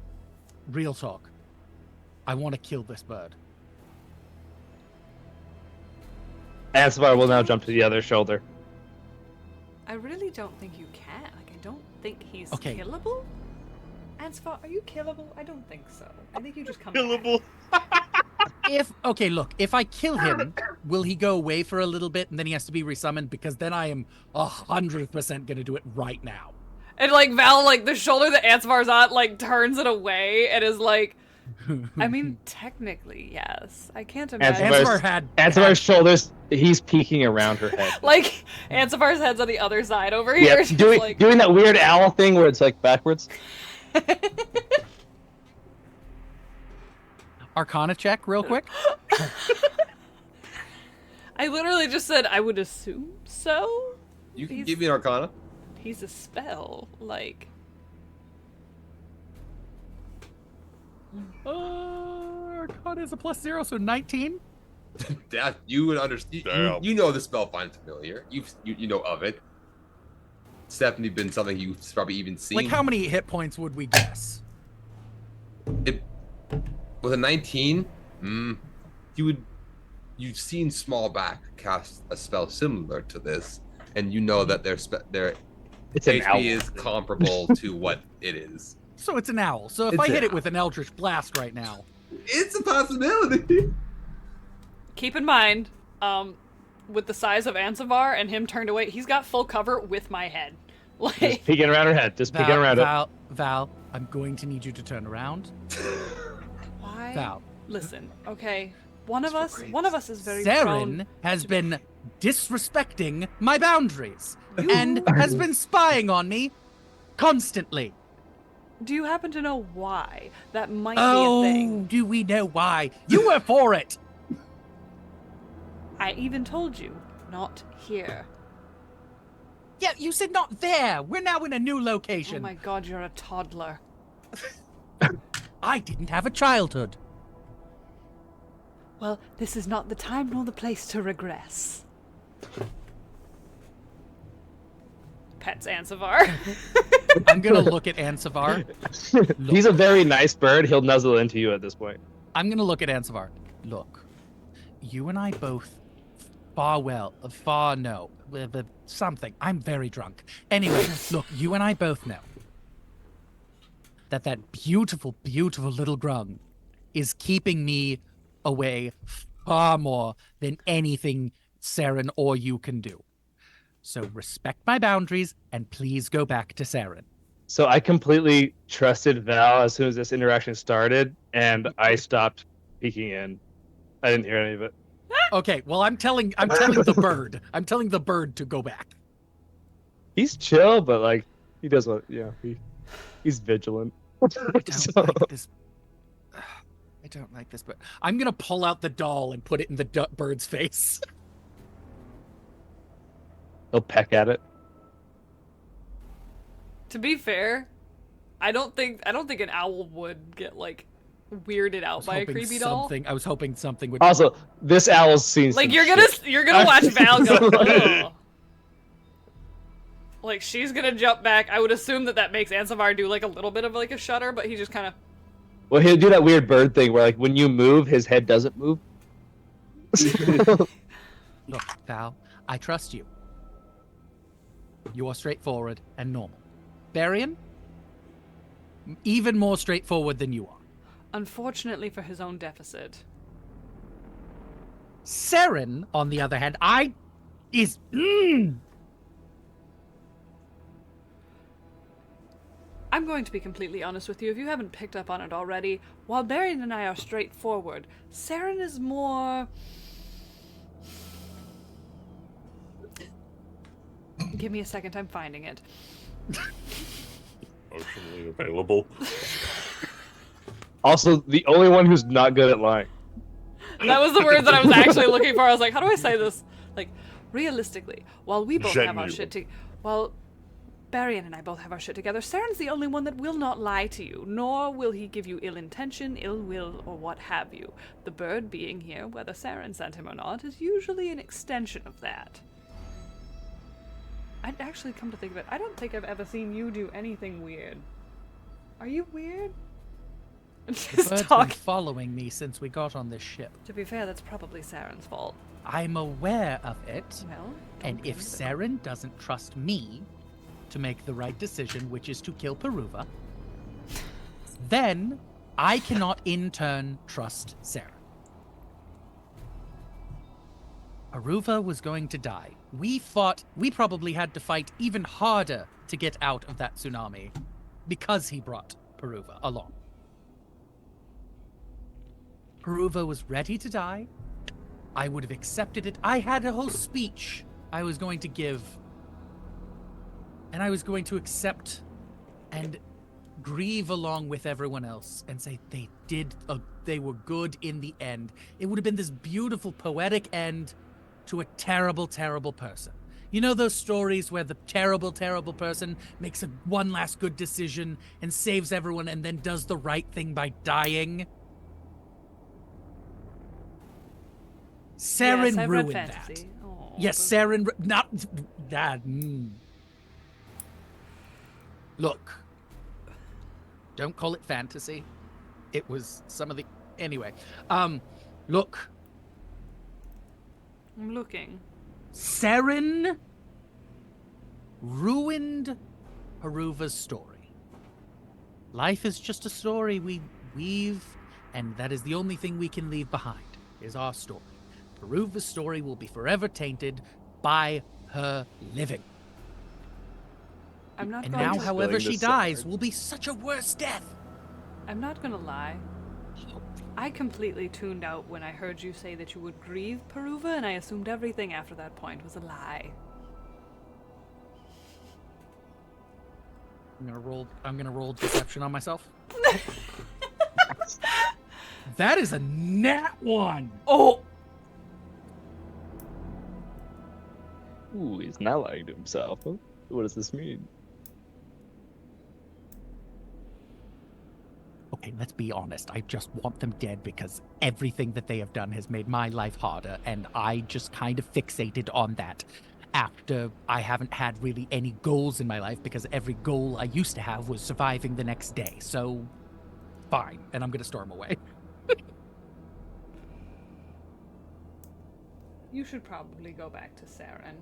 real talk. I want to kill this bird.
Ansavar will now jump to the other shoulder.
I really don't think you can. Like, I don't think he's
Okay.
killable. Ansvar, are you killable? I don't think so. I think you just come
Killable.
If I kill him, will he go away for a little bit and then he has to be resummoned? Because then I am 100% gonna do it right now.
And like Val, like the shoulder that Ansvar's on, like turns it away and is like, I mean, technically, yes. I can't imagine.
Ansavar's shoulders, he's peeking around her head.
Like Ansavar's head's on the other side over here.
Yeah,
She's
doing that weird owl thing where it's like backwards.
Arcana check, real quick.
I literally just said I would assume so.
You can give me an Arcana.
He's a spell, like.
Arcana is a +0, so 19.
That you would understand. You know the spell finds familiar. You know of it. It's definitely been something you've probably even seen.
Like, how many hit points would we guess?
With a 19, you've seen Smallback cast a spell similar to this, and you know that their
It's an owl.
HP is comparable to what it is.
So it's an owl. So if I hit it with an Eldritch Blast right now,
it's a possibility.
Keep in mind, with the size of Ansavar and him turned away, he's got full cover with my head. Like,
Just peeking around her head. Just peeking around it.
Val, I'm going to need you to turn around.
why?
Val.
Listen, okay. One of us is very
Saren
prone
has
to-
been disrespecting my boundaries and has been spying on me constantly.
Do you happen to know why? That might be a thing.
Do we know why? You were for it.
I even told you, not here.
Yeah, you said not there. We're now in a new
Oh
location.
my god, you're a toddler.
I didn't have a childhood.
Well, this is not the time nor the place to regress. Pets Ansavar.
I'm gonna look at Ansavar.
He's a very nice bird. He'll nuzzle into you at this point.
I'm gonna look at Ansavar. Look, you and I both far know something. I'm very drunk. Anyway, look, you and I both know that beautiful, beautiful little grung is keeping me away far more than anything Saren or you can do. So respect my boundaries and please go back to Saren.
So I completely trusted Val as soon as this interaction started, and I stopped peeking in. I didn't hear any of it.
Okay, well I'm telling the bird. I'm telling the bird to go back.
He's chill, but like he does what he's vigilant.
I don't like this. I don't like this, but I'm gonna pull out the doll and put it in the bird's face.
He'll peck at it.
To be fair, I don't think an owl would get like weirded out by a creepy doll.
I was hoping something would.
Also, this owl's seen
Like
some
you're gonna watch Val go.
Like-
Ugh. Like she's gonna jump back. I would assume that makes Ansavar do like a little bit of like a shudder, but he just kind of.
Well, he'll do that weird bird thing where like when you move, his head doesn't move.
Look, Val, I trust you. You are straightforward and normal. Barian, even more straightforward than you are.
Unfortunately for his own deficit.
Saren, on the other hand,
I'm going to be completely honest with you. If you haven't picked up on it already, while Barian and I are straightforward, Saren is more. Give me a second, I'm finding it.
Emotionally available.
Also, the only one who's not good at lying.
That was the word that I was actually looking for. I was like, how do I say this? Like, realistically, while we both have our shit while Barian and I both have our shit together, Saren's the only one that will not lie to you, nor will he give you ill intention, ill will, or what have you. The bird being here, whether Saren sent him or not, is usually an extension of that. I'd actually come to think of it, I don't think I've ever seen you do anything weird. Are you weird?
The bird's been following me since we got on this ship.
To be fair, that's probably Saren's fault.
I'm aware of it.
Well,
and if Saren doesn't trust me to make the right decision, which is to kill Peruva, then I cannot in turn trust Saren. Peruva was going to die. We probably had to fight even harder to get out of that tsunami because he brought Peruva along. Peruva was ready to die. I would have accepted it. I had a whole speech I was going to give. And I was going to accept and grieve along with everyone else and say they were good in the end. It would have been this beautiful poetic end to a terrible, terrible person. You know those stories where the terrible, terrible person makes one last good decision and saves everyone and then does the right thing by dying? Saren
yes,
ruined
read
that.
Oh,
Yes, Saren, not that. Look, don't call it fantasy. It was some of the anyway. Look,
I'm looking.
Saren ruined Peruva's story. Life is just a story we weave, and that is the only thing we can leave behind, is our story. Peruva's story will be forever tainted by her living.
I'm not
And
going
now,
to...
however she
this
dies,
side.
will be such a worse death.
I'm not gonna lie. I completely tuned out when I heard you say that you would grieve Peruva, and I assumed everything after that point was a lie.
I'm gonna roll deception on myself. That is a nat 1.
Oh!
Ooh, he's not lying to himself. Huh? What does this mean?
Okay, let's be honest. I just want them dead because everything that they have done has made my life harder, and I just kind of fixated on that after I haven't had really any goals in my life because every goal I used to have was surviving the next day. So, fine. And I'm going to storm away.
You should probably go back to Saren.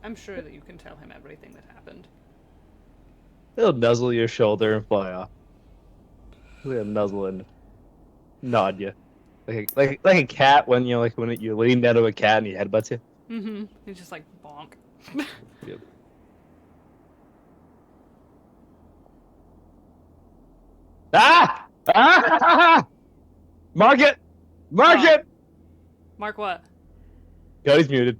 I'm sure that you can tell him everything that happened.
He'll nuzzle your shoulder and fly off. He'll nuzzle and nod you. like a cat when when you lean down to a cat and he headbutts you.
Mm-hmm. He's just like bonk.
Yep. Ah! Ah! Mark it! Mark
Oh.
it!
Mark what?
Cody's muted.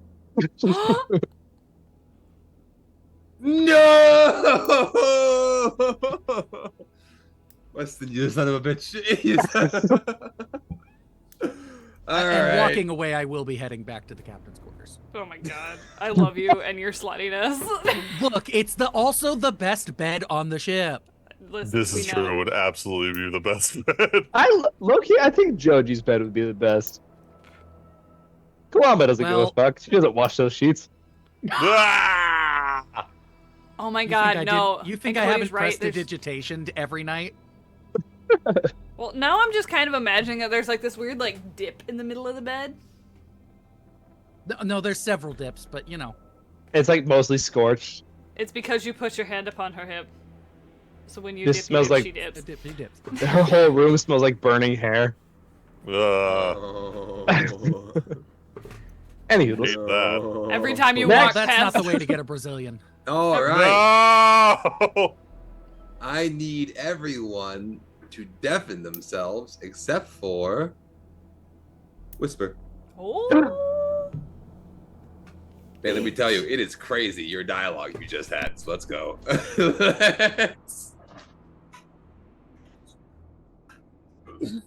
No! Weston, you son of a bitch. All
And
right.
walking away, I will be heading back to the captain's quarters.
Oh my god. I love you and your sluttiness.
Look, it's also the best bed on the ship.
Listen,
This
we
is
know.
true. It would absolutely be the best bed.
Low-key, I think Joji's bed would be the best. Kalamba doesn't give a
Well-
fuck. She doesn't wash those sheets.
Ah!
Oh my
You
god,
think I
no.
You think
And
I
Cody's
haven't
right, there's-
prestidigitationed every night?
Well, now I'm just kind of imagining that there's like this weird like dip in the middle of the bed.
No, there's several dips, but you know.
It's like mostly scorched.
It's because you put your hand upon her hip. So when you
This
dip,
smells
you dip,
like-
she dips.
He dips.
Her whole room smells like burning hair.
Oh.
Anywho,
Hate
let's-
that.
Every time you
Next.
walk
That's
past,
not the way to get a Brazilian.
All right.
No!
I need everyone to deafen themselves except for Whisper.
Oh.
Man, let me tell you, it is crazy your dialogue you just had. So let's go.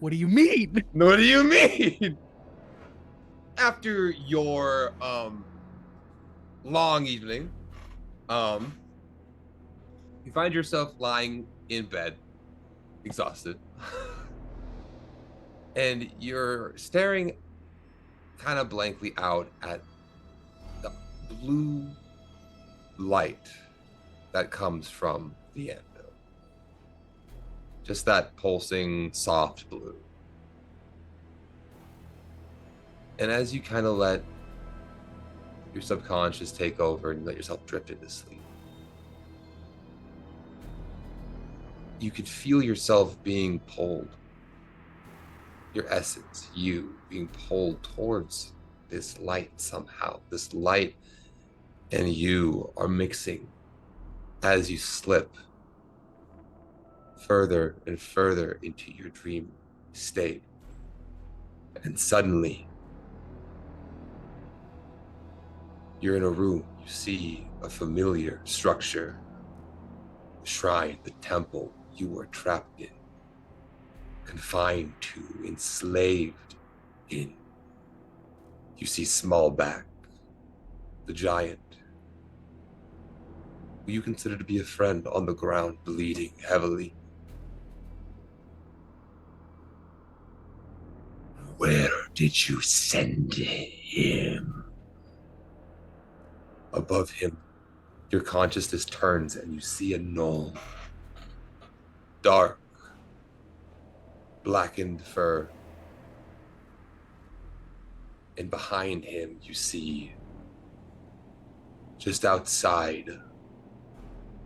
What do you mean?
What do you mean? After your long evening, you find yourself lying in bed, exhausted, and you're staring kind of blankly out at the blue light that comes from the anvil. Just that pulsing, soft blue. And as you kind of let your subconscious take over and let yourself drift into sleep, you could feel yourself being pulled. Your essence, you, being pulled towards this light somehow. This light and you are mixing as you slip further and further into your dream state. And suddenly, you're in a room. You see a familiar structure. The shrine, the temple you were trapped in, confined to, enslaved in. You see Smallback, the giant, who you consider to be a friend, on the ground, bleeding heavily. Where did you send him? Above him, your consciousness turns and you see a knoll. Dark, blackened fur. And behind him, you see, just outside,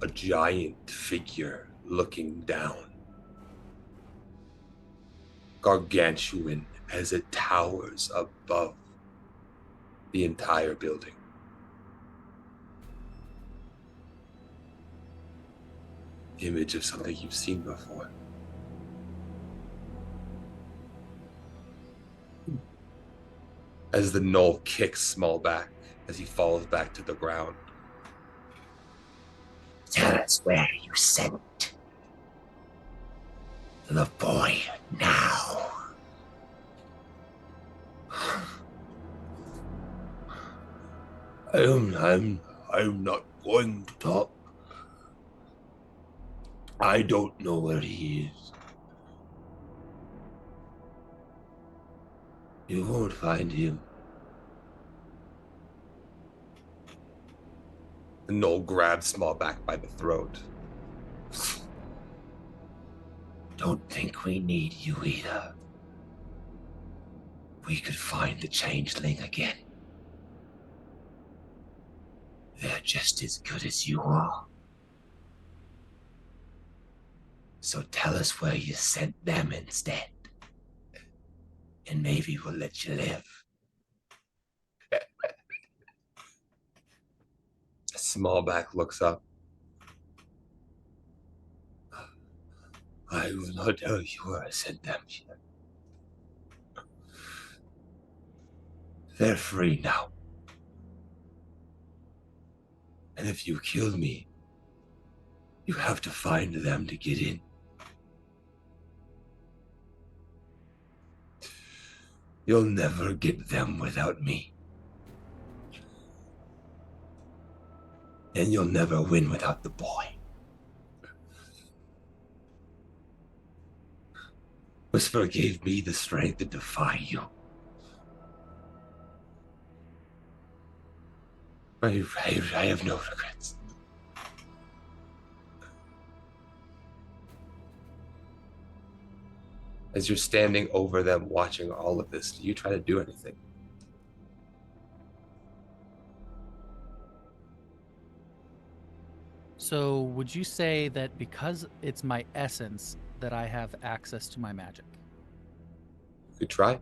a giant figure looking down. Gargantuan as it towers above the entire building. Image of something you've seen before. As the knoll kicks Smallback as he falls back to the ground. Tell us where you sent the boy now. I'm not going to talk. I don't know where he is. You won't find him. The knoll grabs Smallback by the throat. Don't think we need you either. We could find the changeling again. They're just as good as you are. So tell us where you sent them instead. and maybe we'll let you live. Smallback looks up. I will not tell you where I sent them yet. They're free now. And if you kill me, you have to find them to get in. You'll never get them without me. And you'll never win without the boy. Whisper gave me the strength to defy you. I have no regrets. As you're standing over them watching all of this, do you try to do anything?
So would you say that because it's my essence that I have access to my magic?
You could try.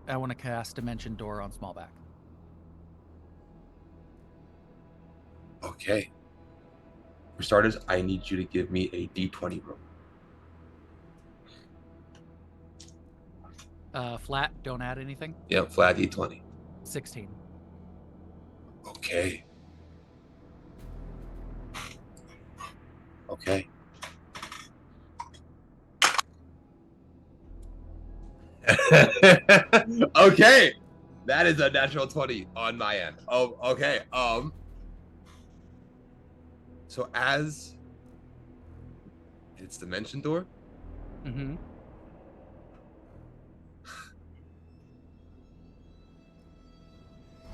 I want to cast Dimension Door on Smallback.
Okay. For starters, I need you to give me a D20 roll.
Flat, don't add anything.
Yep, flat D20.
16.
Okay. Okay. Okay. That is a natural 20 on my end. Oh, okay. So as it's Dimension Door,
Mm-hmm.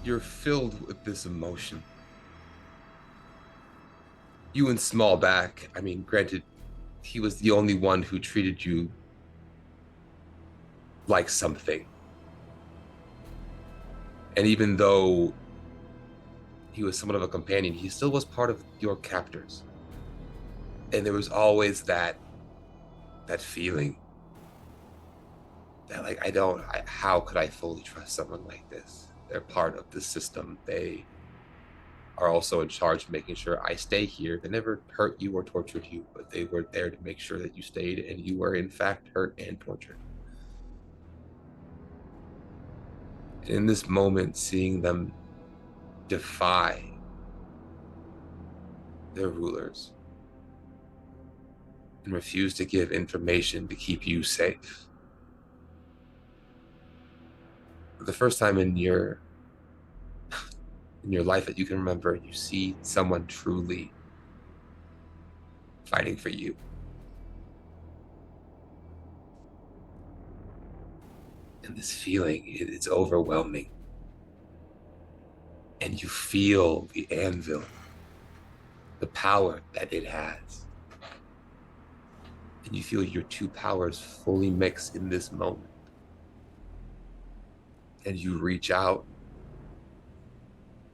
you're filled with this emotion. You and Smallback, I mean, granted, he was the only one who treated you like something. And even though he was somewhat of a companion, he still was part of your captors. And there was always that feeling that, like, how could I fully trust someone like this? They're part of the system. They are also in charge of making sure I stay here. They never hurt you or tortured you, but they were there to make sure that you stayed and you were in fact hurt and tortured. In this moment, seeing them defy their rulers and refuse to give information to keep you safe. For the first time in your life that you can remember, you see someone truly fighting for you. And this feeling, it's overwhelming. And you feel the anvil, the power that it has. And you feel your two powers fully mix in this moment. And you reach out.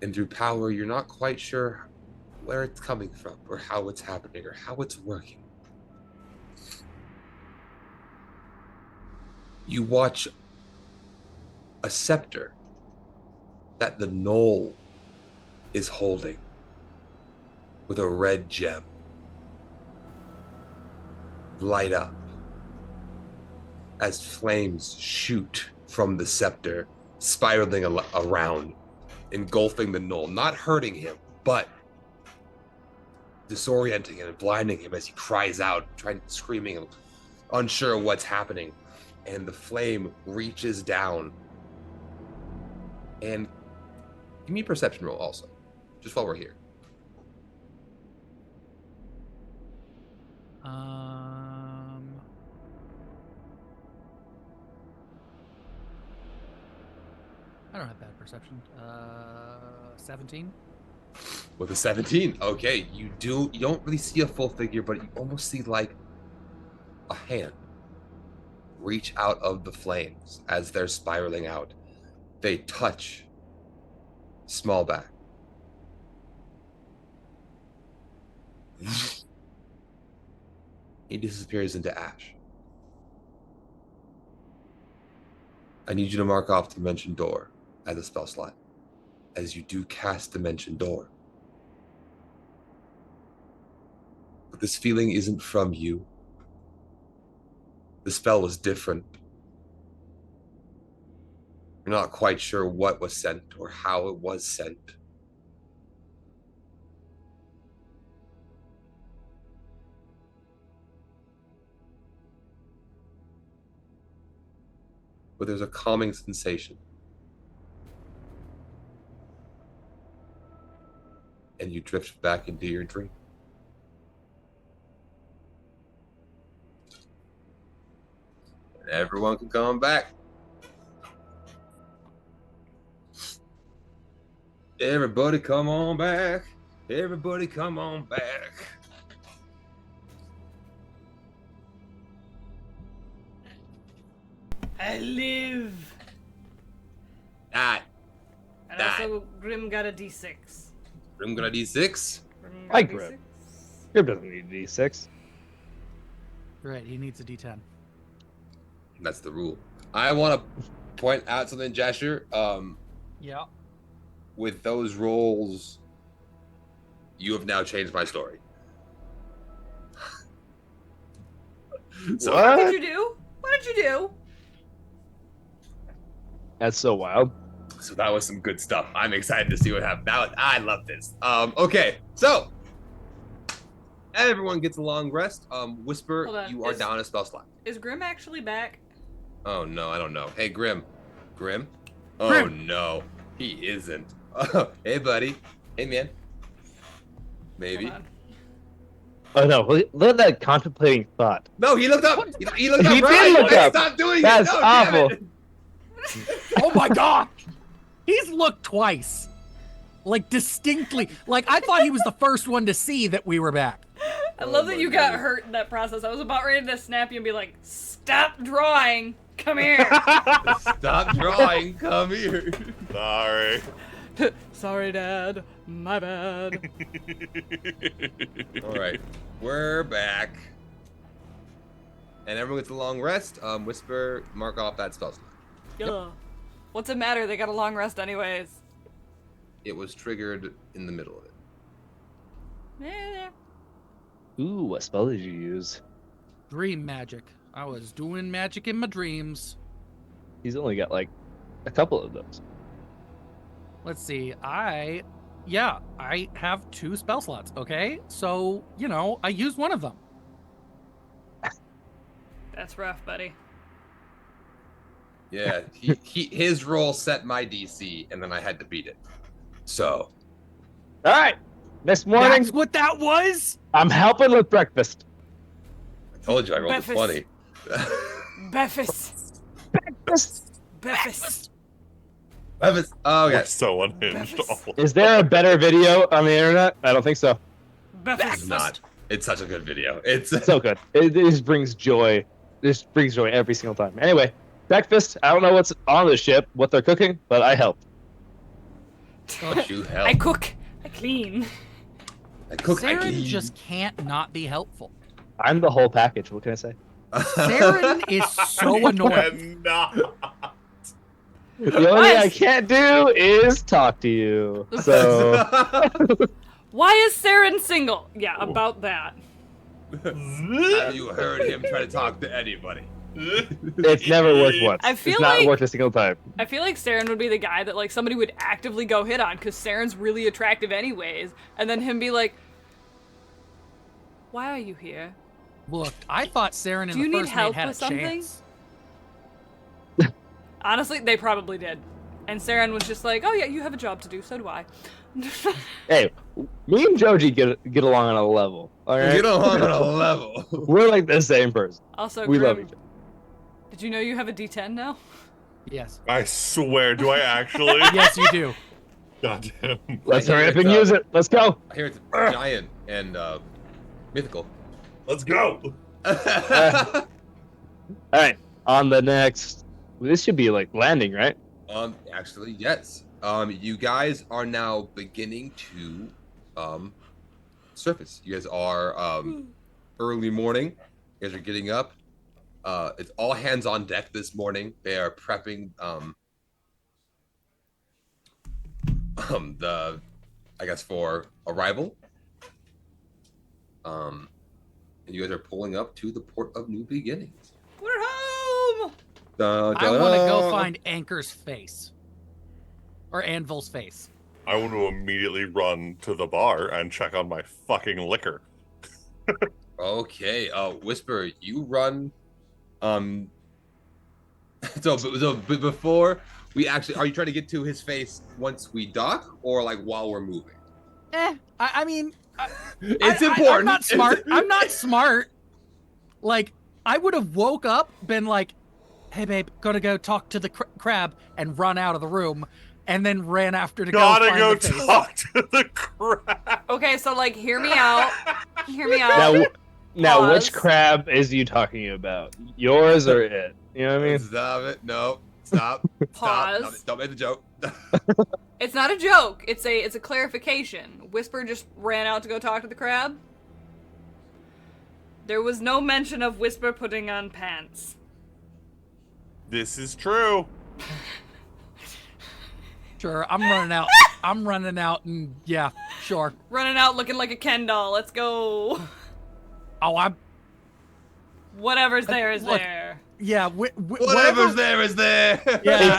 And through power, you're not quite sure where it's coming from or how it's happening or how it's working. You watch a scepter that the knoll is holding with a red gem light up as flames shoot from the scepter, spiraling around, engulfing the knoll, not hurting him, but disorienting him and blinding him as he cries out, screaming, unsure of what's happening. And the flame reaches down. And give me a perception roll also, just while we're here.
I don't have bad perception. 17.
With a 17, okay, you don't really see a full figure, but you almost see like a hand reach out of the flames as they're spiraling out. They touch Smallback. He disappears into ash. I need you to mark off Dimension Door as a spell slot, as you do cast Dimension Door. But this feeling isn't from you. The spell was different. You're not quite sure what was sent or how it was sent. But there's a calming sensation. And you drift back into your dream. And everyone can come back. Everybody come on back. Everybody come on back.
I live.
That.
And
Die.
also, Grim got a D6.
Grim got a D6.
Grim
Hi,
got a
Grim.
D6.
Grim doesn't need a D6.
Right, he needs a D10.
That's the rule. I want to point out something, Jasher.
Yeah.
With those rolls, you have now changed my story. So
What
What?
did you do? What did you do?
That's so wild.
So that was some good stuff. I'm excited to see what happens. I love this. Okay, so everyone gets a long rest. Whisper,
Hold on,
you are
is-
down a spell slot.
Is Grim actually back?
Oh no, I don't know. Hey, Grim. Grim? Oh
Grim.
no, he isn't. Hey, buddy. Hey, man. Maybe.
Hold on.
Oh no! Look at that contemplating thought.
No, he looked up. He looked up.
He did
right.
look
Hey,
up.
Stop doing
That's
it. No, damn
awful.
it.
Oh my god! He's looked twice. Like distinctly. Like I thought he was the first one to see that we were back.
I love
my
that you got
goodness.
hurt in that process. I was about ready to snap you and be like, "Stop drawing. Come here."
Stop drawing. Come here.
Sorry.
Sorry, Dad. My bad.
All right, we're back, and everyone gets a long rest. Whisper, mark off that spell slot.
Ugh. What's it matter? They got a long rest anyways.
It was triggered in the middle of it.
Ooh, what spell did you use?
Dream magic. I was doing magic in my dreams.
He's only got like a couple of those.
Let's see. I have 2 spell slots, okay? So, I used one of them.
That's rough, buddy.
Yeah, his roll set my DC, and then I had to beat it. So
All right. Next morning,
That's what that was?
I'm helping with breakfast.
I told you I rolled a
Bephis.
20.
Bephis.
Breakfast.
Bephis.
Oh,
We're
yes.
so unhinged.
Bephis.
Is there a better video on the internet? I don't think so.
Bephis.
It's not. It's such a good video. It's
So good. It just brings joy. This brings joy every single time. Anyway, breakfast. I don't know what's on the ship, what they're cooking, but I help.
you help.
I cook. I clean.
I cook. I
Saren
clean.
just can't not be helpful.
I'm the whole package. What can I say?
Saren is so annoying.
And not.
The only thing I
Nice.
can't do is talk to you. So
Why is Saren single? Yeah, about that.
Have you heard him try to talk to anybody?
it's never worked once.
I feel
it's not
like-
worked a single time.
I feel like Saren would be the guy that like somebody would actively go hit on because Saren's really attractive anyways, and then him be like, "Why are you here?
Look, I thought Saren in
Do you
the
need
first
help
night had
with
a
something?
chance.
Honestly, they probably did. And Saren was just like, "Oh yeah, you have a job to do. So do I."
Hey, me and Joji get along on a level. All right,
Get along on a level.
we're like the same person.
Also,
We
Grim,
love each other.
did you know you have a D10 now?
Yes.
I swear, do I actually?
Yes, you do.
God damn.
Let's
I hear
hurry up
it,
and use it. Let's go.
I hear it's giant and mythical.
Let's go.
All right, on the next. This should be like landing, right?
Actually, yes. You guys are now beginning to surface. You guys are early morning. You guys are getting up. it's all hands on deck this morning. They are prepping for arrival. And you guys are pulling up to the port of New Beginnings.
We're home.
I want to go find Anchor's face. Or Anvil's face.
I want to immediately run to the bar and check on my fucking liquor.
Okay, Whisper, you run. So before we actually, are you trying to get to his face once we dock, or like while we're moving?
I mean,
It's important.
I'm not smart. I'm not smart. Like, I would have woke up, been like, "Hey, babe, gotta go talk to the crab," and run out of the room, and then ran after to
Gotta
find
go
the face.
talk to the crab.
Okay, so like, hear me out. Hear me out.
Now,
Pause.
which crab is you talking about? Yours or it? You know what I mean?
Stop it! No, stop.
Pause.
Stop. Don't make the joke.
It's not a joke. It's a clarification. Whisper just ran out to go talk to the crab. There was no mention of Whisper putting on pants.
This is true.
Sure, I'm running out. I'm running out, and yeah, sure.
Running out looking like a Ken doll. Let's go.
Oh, I'm.
Whatever's there is
Look,
there.
Yeah,
Whatever's there is there.
Yeah.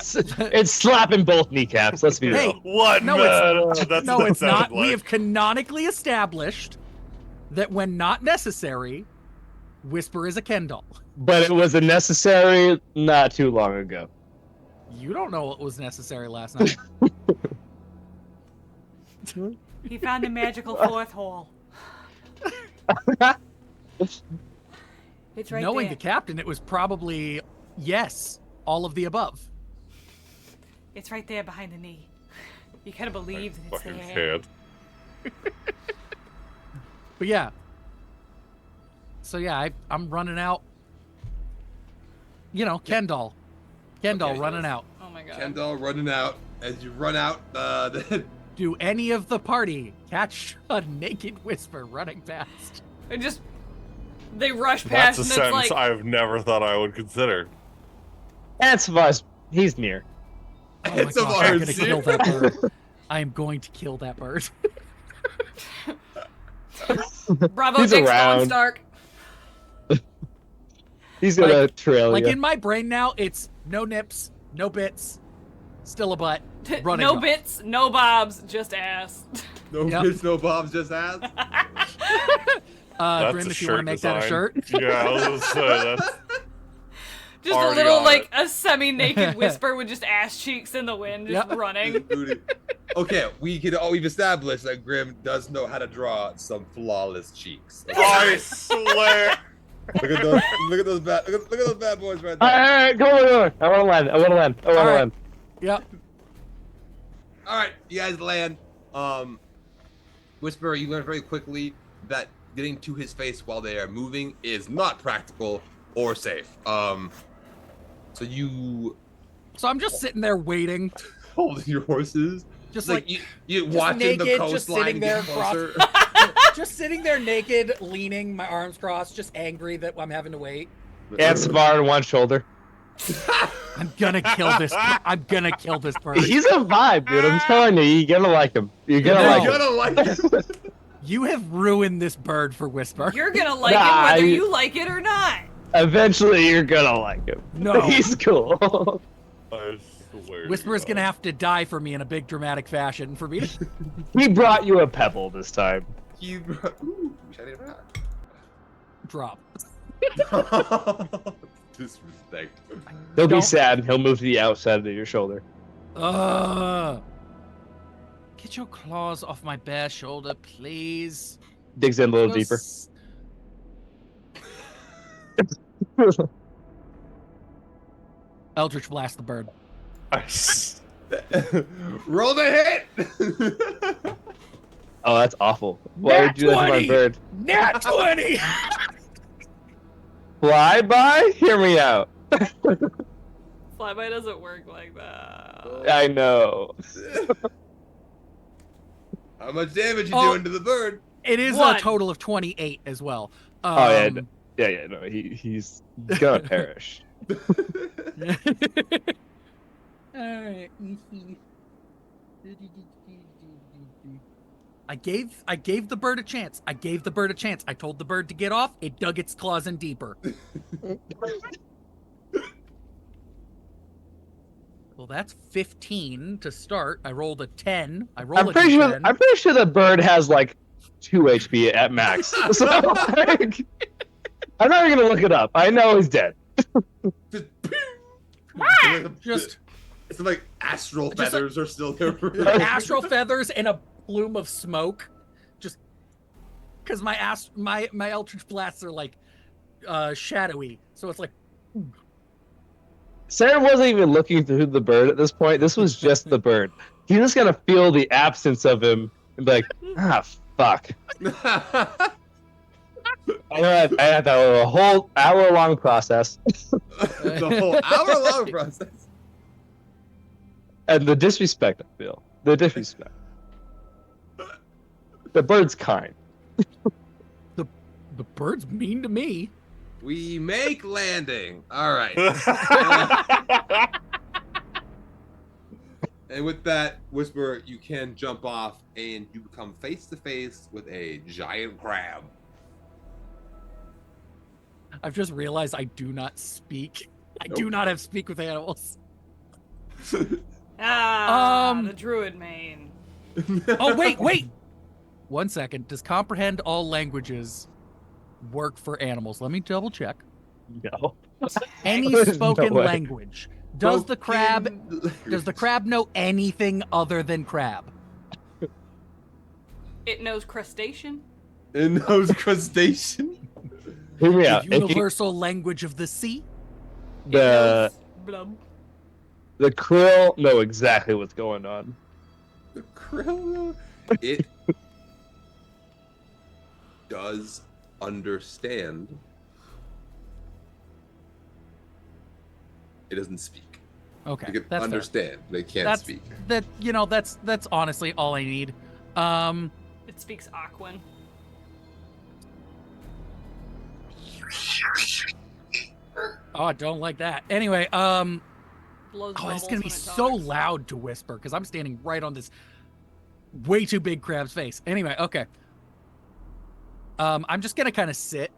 It's slapping both kneecaps. Let's be real.
Hey,
What?
no,
That's
no,
what that
it's not.
sounded
We
like.
have canonically established that when not necessary, Whisper is a Ken doll.
But it was a necessary not too long ago.
You don't know what was necessary last night.
He found a magical fourth hole. It's right
Knowing
there.
the captain, it was probably yes, all of the above.
It's right there behind the knee. You gotta believe that it's
Fucking
there.
kid.
But yeah. So yeah, I'm running out. You know, Ken doll. Ken doll
Okay.
running out.
Oh my god.
Kendall running out. As you run out,
Do any of the party catch a naked Whisper running past?
They rush
That's
past
a
and it's
sentence
like,
I've never thought I would consider.
That's Vaz. He's near.
Oh my
It's a
gosh, I'm
bird,
gonna
dude.
kill that bird. I am going to kill that bird.
Bravo,
He's
Dick
around.
Stark.
He's gonna trail
Like
you.
in my brain now, it's no nips, no bits, still a butt, running
No
off.
bits, no bobs, just ass.
no
Yep.
bits, no bobs, just ass.
That's
Grim,
a
if you want to
shirt
make that a
design.
shirt.
Yeah, I was gonna say that's
Just a
Already
little,
on
like,
it.
a semi-naked Whisper with just ass cheeks in the wind, just
Yep.
running.
Okay, we've established that Grim does know how to draw some flawless cheeks.
I swear.
Look at those! Look at those bad! Look at those bad boys right
All
there!
right, come on. I want to land. I want to land. I want to
All right.
land.
Yep.
All right, you guys land. Whisper, you learn very quickly that getting to his face while they are moving is not practical or safe. So you
So I'm just sitting there waiting,
holding your horses,
just
like
like
you
just
watching the
naked, just
coastline
sitting there
get closer.
just sitting there naked, leaning, my arms crossed, just angry that I'm having to wait.
And Savar on one shoulder.
I'm gonna kill this. I'm gonna kill this bird.
He's a vibe, dude. I'm telling you, you're gonna like him. You're gonna
No.
like
You're
him.
gonna like it.
You have ruined this bird for Whisper.
You're gonna like
Nah,
it whether
you-
you like it or not.
Eventually, you're gonna like him.
No.
He's cool.
I swear.
Whisper is
to
gonna
God.
have to die for me in a big dramatic fashion for me to
He brought you a pebble this time.
Ooh, shiny rock.
drop.
Disrespect.
He'll be
Don't-
sad and he'll move to the outside of your shoulder.
Get your claws off my bare shoulder, please.
Digs in a little
Go
deeper.
s- Eldritch blast the bird.
Roll the hit.
Oh, that's awful. Why would you do that to my
20!
bird?
Nat 20!
Fly by? Hear me out.
Flyby doesn't work like that.
I know.
How much damage you
Oh.
doing to the bird?
It is
One.
a total of 28 as well.
Oh, yeah. Yeah, no, he's gonna perish.
All right. I gave the bird a chance. I told the bird to get off. It dug its claws in deeper. Well, that's 15 to start. I rolled a 10.
I'm pretty sure the bird has like 2 HP at max. So like, I'm not even gonna look it up. I know he's dead.
Just
it's like astral feathers are still there.
astral feathers and a plume of smoke. Just because my eldritch blasts are like shadowy, so it's like.
Sarah wasn't even looking through the bird at this point. This was just the bird. He's just gonna feel the absence of him and be like, fuck. I had that whole hour-long process.
The whole hour-long process.
And the disrespect I feel. The disrespect. The bird's kind.
The bird's mean to me.
We make landing. All right. And with that, Whisper, you can jump off and you come face to face with a giant crab.
I've just realized I do not speak. I do not have speak with animals.
The druid main.
Oh, wait. 1 second. Does comprehend all languages work for animals? Let me double check.
No.
Any spoken language. Does the crab know anything other than crab?
It knows crustacean.
It knows crustacean.
Hear me out.
The universal language of the sea?
The
Blub.
krill know exactly what's going on.
The krill. It does understand. It doesn't speak.
Okay,
They can
that's
understand.
fair.
They can't
That's
speak.
that's honestly all I need.
It speaks Aquan.
Oh, I don't like that. Anyway,
Blows
oh,
bubbles
it's gonna be
when it
so
talks.
loud to whisper because I'm standing right on this way too big crab's face. Anyway, okay. I'm just gonna kind of sit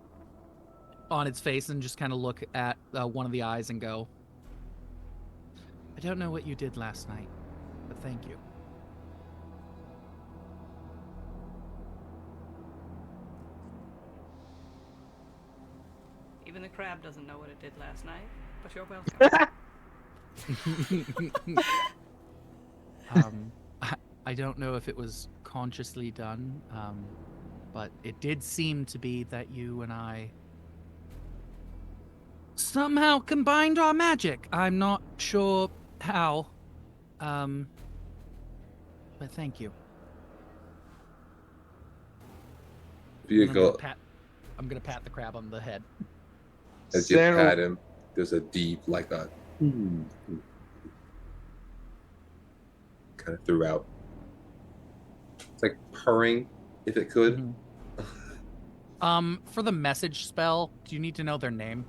on its face and just kind of look at one of the eyes and go, I don't know what you did last night, but thank you.
Even the crab doesn't know what it did last night, but you're welcome.
I don't know if it was consciously done, but it did seem to be that you and I somehow combined our magic. I'm not sure how, but thank you.
Vehicle.
I'm gonna pat the crab on the head.
As you pat him, there's a deep, like a kind of throughout. It's like purring, if it could.
Mm-hmm. For the message spell, do you need to know their name?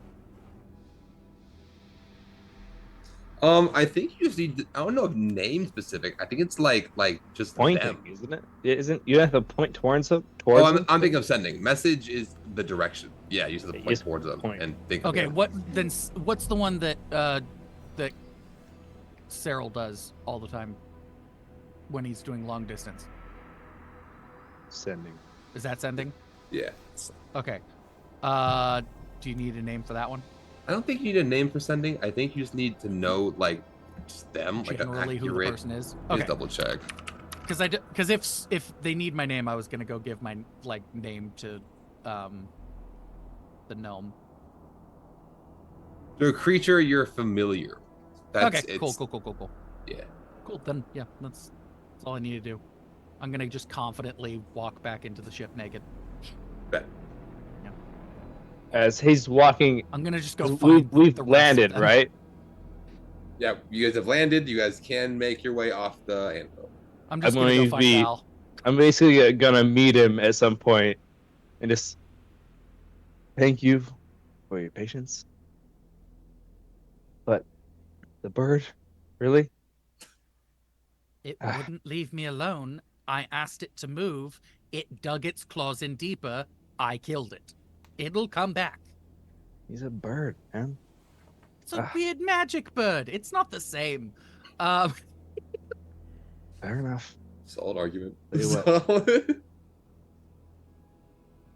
I think you just need to, I don't know if name specific. I think it's like just
Pointing,
them.
isn't it? Isn't you have to point towards them?
I'm thinking of sending. Message is the direction. Yeah, you have to point towards them and think.
Okay,
of
what's the one that that Cyril does all the time when he's doing long distance?
Sending.
Is that sending?
Yeah.
Okay. Do you need a name for that one?
I don't think you need a name for sending. I think you just need to know just them,
Generally who the person is.
Okay.
Okay.
Double check.
Because if they need my name, I was gonna go give my name to the gnome.
They're a creature you're familiar.
Okay. Cool.
Yeah.
Cool. Then yeah, that's all I need to do. I'm gonna just confidently walk back into the ship naked.
Bet.
As he's walking,
I'm gonna just go find
we've
the rest
landed,
of them.
right?
Yeah, you guys have landed. You guys can make your way off the anvil.
I'm just gonna go find Val.
I'm basically gonna meet him at some point, and just Thank you for your patience. But the bird, really?
It wouldn't leave me alone. I asked it to move. It dug its claws in deeper. I killed it. It'll come back.
He's a bird, man.
It's a weird magic bird. It's not the same.
Fair enough.
Solid argument.
Tell you what.
Solid.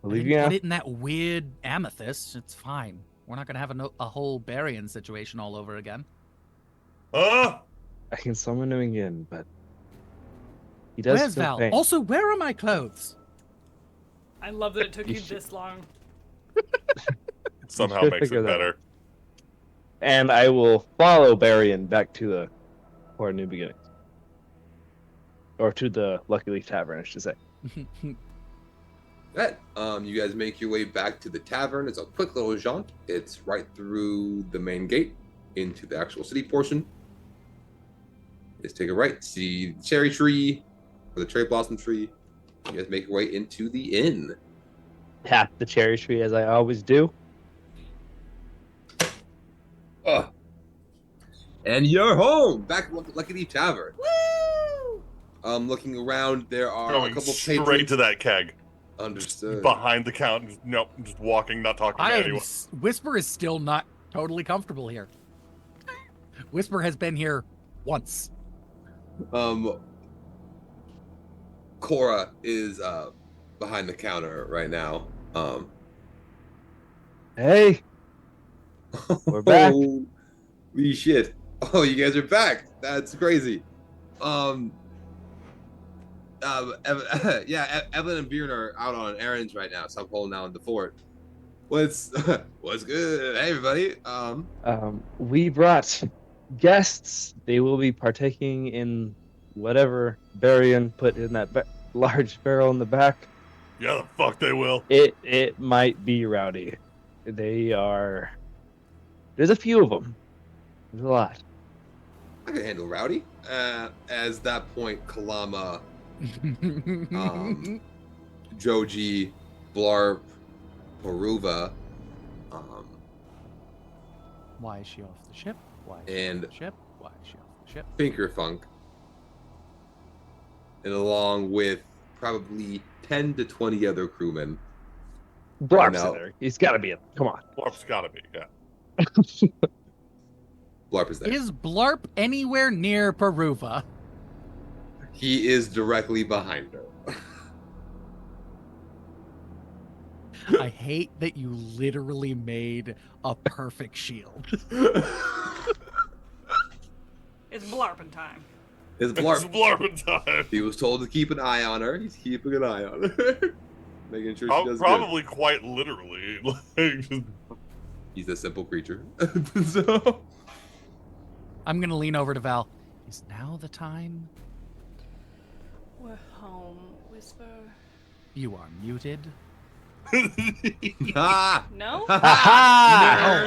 I
Believe
didn't
you
put
now?
it in that weird amethyst. It's fine. We're not gonna have a whole Barian situation all over again.
I can summon him again, but he does
Where's
feel
Val?
pain.
Also, where are my clothes?
I love that it took
You
you
should-
this long.
Somehow
should
makes
figure
it
that out.
better.
And I will follow Barian back to the Port of New Beginnings. Or to the Lucky Leaf Tavern, I should say.
That you guys make your way back to the tavern. It's a quick little jaunt. It's right through the main gate into the actual city portion. Just take a right, see the cherry tree or the cherry blossom tree. You guys make your way into the inn.
Tap the cherry tree as I always do.
And you're home, back at Lucky Leaf Tavern. Woo! Looking around, there are a
Going
couple
straight
patrons.
to that keg.
Understood.
Behind the counter. Nope, just walking, not talking to anyone.
Whisper is still not totally comfortable here. Whisper has been here once.
Cora is behind the counter right now.
Hey, we're back.
Holy shit! Oh, you guys are back. That's crazy. Evelyn and Bjorn are out on errands right now, so I'm holding down the fort. What's good? Hey, everybody.
We brought guests. They will be partaking in whatever Barian put in that large barrel in the back.
Yeah, the fuck they will.
It might be rowdy. They are. There's a few of them. There's a lot.
I can handle rowdy. As that point, Kalama, Joji, Blarp, Paruva,
Why is she off the ship? Why is she
And-
off the ship? Why is she off the ship?
Pinkerfunk, and along with probably 10 to 20 other crewmen.
Blarp's
know.
in there. He's got to be in. Come on.
Blarp's gotta be, yeah.
Blarp is there.
Is Blarp anywhere near Peruva?
He is directly behind her.
I hate that you literally made a perfect shield.
It's blarping time.
It's
It's
Blarp.
Blarpin time.
He was told to keep an eye on her. He's keeping an eye on her. Making sure she does good.
Probably quite literally. Like, just-
He's a simple creature. So
I'm gonna lean over to Val. Is now the time?
We're home, Whisper.
You are muted.
ah,
No?
Oh,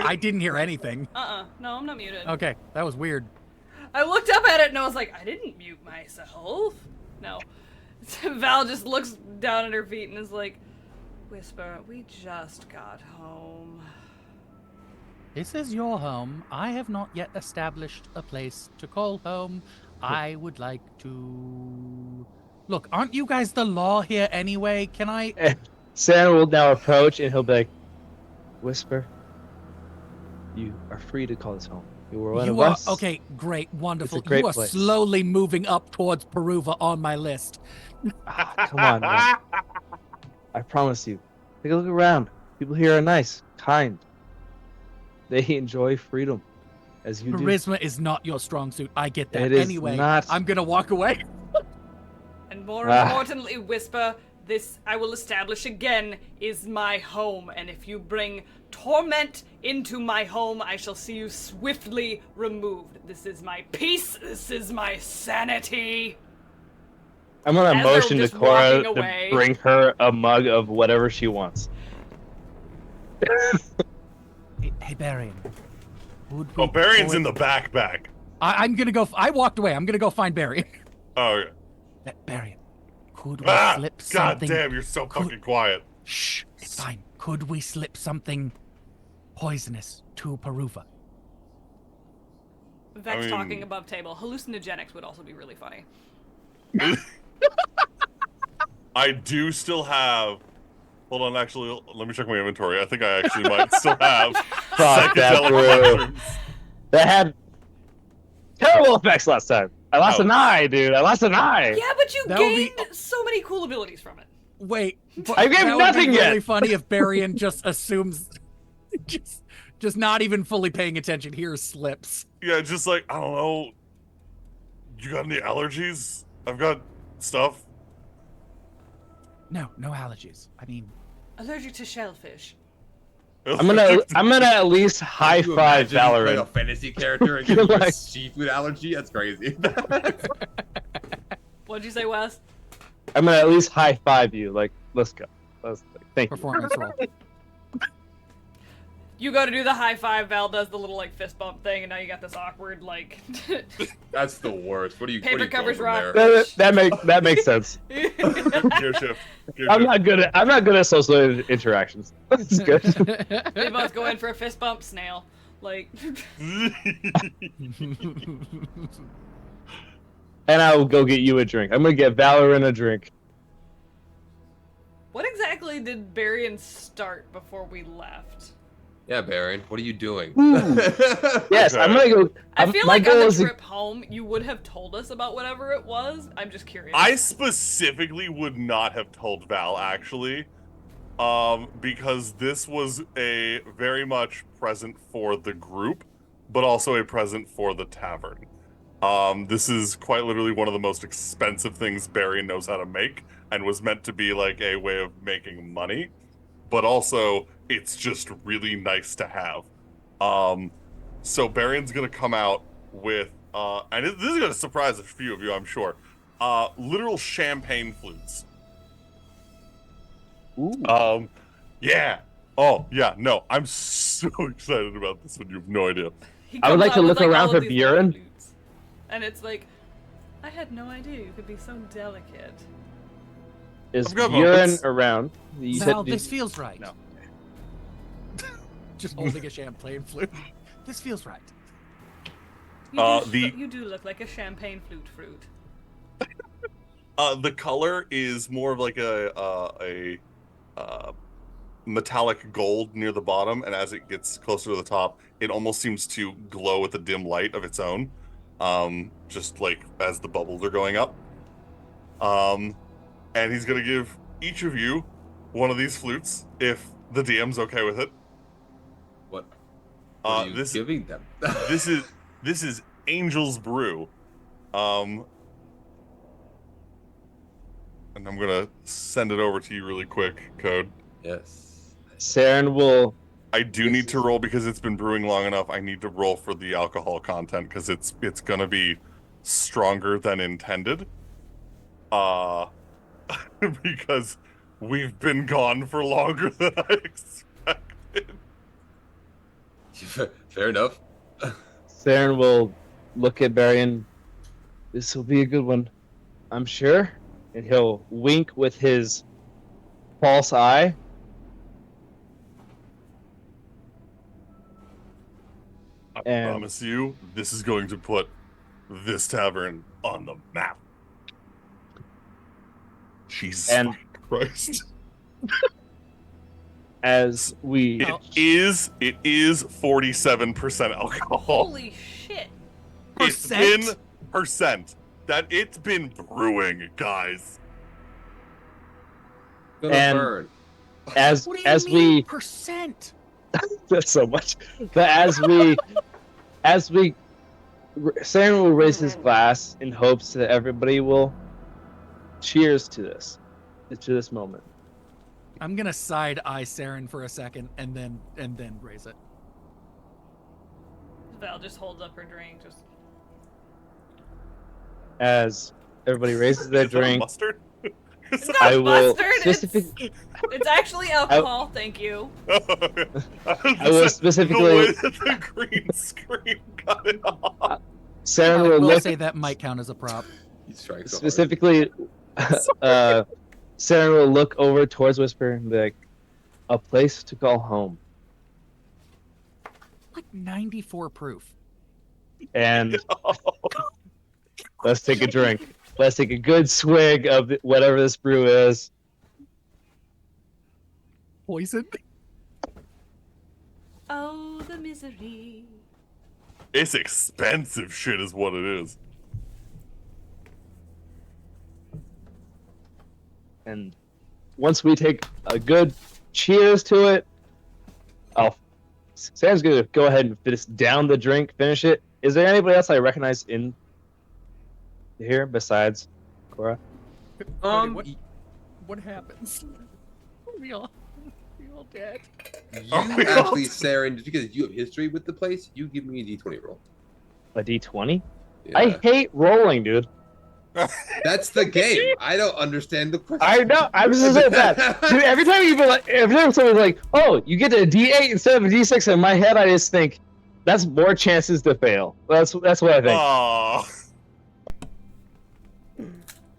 I didn't hear anything.
No, I'm not muted.
Okay, that was weird.
I looked up at it and I was like, I didn't mute myself. No. Val just looks down at her feet and is like, Whisper, we just got home.
This is your home. I have not yet established a place to call home. I would like to... Look, aren't you guys the law here anyway? Can I...
Santa will now approach and he'll be like, Whisper, you are free to call this home. You were one of
are...
us.
Okay, great, wonderful.
great
you are
place.
slowly moving up towards Peruva on my list.
Ah, come on, man. I promise you. Take a look around. People here are nice, kind. They enjoy freedom, as you do.
Charisma is not your strong suit. I get that.
It is
Anyway,
not.
I'm gonna walk away.
And more
Ah.
importantly, Whisper, this, I will establish again, is my home. And if you bring torment into my home, I shall see you swiftly removed. This is my peace. This is my sanity.
I'm gonna
As they're
motion to
just
Cora
walking
to
away.
bring her a mug of whatever she wants.
Hey, Barian. Would we
Oh, Barion's
go
in the backpack.
I'm gonna go... I walked away. I'm gonna go find Barian.
Oh,
Barian, could we
ah,
flip
God
something?
damn, you're so
Could-
fucking quiet.
Shh, it's fine. could we slip something poisonous to Peruva?
Vex
I mean-
talking above table. Hallucinogenics would also be really funny.
I do still have. Hold on, actually, let me check my inventory. I think I actually might still have
Fuck that,
psychedelic
bro.
mushrooms.
That had terrible effects last time. I lost an
Ouch.
ay, dude. I lost an eye.
Yeah, but you
That would be-
gained so many cool abilities from it.
Wait, but
I gave
that would
nothing
be
yet.
really funny if Barian just assumes, just not even fully paying attention. Here slips.
Yeah, just like, I don't know. You got any allergies? I've got stuff.
No allergies. I mean,
Allergic to shellfish.
I'm gonna at least high
Can you
five
imagine you play a
Valorant.
fantasy character and get a
Like-
seafood allergy? That's crazy.
What'd you say, Wes?
I'm gonna at least high five you. Like, let's go. Thank you.
performance roll.
You go to do the high five, Val does the little like fist bump thing, and now you got this awkward like
That's the worst. What are you?
Paper
what are you
covers
going from
rock.
there?
That makes sense.
Gear shift. Gear
I'm
shift.
not good at social interactions. That's good.
They both go in for a fist bump, snail. Like
And I will go get you a drink. I'm gonna get Valorant a drink.
what exactly did Barian start before we left?
Yeah, Baron. What are you doing?
Yes, I'm gonna go.
I feel
my
like
goal
on the
is to-
trip home, you would have told us about whatever it was. I'm just curious.
I specifically would not have told Val, actually, because this was a very much present for the group, but also a present for the tavern. This is quite literally one of the most expensive things Barry knows how to make, and was meant to be like a way of making money, but also it's just really nice to have. So Barion's gonna come out with, and this is gonna surprise a few of you, I'm sure, literal champagne flutes.
Ooh.
Yeah. Oh, yeah. No, I'm so excited about this one. You have no idea.
He
I would
comes
like to
out with,
look around
all of
for
these little
Buren.
flutes. And it's like, I had no idea you could be so delicate.
Is
I've got
Buren
moments.
around? You
Val,
said
this feels right.
No.
Just holding a champagne flute. This feels right.
You do look like a champagne flute fruit.
The color is more of like a metallic gold near the bottom, and as it gets closer to the top, it almost seems to glow with a dim light of its own, just like as the bubbles are going up. And he's gonna give each of you one of these flutes if the DM's okay with it.
What are you
This
giving them?
this is Angel's Brew. And I'm gonna send it over to you really quick, Code.
Yes.
Saren will.
I do need to roll because it's been brewing long enough. I need to roll for the alcohol content because it's gonna be stronger than intended. Because we've been gone for longer than I expected.
Fair enough.
Saren will look at Barian. This will be a good one, I'm sure. And he'll wink with his false eye.
I
And-
promise you, this is going to put this tavern on the map. Jesus
And-
Christ.
As we.
It is 47% alcohol.
Holy shit.
It's been percent. That it's been brewing, guys.
Gonna
And-
burn.
As
What do you
as
mean
we.
percent?
That's so much. But Saren will raise his glass in hopes that everybody will cheers to this moment.
I'm gonna side eye Saren for a second and then raise it.
Val just holds up her drink. Just
As everybody raises their
Is that a
drink,
mustard?
it's
I
not
will
mustard. It's actually alcohol. Thank you.
I will specifically.
The way that the green screen cut it off.
Saren
I
will
will
look
say that might count as a prop.
He strikes so hard.
specifically. Saren will look over towards Whisper and be like, a place to call home.
Like 94 proof.
And let's take a drink. Let's take a good swig of whatever this brew is.
Poison?
Oh, the misery.
It's expensive shit is what it is.
And once we take a good cheers to it, Sam's gonna go ahead and finish down the drink, finish it. Is there anybody else I recognize in here besides Cora?
What happens? We all dead.
You actually, Saren, just because you have history with the place, you give me a D20 roll.
A D20?
Yeah.
I hate rolling, dude.
That's the game. I don't understand the question.
I know. I'm just saying that. Dude, every time someone's like, "Oh, you get a D8 instead of a D6," in my head, I just think that's more chances to fail. That's what I think.
Oh.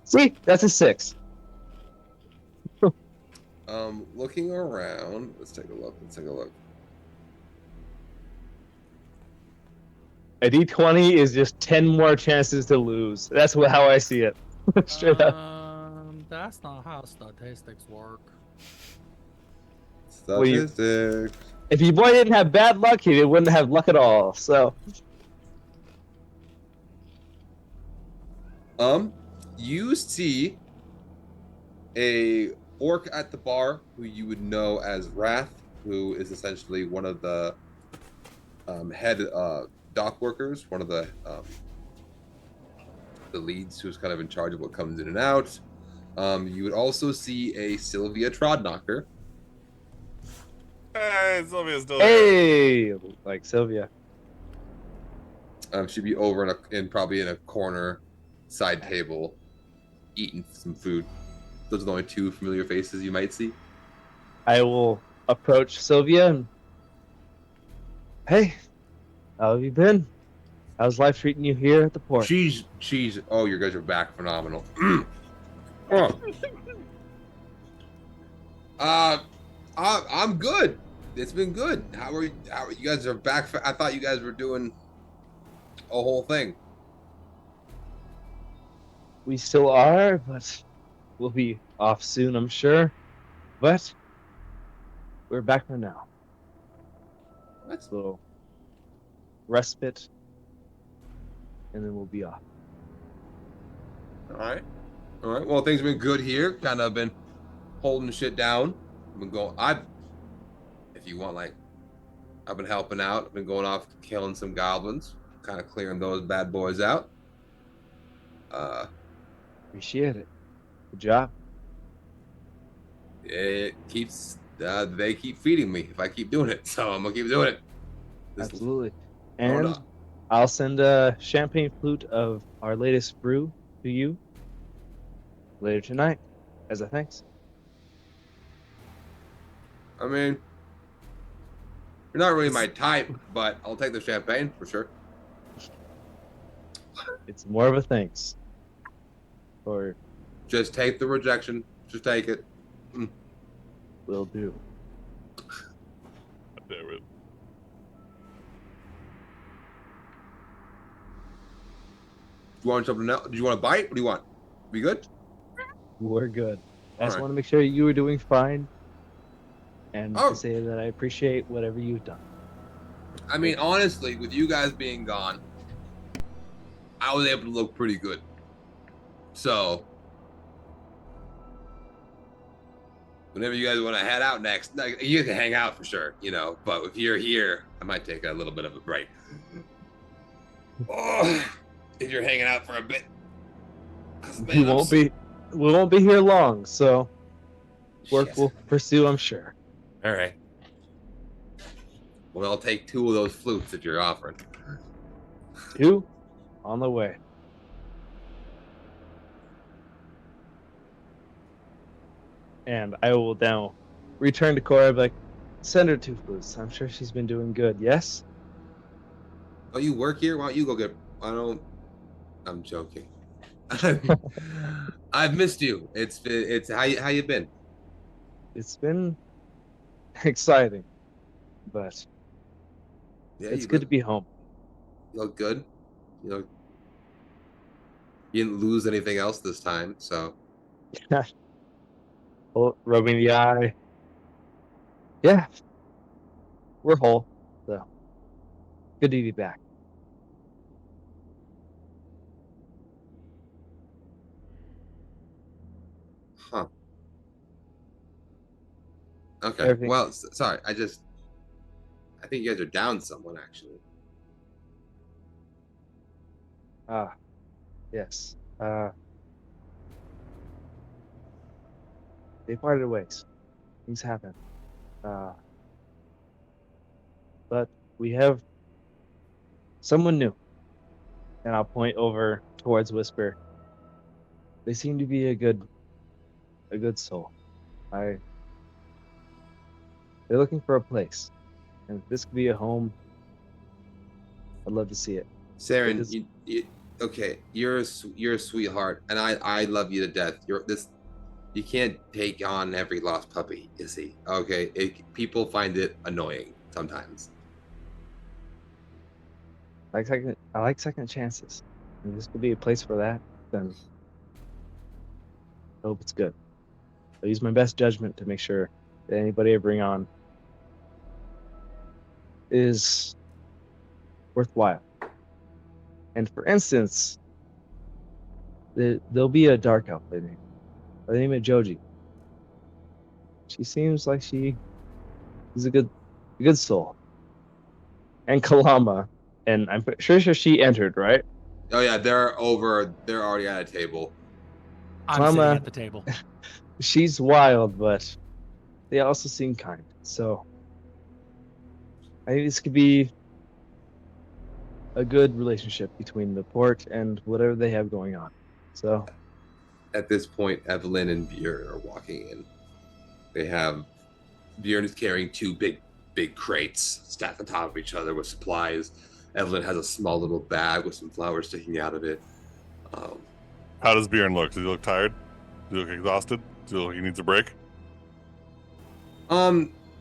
See, that's a 6.
Looking around. Let's take a look.
A D20 is just 10 more chances to lose. That's how I see it. Straight up.
That's not how statistics work.
Statistics.
If your boy didn't have bad luck, he wouldn't have luck at all. So,
you see a orc at the bar who you would know as Wrath, who is essentially one of the head dock workers, one of the leads who's kind of in charge of what comes in and out. You would also see a Sylvia Trodknocker.
Hey, Sylvia's still
hey, like Sylvia.
She'd be over probably in a corner side table, eating some food. Those are the only two familiar faces you might see.
I will approach Sylvia and, hey, how have you been? How's life treating you here at the port?
She's. Oh, you guys are back, phenomenal. I'm good. It's been good. How are you guys are back? I thought you guys were doing a whole thing.
We still are, but we'll be off soon, I'm sure. But we're back for now.
That's
So respite, and then we'll be off.
all right. Well, things have been good here. Kind of been holding shit down. I've been going. If you want, I've been helping out. I've been going off killing some goblins, kind of clearing those bad boys out.
Appreciate it. Good job.
It keeps. They keep feeding me if I keep doing it, so I'm gonna keep doing it.
Absolutely.
No,
And
no.
I'll send a champagne flute of our latest brew to you later tonight as a thanks.
I mean, you're not really my type, but I'll take the champagne for sure.
It's more of a thanks. Or
Just take the rejection. Just take it.
will do.
Damn it.
Do you want something else? Do you want a bite? What do you want? We good?
We're good. I just
Alright.
want to make sure you were doing fine. And
Oh.
to say that I appreciate whatever you've done.
I mean, honestly, with you guys being gone, I was able to look pretty good. So, whenever you guys want to head out next, you can hang out for sure, But if you're here, I might take a little bit of a break. Oh, if you're hanging out for a bit,
We won't be here long, so work
Shit.
will pursue, I'm sure.
All right. Well, I'll take 2 of those flutes that you're offering.
2 on the way. And I will now return to Cora, like, send her 2 flutes. I'm sure she's been doing good, yes?
Oh, you work here? Why don't you go get? I'm joking. I've missed you. It's how you been?
It's been exciting, but
Yeah,
it's
you
good
look,
to be home.
you look good. You know, you didn't lose anything else this time, so
Oh, rubbing the eye. Yeah, we're whole. So good to be back.
huh. Okay.
Everything.
Well, sorry. I think you guys are down someone actually.
Ah, yes. They parted ways. Things happen. Uh, but we have someone new, and I'll point over towards Whisper. They seem to be a good soul. I They're looking for a place, and if this could be a home, I'd love to see it.
Saren,
Because
okay, you're a sweetheart, and I love you to death. You can't take on every lost puppy, you see. Okay, people find it annoying sometimes.
I like second chances. And if this could be a place for that, then I hope it's good. I'll use my best judgment to make sure that anybody I bring on is worthwhile. And for instance, there'll be a dark elf lady by the name of Joji. She seems like she is a good soul. And Kalama, and I'm sure she entered, right?
Oh yeah, they're already at a table.
I'm
Mama.
sitting at the table.
She's wild, but they also seem kind. So I think this could be a good relationship between the port and whatever they have going on. So
At this point, Evelyn and Bjorn are walking in. Bjorn is carrying two big crates stacked on top of each other with supplies. Evelyn has a small little bag with some flowers sticking out of it.
How does Bjorn look? Does he look tired? Does he look exhausted? Does he look like he needs a break?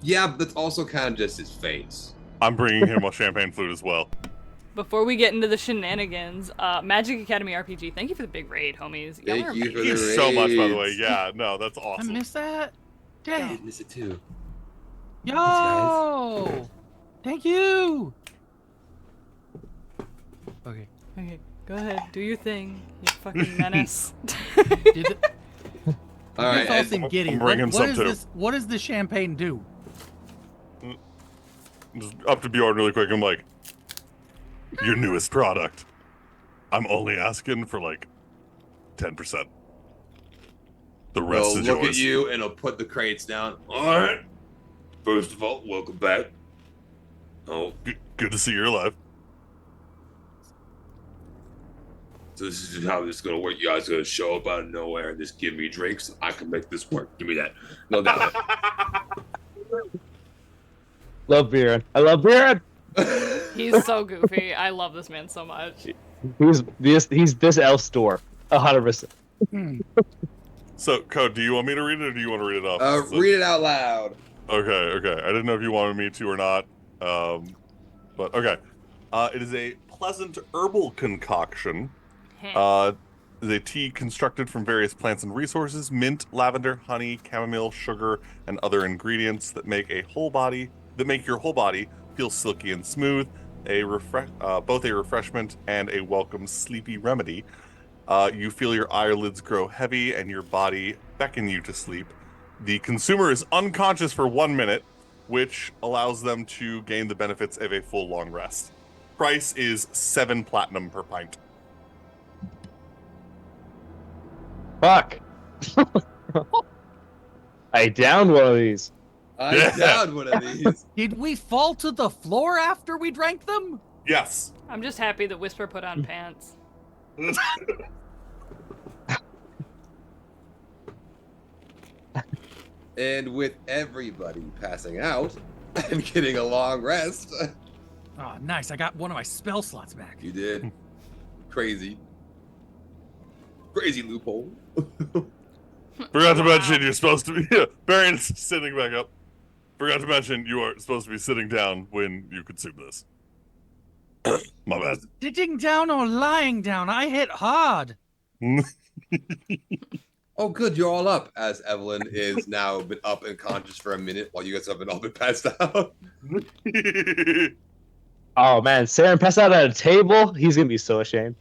Yeah, but that's also kind of just his face.
I'm bringing him a champagne flute as well.
Before we get into the shenanigans, Magic Academy RPG, thank you for the big raid, homies. Y'all
Thank
are
you for
Thank you
the
so much, by the way.
raids.
Yeah, no, that's
I
awesome.
missed that.
I
Dang.
did miss it too.
Yo! Thank you. Okay.
Okay, go ahead, do your thing, you fucking menace.
Did
All
You
right,
guys all
and-
seem giddy.
bring him some too.
What does the champagne do?
Just up to Bjorn really quick. I'm like, your newest product. I'm only asking for like 10%. The rest
He'll
is
look
yours.
at you and he'll put the crates down. All right. First of all, welcome back. Oh,
Good to see you're alive.
so this is how this is gonna work. You guys gonna show up out of nowhere and just give me drinks? I can make this work. Give me that. No doubt.
love Bjorn. I love Bjorn.
He's so goofy. I love this man so much.
He's this elf's door. 100%.
So, Code, do you want me to read it or do you want to read it off?
Read it out loud.
Okay. I didn't know if you wanted me to or not. But okay. It is a pleasant herbal concoction. It is a tea constructed from various plants and resources: mint, lavender, honey, chamomile, sugar, and other ingredients that make your whole body feel silky and smooth. Both a refreshment and a welcome sleepy remedy. You feel your eyelids grow heavy and your body beckon you to sleep. The consumer is unconscious for 1 minute, which allows them to gain the benefits of a full long rest. Price is 7 platinum per pint.
Fuck. I downed one of these.
I downed one of these.
Did we fall to the floor after we drank them?
Yes.
I'm just happy that Whisper put on pants.
And with everybody passing out and getting a long rest,
Oh, nice. I got one of my spell slots back.
you did. Crazy loophole.
Forgot to mention you're supposed to be. Baron's sitting back up. forgot to mention you are supposed to be sitting down when you consume this. My bad.
Sitting down or lying down? I hit hard.
Oh, good, you're all up. As Evelyn is now been up and conscious for a minute, while you guys have been all been passed out.
Oh man, Saren passed out at a table. He's gonna be so ashamed.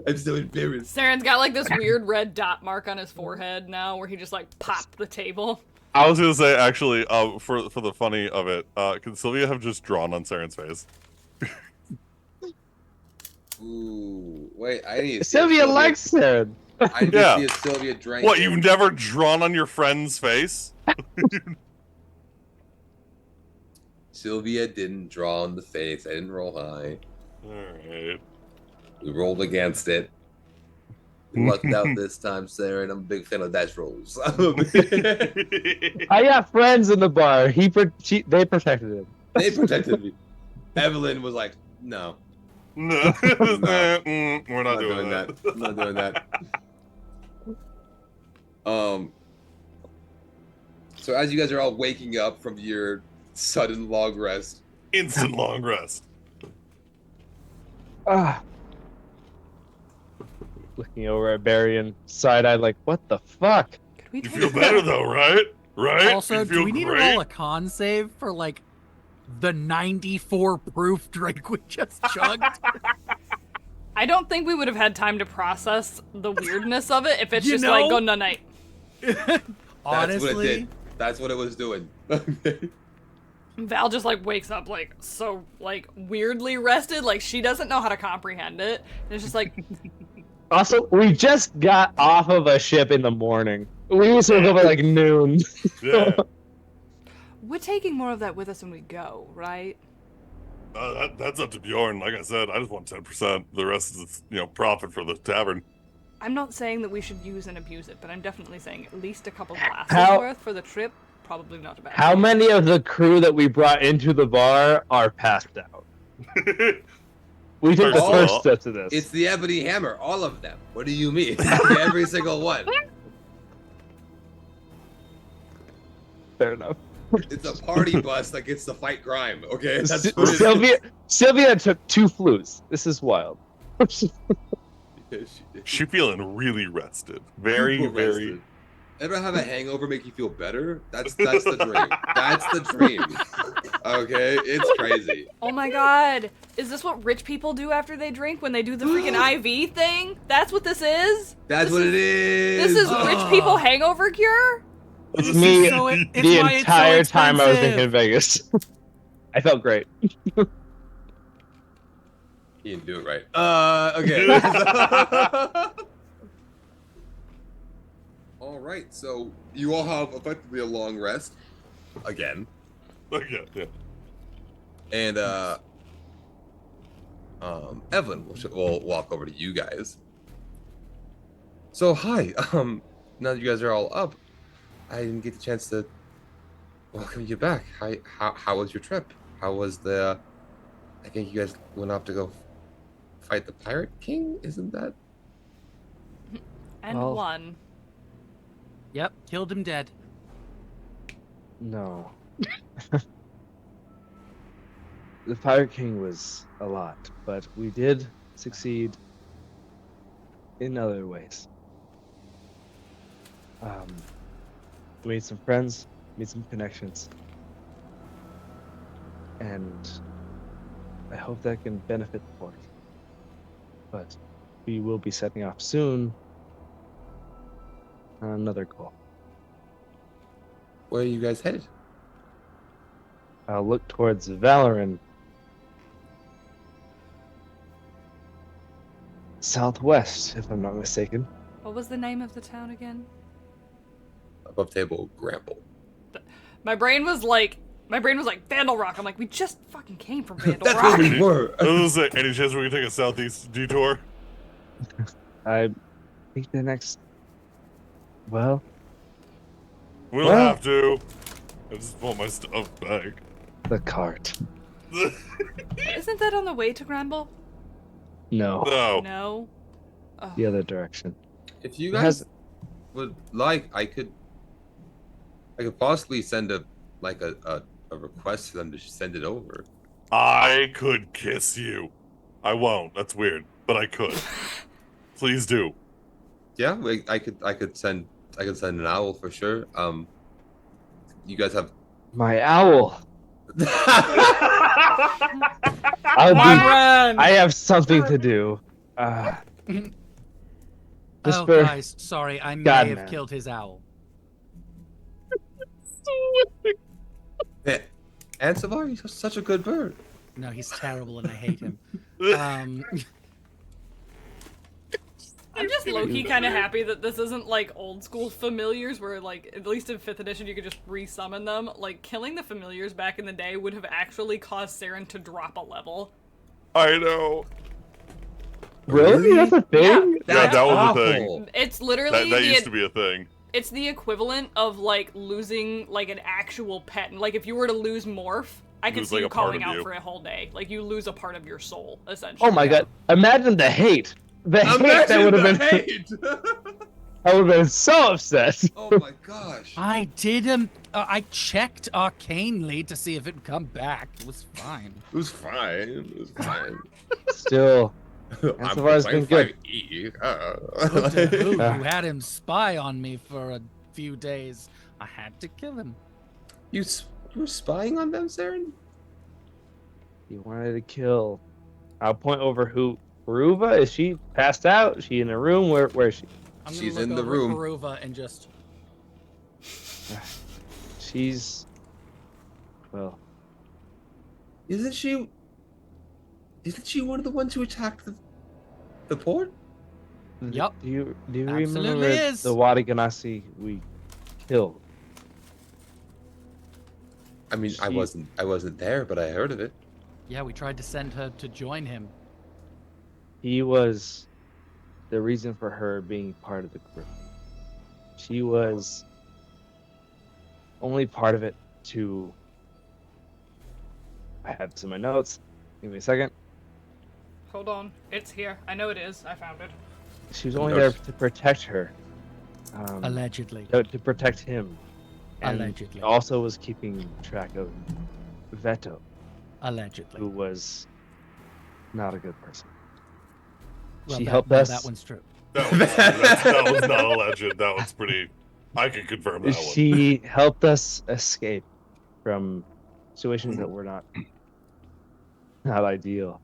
I'm still embarrassed.
Saren's got like this weird red dot mark on his forehead now, where he just like popped the table.
I was gonna say actually, for the funny of it, can Sylvia have just drawn on Saren's face?
Ooh, wait, I need to see
Sylvia likes Saren.
I need to see if Sylvia drank.
What, you've never drawn on your friend's face?
Sylvia didn't draw on the face. I didn't roll high.
Alright.
We rolled against it. We lucked out this time, Sarah, and I'm a big fan of dice rolls.
I got friends in the bar. They protected him.
They protected me. Evelyn was like, no.
No.
No.
We're not doing that.
I'm not doing that. So as you guys are all waking up from your sudden long rest,
Instant long rest.
Looking over at Barry and side-eyed like, what the fuck?
Could we
You
take
feel better though, right? Right?
Also,
You
do
feel
we need
great?
to roll a con save for like the 94 proof drink we just chugged?
I don't think we would have had time to process the weirdness of it if it's
You
just
know?
like go night.
Honestly,
that's what it did. That's what it was doing.
Val just like wakes up like so like weirdly rested, like she doesn't know how to comprehend it. And it's just like
Also, we just got off of a ship in the morning. We was woke up at like noon.
Yeah.
we're taking more of that with us when we go, right?
That's up to Bjorn. Like I said, I just want 10%. The rest is, profit for the tavern.
I'm not saying that we should use and abuse it, but I'm definitely saying at least a couple glasses
How-
worth for the trip. Probably not a bad.
How
idea.
many of the crew that we brought into the bar are passed out? We took the
First of
first
all,
steps of this.
It's the Ebony Hammer, all of them. What do you mean? Every single one.
Fair enough.
It's a party bus that gets to fight crime. Okay, that's what it is.
Sylvia took 2 flus. This is wild.
She feeling really rested. Very,
Super
very.
rested. Ever have a hangover make you feel better? That's the dream. That's the dream. Okay, it's crazy.
Oh my god. Is this what rich people do after they drink when they do the freaking IV thing? That's what this is?
That's what it is.
This is rich people hangover cure?
It's me
So it's
the
why it's so
entire time I was
expensive.
in Vegas. I felt great.
You didn't do it right. Okay. All right, so you all have effectively a long rest again,
Okay, yeah.
and Evelyn will walk over to you guys. So hi, now that you guys are all up, I didn't get the chance to welcome you back. How was your trip? How was the? I think you guys went off to go fight the Pirate King, isn't that?
And
Well-
one.
Yep, killed him dead.
No. The Pirate King was a lot, but we did succeed in other ways. We made some friends, made some connections, and I hope that can benefit the port. But we will be setting off soon on another goal.
Where are you guys headed?
I'll look towards Valoran. Southwest, if I'm not mistaken.
What was the name of the town again?
Above table, Grample.
My brain was like Vandal Rock. I'm like, we just fucking came from Vandal
That's
Rock.
where we were.
I was gonna say, any chance we can take a southeast detour?
I think the next. Well,
We don't
Well-
have to. I just want my stuff back.
the cart.
Isn't that on the way to Granville?
No,
No.
No. Ugh.
the other direction.
If you
It
guys
has-
would like, I could I could possibly send a request for them to send it over.
I could kiss you. I won't. That's weird, but I could. Please do.
Yeah, I could send an owl for sure. You guys have.
My owl.
My friend.
I have something to do. Just
Oh,
for-
guys, sorry, I may
God,
have
man.
killed his owl.
Man, Ansavar, you're such a good bird.
No, he's terrible and I hate him.
I'm just low-key kind of happy that this isn't like old school familiars where like, at least in 5th edition, you could just re-summon them. Like, killing the familiars back in the day would have actually caused Saren to drop a level.
I know.
Really? That's a thing?
Yeah, that was
awful.
a thing.
It's literally
That used to be a thing.
It's the equivalent of like losing like an actual pet. And like if you were to lose Morph, I could
Lose,
see
like,
you
a part
calling
of
out
you.
for a whole day. Like you lose a part of your soul, essentially.
Oh my god. Imagine the hate. The hate that would have been.
hate.
I would have been so upset.
Oh my gosh.
I didn't. I checked arcanely to see if it would come back. It was fine.
It was fine. It was fine.
Still,
I'm
far as been good.
5E.
Good to who?
Ah.
You had him spy on me for a few days. I had to kill him.
You were spying on them, Saren?
you wanted to kill. I'll point over who. Peruva? Is she passed out? Is she in a room? Where is she?
I'm gonna
She's
look
in the
over
room.
Peruva and just.
She's. Well,
Isn't she one of the ones who attacked the port?
Yup.
Do you
Absolutely
remember
is.
the Wadiganasi we killed?
I mean, I wasn't there, but I heard of it.
Yeah, we tried to send her to join him.
He was the reason for her being part of the group. She was only part of it to. I had this in my notes. Give me a second.
Hold on, it's here. I know it is. I found it.
She was only there to protect her.
Allegedly.
To protect him. And
Allegedly.
also was keeping track of Veto,
Allegedly.
who was not a good person.
Well,
she
that-
helped
no,
us.
That one's true.
That was not alleged. That was pretty. I can confirm that one.
She helped us escape from situations that were not ideal.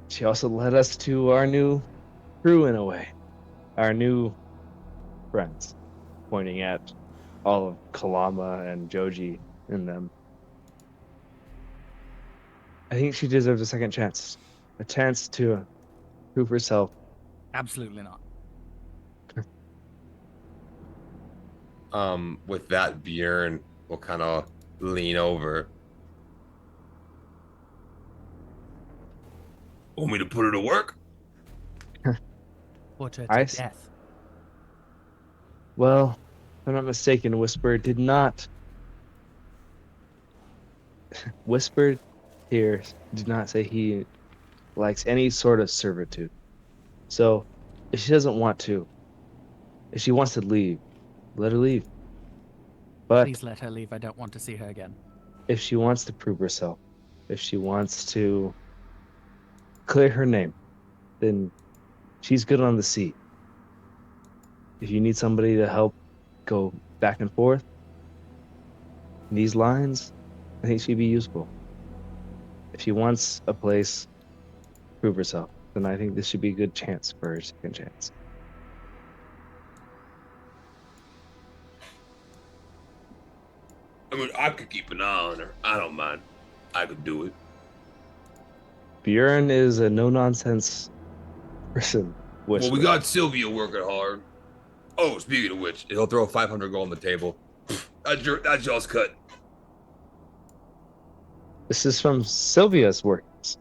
She also led us to our new crew in a way, our new friends, pointing at all of Kalama and Joji in them. I think she deserves a second chance, a chance to prove herself.
Absolutely not.
With that, Bjorn will kind of lean over. Want me to put her to work?
Put her
I
to
s-
death.
Well, if I'm not mistaken, Whisper did not. Whisper here did not say he likes any sort of servitude. So, if she doesn't want to, if she wants to leave, let her leave. But
Please let her leave. I don't want to see her again.
if she wants to prove herself, if she wants to clear her name, then she's good on the sea. If you need somebody to help go back and forth in these lines, I think she'd be useful. If she wants a place to prove herself, then I think this should be a good chance for her second chance.
I mean, I could keep an eye on her. I don't mind. I could do it.
Bjorn is a no-nonsense person.
Well, we got Sylvia working hard. Oh, speaking of which, he'll throw 500 gold on the table. That's y'all's cut.
This is from Sylvia's works.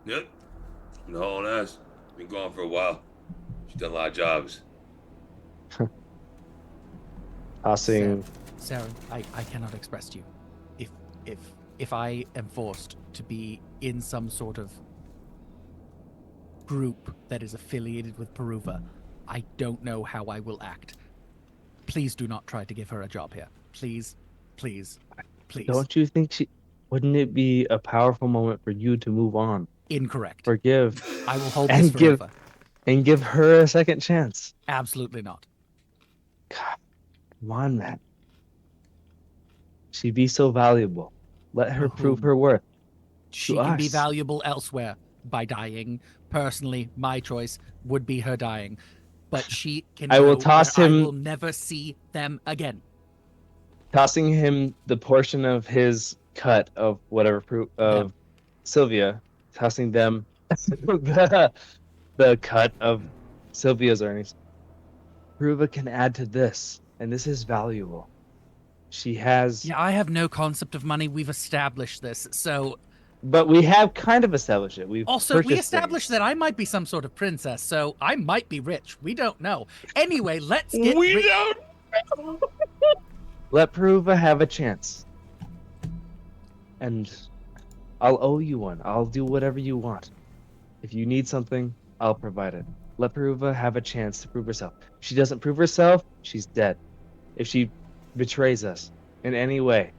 Yep. No, that's been gone for a while. She's done a lot of jobs.
Tossing.
Sarah, I cannot express to you. If I am forced to be in some sort of group that is affiliated with Peruva, I don't know how I will act. Please do not try to give her a job here. Please, please, please.
Don't you think wouldn't it be a powerful moment for you to move on,
Incorrect.
forgive,
I will hold
and
this forever.
give her a second chance?
Absolutely not.
God, come on, man. She'd be so valuable. Let her prove her worth.
She
To
can be
us.
valuable elsewhere by dying. Personally, my choice would be her dying. But she can
I will
go
toss
where I
him-
will never see them again.
Tossing him the portion of his cut of whatever of Sylvia, tossing them the cut of Sylvia's earnings. Peruva can add to this, and this is valuable. She has,
Yeah, I have no concept of money. We've established this. So
but we have kind of established it. We've
also, we
purchased
established
things.
that I might be some sort of princess, so I might be rich. We don't know. Anyway, let's get
We don't.
Let Peruva have a chance, and I'll owe you one. I'll do whatever you want. If you need something, I'll provide it. Let Peruva have a chance to prove herself. If she doesn't prove herself, she's dead. If she betrays us in any way,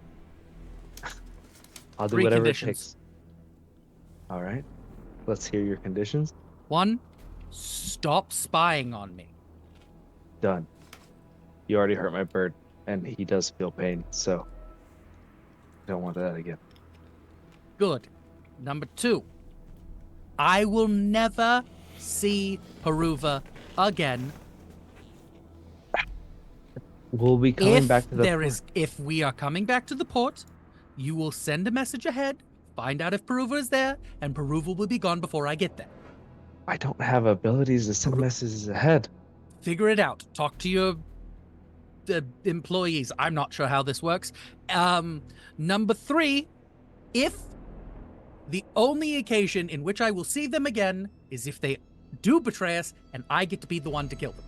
I'll do
3
whatever
conditions.
it takes. All right. Let's hear your conditions.
1, stop spying on me.
Done. You already hurt my bird, and he does feel pain, so don't want that again.
Good. Number 2, I will never see Peruva again.
We'll be coming back to the port.
If we are coming back to the port, you will send a message ahead, find out if Peruva is there, and Peruva will be gone before I get there.
I don't have abilities to send messages ahead.
Figure it out. Talk to your employees. I'm not sure how this works. Number 3, if the only occasion in which I will see them again is if they do betray us and I get to be the one to kill them.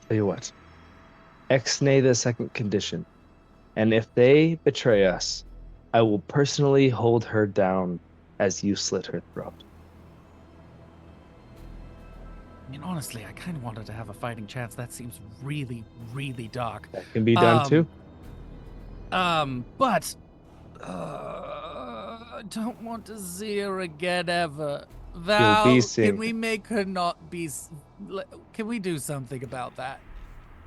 Tell you what. Ex-nay the second condition. And if they betray us, I will personally hold her down as you slit her throat.
I mean, honestly, I kind of wanted to have a fighting chance. That seems really, really dark.
That can be done too.
But I don't want to see her again ever. Val,
You'll be seeing
can we make her not be? Can we do something about that?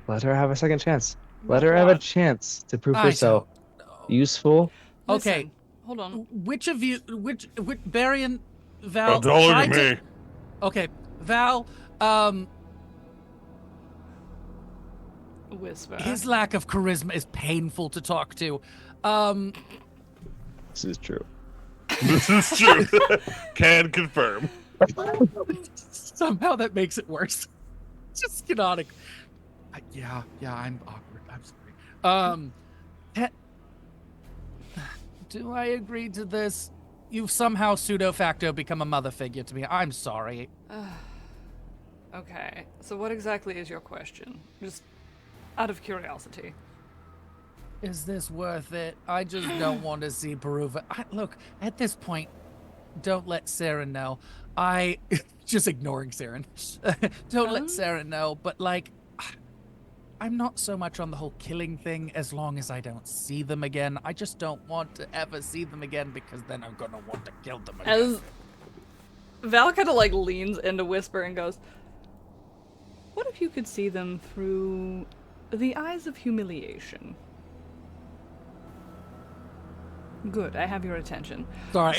Let her have a second chance. Let her have a chance to prove herself
I don't know.
useful.
Okay,
Listen, hold on.
which of you, which Barry and Val?
Don't look
try
at
to-
me.
Okay, Val.
Whisper.
His lack of charisma is painful to talk to.
This is true.
This is true. Can confirm.
Somehow that makes it worse. Just canonic. Yeah, I'm awkward. I'm sorry. Do I agree to this? You've somehow pseudo facto become a mother figure to me. I'm sorry.
Okay, so what exactly is your question? Just out of curiosity.
Is this worth it? I just don't want to see Peruva. Look, at this point, don't let Sarah know. Just ignoring Sarah. Don't let Sarah know, but like, I'm not so much on the whole killing thing as long as I don't see them again. I just don't want to ever see them again because then I'm gonna want to kill them again.
As Val kind of like leans into Whisper and goes, "What if you could see them through the eyes of humiliation?" Good, I have your attention.
Sorry.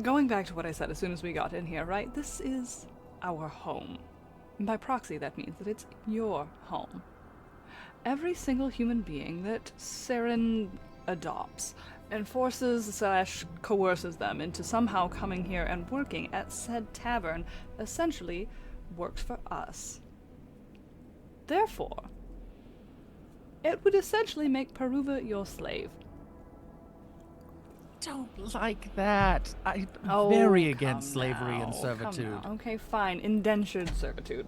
Going back to what I said as soon as we got in here, right? This is our home. And by proxy, that means that it's your home. Every single human being that Saren adopts and forces/coerces them into somehow coming here and working at said tavern essentially works for us. Therefore, it would essentially make Peruva your slave.
Don't like that. I'm
Oh,
very against
come
slavery and
now, come
servitude.
now. Okay, fine. Indentured servitude.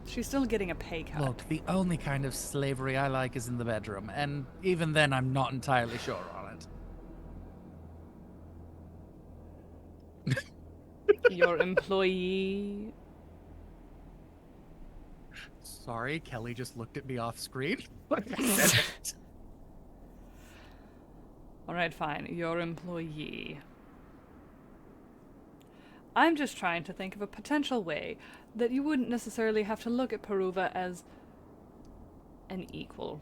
She's still getting a pay cut.
Look, the only kind of slavery I like is in the bedroom, and even then I'm not entirely sure on it.
Your employee
Sorry, Kelly just looked at me off screen.
All right, fine. Your employee. I'm just trying to think of a potential way that you wouldn't necessarily have to look at Peruva as an equal.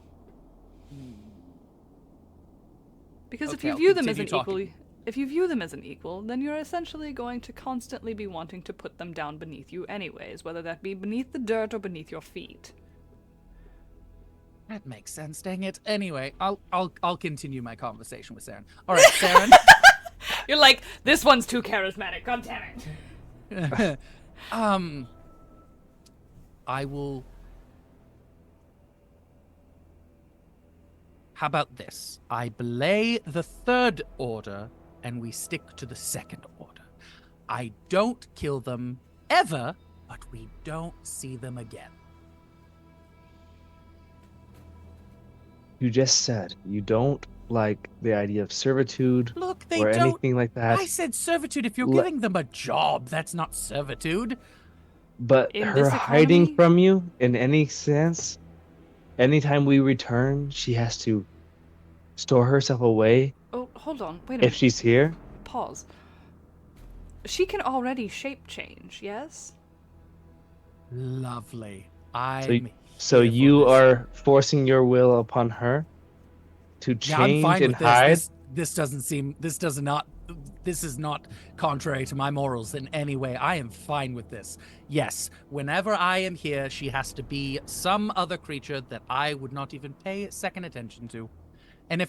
Because if
Okay,
you
I'll
view them as
continue
an equal,
talking.
if you view them as an equal, then you're essentially going to constantly be wanting to put them down beneath you anyways, whether that be beneath the dirt or beneath your feet.
That makes sense, dang it. Anyway, I'll continue my conversation with Saren. All right, Saren.
You're like, this one's too charismatic, god damn it.
I will. How about this? I belay the third order, and we stick to the second order. I don't kill them ever, but we don't see them again.
You just said you don't like the idea of servitude
Look, they
or
don't.
anything like that.
I said servitude. If you're
Le-
giving them a job, that's not servitude.
But
In
her
this
hiding
economy?
from you in any sense, anytime we return, she has to store herself away
Oh, hold on. Wait a minute.
if she's here.
Pause. She can already shape change, yes?
Lovely.
So
here for
you
this.
are forcing your will upon her to
Yeah, I'm
change
fine
and
with this.
hide.
This is not contrary to my morals in any way. I am fine with this. Yes, whenever I am here, she has to be some other creature that I would not even pay second attention to. And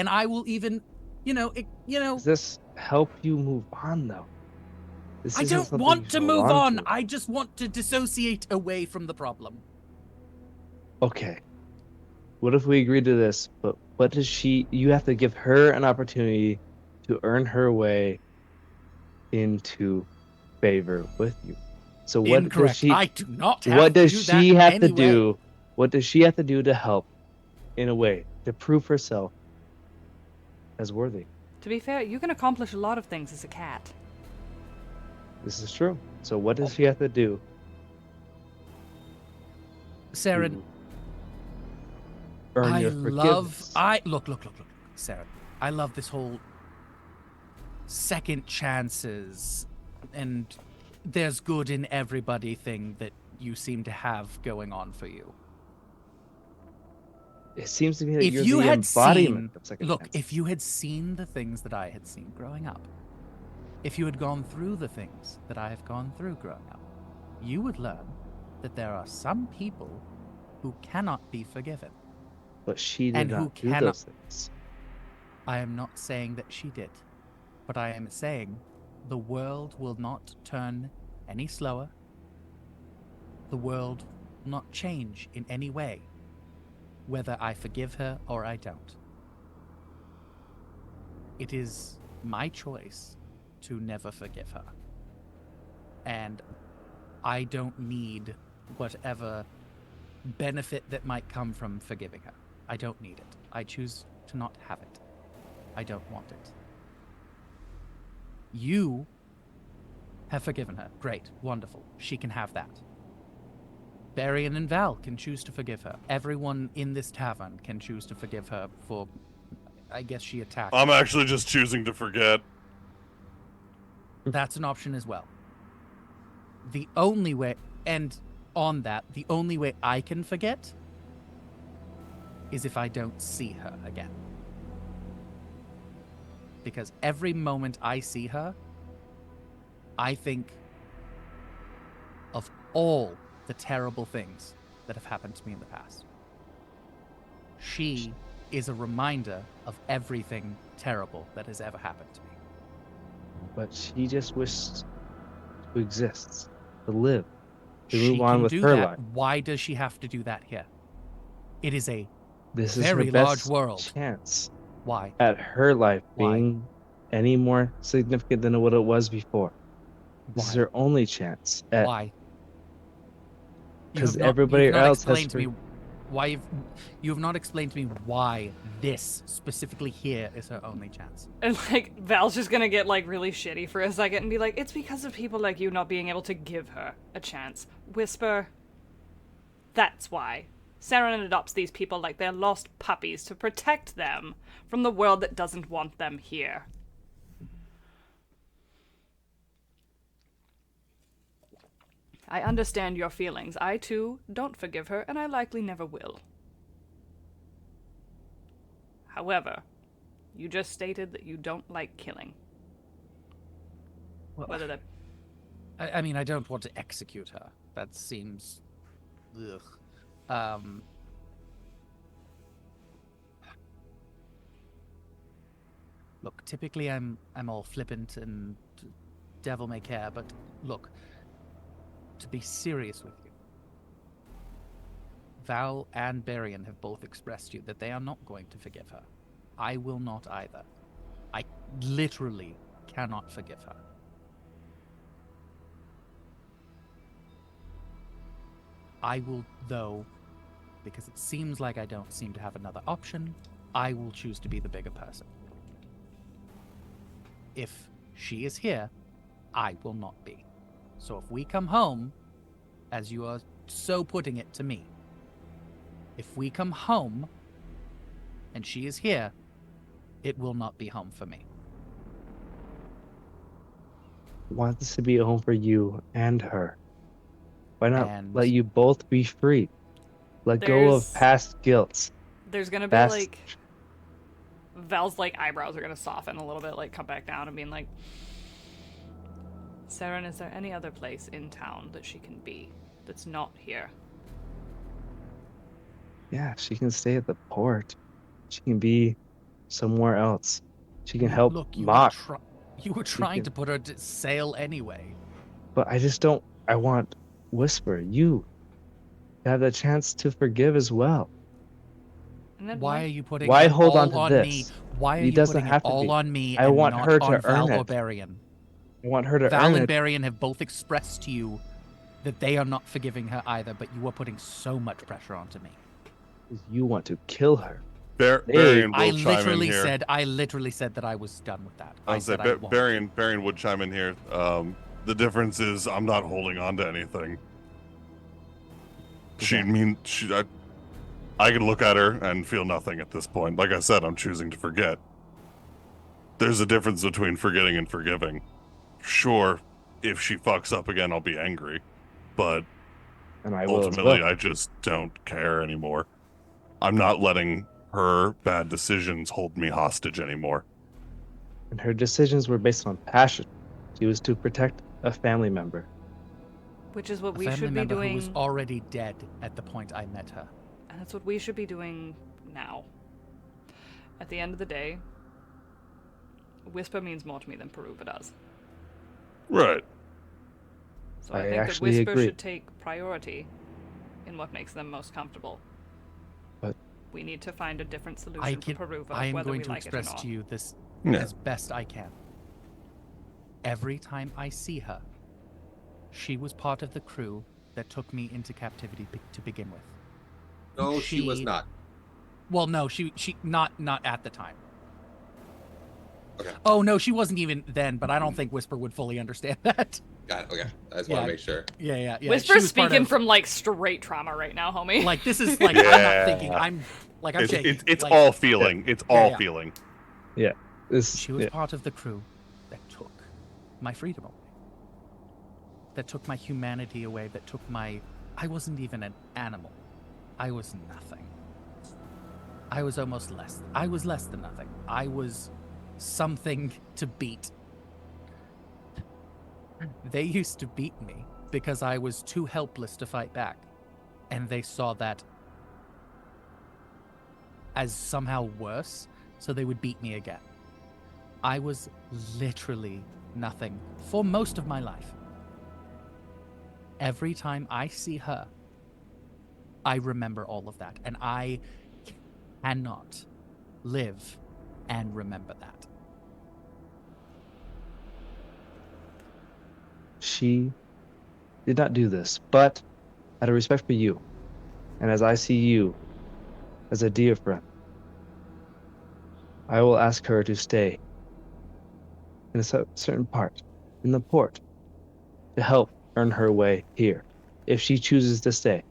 I will even,
Does this help you move on, though? This
I
isn't
don't
something
want
you
to
hold
move on.
to.
I just want to dissociate away from the problem.
Okay. What if we agree to this? But what does she? You have to give her an opportunity to earn her way into favor with you. So what
Incorrect.
does she?
I do not have
What
to
does
do
she
that
have to
anyway.
do? What does she have to do to help, in a way, to prove herself as worthy?
To be fair, you can accomplish a lot of things as a cat.
This is true. So what does she have to do?
Saren,
to earn
I
your
love.
forgiveness?
Look, Sarah. I love this whole second chances and there's good in everybody thing that you seem to have going on for you.
It seems to me that
If
you're
you
the
had
embodiment
seen,
of second
look,
chances.
if you had seen the things that I had seen growing up, if you had gone through the things that I have gone through growing up, you would learn that there are some people who cannot be forgiven.
But she did
and who
not do
cannot-
those things.
I am not saying that she did, but I am saying the world will not turn any slower. The world will not change in any way, whether I forgive her or I don't. It is my choice to never forgive her. And I don't need whatever benefit that might come from forgiving her. I don't need it. I choose to not have it. I don't want it. You have forgiven her. Great. Wonderful. She can have that. Barian and Val can choose to forgive her. Everyone in this tavern can choose to forgive her for, I guess she attacked.
I'm actually just choosing to forget.
That's an option as well. The only way, and on that, the only way I can forget is if I don't see her again. Because every moment I see her, I think of all the terrible things that have happened to me in the past. She is a reminder of everything terrible that has ever happened to me.
But she just wished to exist, to live, to
She
move on
can
with
do
her
that.
life.
Why does she have to do that here? It is a
This is
very
her
large
best
world.
chance
why.
at her life
Why?
being any more significant than what it was before. This is
Why?
her only chance at
Why? You
'cause
have not-
everybody
you've not
else has
explained to me why you have not explained to me why this specifically here is her only chance.
And like Val's just gonna get like really shitty for a second and be like, it's because of people like you not being able to give her a chance. Whisper, That's why. Saren adopts these people like they're lost puppies to protect them from the world that doesn't want them here. I understand your feelings. I, too, don't forgive her, and I likely never will. However, you just stated that you don't like killing.
Well,
Whether that...
I mean, I don't want to execute her. That seems... Ugh. Look, typically I'm all flippant and devil may care, but look, to be serious with you, Val and Barian have both expressed to you that they are not going to forgive her. I will not either. I literally cannot forgive her. I will, though, because it seems like I don't seem to have another option, I will choose to be the bigger person. If she is here, I will not be. So if we come home, as you are so putting it to me, if we come home and she is here, it will not be home for me.
I want this to be a home for you and her. Why not
And-
let you both be free? Let go
There's-
of past guilt.
There's gonna be,
Past...
like... Val's, like, eyebrows are gonna soften a little bit, like, come back down and being like... Saren, is there any other place in town that she can be that's not here?
Yeah, she can stay at the port. She can be somewhere else. She can help
Look, you
Mock.
were trying
can-
to put her to sail anyway.
But I just don't... I want Whisper, you, to have the chance to forgive as well.
And then
Why are you putting
Why
it
hold
all
on to
on
this?
me? Why are
It
you
doesn't
putting
have
it
to
all
be.
on me
I
and
want
not
her to
on Val
earn
or
it.
Barian?
I want her to
Val
earn
and
it.
Barian have both expressed to you that they are not forgiving her either, but you are putting so much pressure onto me.
You want to kill her.
Barian
I
will chime in here.
literally said that I was done with that.
I
I
was say
said I won't.
Barian would chime in here. The difference is I'm not holding on to anything. I could look at her and feel nothing at this point. Like I said, I'm choosing to forget. There's a difference between forgetting and forgiving. Sure, if she fucks up again, I'll be angry. But
And I will as
ultimately,
well.
I just don't care anymore. I'm not letting her bad decisions hold me hostage anymore.
And her decisions were based on passion. She was to protect a family member.
Which is what
A
we
family
should be
member
doing...
who was already dead at the point I met her.
And that's what we should be doing now. At the end of the day, Whisper means more to me than Peruva does.
Right.
So I
I
think that
actually
Whisper
agree.
should take priority in what makes them most comfortable.
But
we need to find a different solution for Peruva,
I am
whether
going
we
to
like it or
express
not.
to you this
Yeah.
as best I can. Every time I see her, she was part of the crew that took me into captivity to begin with.
No, she was
She-
not.
Well, no, she not at the time.
Okay.
Oh no, she wasn't even then. But I don't think Whisper would fully understand that.
Got it. Okay. I just want
Yeah.
to make sure.
Yeah. She
Whisper's
was part
speaking
of-
from like straight trauma right now, homie.
like this is like I'm
Yeah.
not thinking. I'm shaking.
It's
Like,
all feeling. It's all
yeah.
feeling.
this,
She was
yeah.
part of the crew that took my freedom away. That took my humanity away. That took my... I wasn't even an animal. I was nothing. I was almost less. I was less than nothing. I was something to beat. They used to beat me because I was too helpless to fight back. And they saw that as somehow worse, so they would beat me again. I was literally nothing for most of my life. Every time I see her, I remember all of that, and I cannot live and remember that.
She did not do this, but out of respect for you, and as I see you as a dear friend, I will ask her to stay in a certain part in the port to help earn her way here, if she chooses to stay.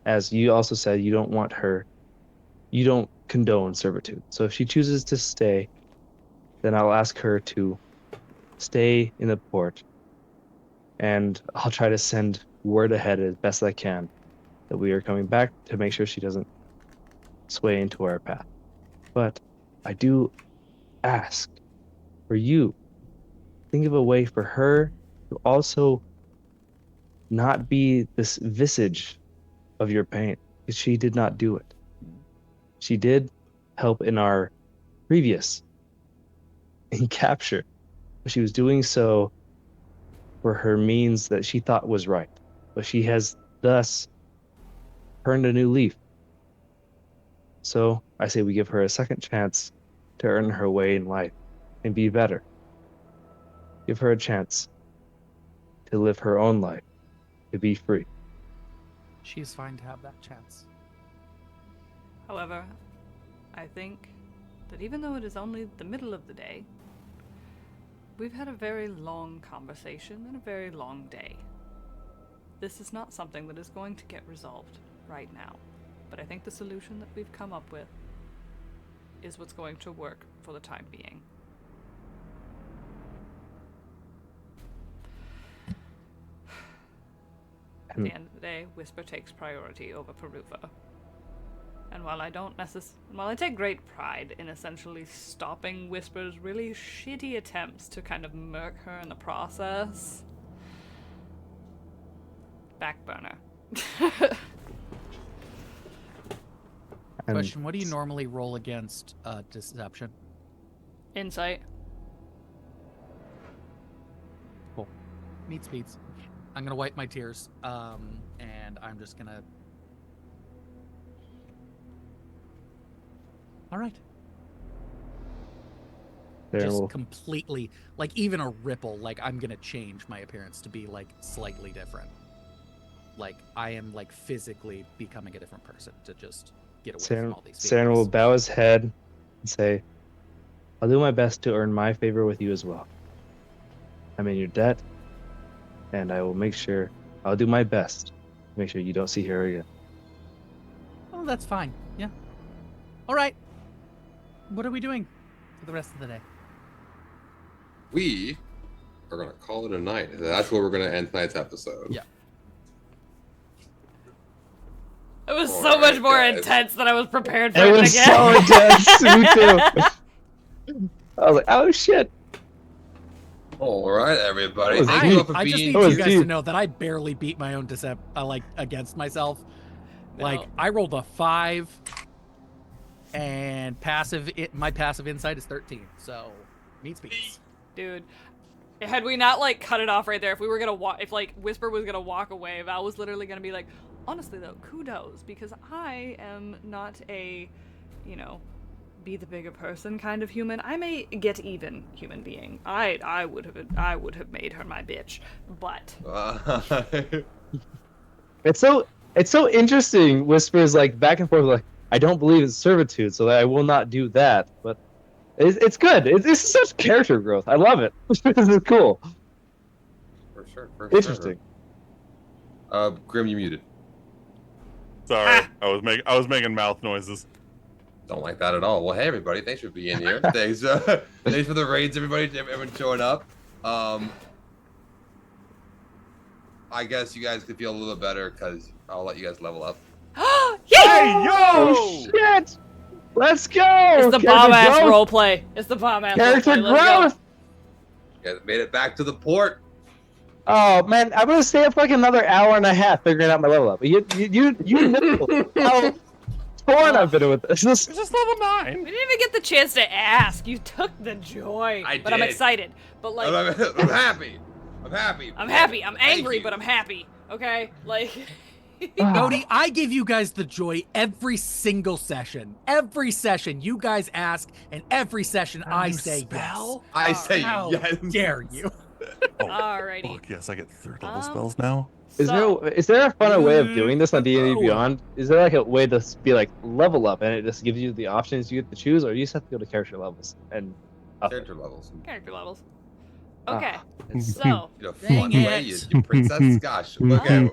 as you also said, you don't condone servitude. So if she chooses to stay, then I'll ask her to stay in the port, and I'll try to send word ahead as best I can that we are coming back to make sure she doesn't sway into our path. But I do ask for you, think of a way for her to also not be this visage of your pain, because she did not do it. She did help in our previous in capture, but she was doing so for her means that she thought was right. But she has thus turned a new leaf. So I say we give her a second chance to earn her way in life and be better. Give her a chance to live her own life, to be free.
She's fine to have that chance.
However, I think that even though it is only the middle of the day, we've had a very long conversation and a very long day. This is not something that is going to get resolved right now, but I think the solution that we've come up with is what's going to work for the time being. At the end of the day, Whisper takes priority over Peruva. And while I take great pride in essentially stopping Whisper's really shitty attempts to kind of murk her in the process, back burner.
Question, what do you normally roll against deception?
Insight.
Cool. Meets beats. I'm gonna wipe my tears, and I'm just gonna... All right. Just completely, like even a ripple, like I'm gonna change my appearance to be like slightly different. Like I am like physically becoming a different person to just get away from all these feelings.
Saren will bow his head and say, I'll do my best to earn my favor with you as well. I'm in your debt, and I will make sure, I'll do my best to make sure you don't see her again.
Oh, that's fine. Yeah. All right. What are we doing for the rest of the day?
We are going to call it a night. That's where we're going to end tonight's episode.
Yeah.
It was so much more intense than I was prepared for
it
it
was
again.
so intense. Me too. I was like, oh shit.
All right, everybody.
I just need you guys to know that I barely beat my own against myself.
No.
Like I rolled a 5, and my passive insight is 13. So meets beats.
Dude, had we not like cut it off right there, if we were gonna if like Whisper was gonna walk away, Val was literally gonna be like, honestly though, kudos, because I am not a, be the bigger person kind of human. I'm a get even human being. I would have made her my bitch, but
it's so interesting. Whispers like back and forth, like I don't believe in servitude, so I will not do that. But it's good. It's such character growth. I love it. This is cool.
For sure.
Interesting.
Grim, you muted.
Sorry, I was making mouth noises.
Don't like that at all. Well, hey everybody, thanks for being here. Thanks for the raids, everybody, everyone showing up. I guess you guys could feel a little better because I'll let you guys level up.
Hey, yo!
Oh shit! Let's go!
It's the bomb-ass roleplay. It's the bomb-ass
Character
roleplay. Let's
growth!
You guys made it back to the port.
Oh man, I'm gonna stay up like another hour and a half figuring out my level up. You know how torn I've been with this.
It's just level 9.
We didn't even get the chance to ask. You took the joy. But I'm excited. But like,
I'm happy. I'm happy.
I'm happy. I'm angry, but I'm happy. Okay, like.
Cody, I give you guys the joy every single session. Every session you guys ask, and every session I say yes.
I say
How
yes.
dare you?
Alrighty.
Fuck, yes, I get 3rd level spells now.
Is there a funner way of doing this on D&D Beyond? Is there like a way to be like level up and it just gives you the options you get to choose, or you just have to go to character levels and up
Character levels.
Character levels. Okay.
It's
So,
you know,
Dang
fun way,
it.
you princess. Gosh. Okay.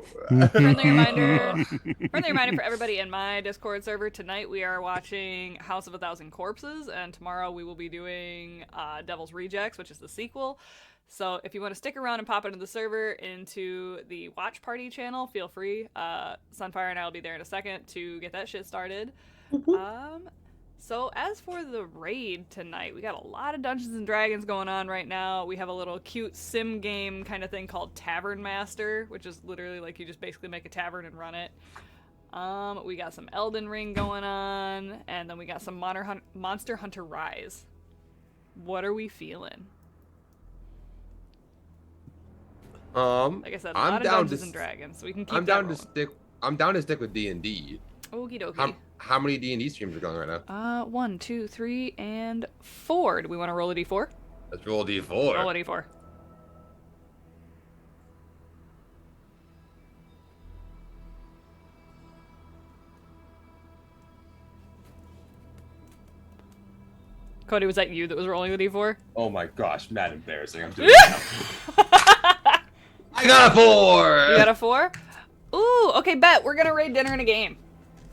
friendly reminder for everybody in my Discord server. Tonight we are watching House of a Thousand Corpses, and tomorrow we will be doing Devil's Rejects, which is the sequel. So if you want to stick around and pop into the server, into the watch party channel, feel free. Sunfire and I will be there in a second to get that shit started. So as for the raid tonight, we got a lot of Dungeons and Dragons going on right now. We have a little cute sim game kind of thing called Tavern Master, which is literally like you just basically make a tavern and run it. We got some Elden Ring going on, and then we got some Monster Hunter Rise. What are we feeling? Like I said, a lot of Dungeons and Dragons. So we can keep
I'm
that
down
rolling.
to stick with D&D.
Okie dokie.
How many D&D streams are going right now?
1, 2, 3, and 4. Do we want to roll a d4?
Let's roll a D4.
Roll a d4. Cody, was that you that was rolling the d4?
Oh my gosh, mad embarrassing. I'm doing it now. I got a 4!
You got a 4? Ooh, okay, bet. We're gonna raid dinner and a game.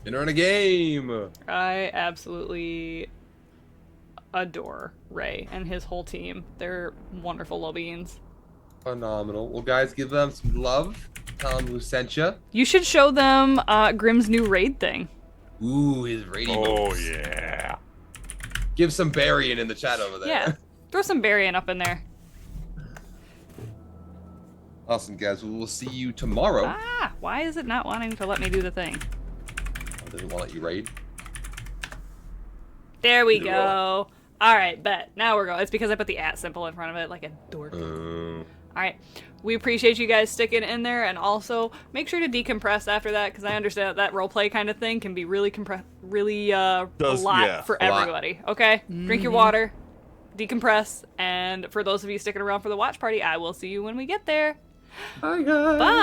Dinner and a game!
I absolutely adore Ray and his whole team. They're wonderful little beans.
Phenomenal. Well, guys, give them some love. Tell them who sent you.
You should show them Grimm's new raid thing.
Ooh, his rating.
Oh yeah.
Give some burying in the chat over there.
Yeah, throw some burying up in there.
Awesome, guys. Well, we'll see you tomorrow.
Ah, why is it not wanting to let me do the thing?
Doesn't want to let you raid.
There we go. All right, bet. Now we're going. It's because I put the @ symbol in front of it like a dork. All right. We appreciate you guys sticking in there, and also make sure to decompress after that, because I understand that roleplay kind of thing can be really a lot for everybody. Okay? Drink your water, decompress, and for those of you sticking around for the watch party, I will see you when we get there.
Bye, guys.
Bye.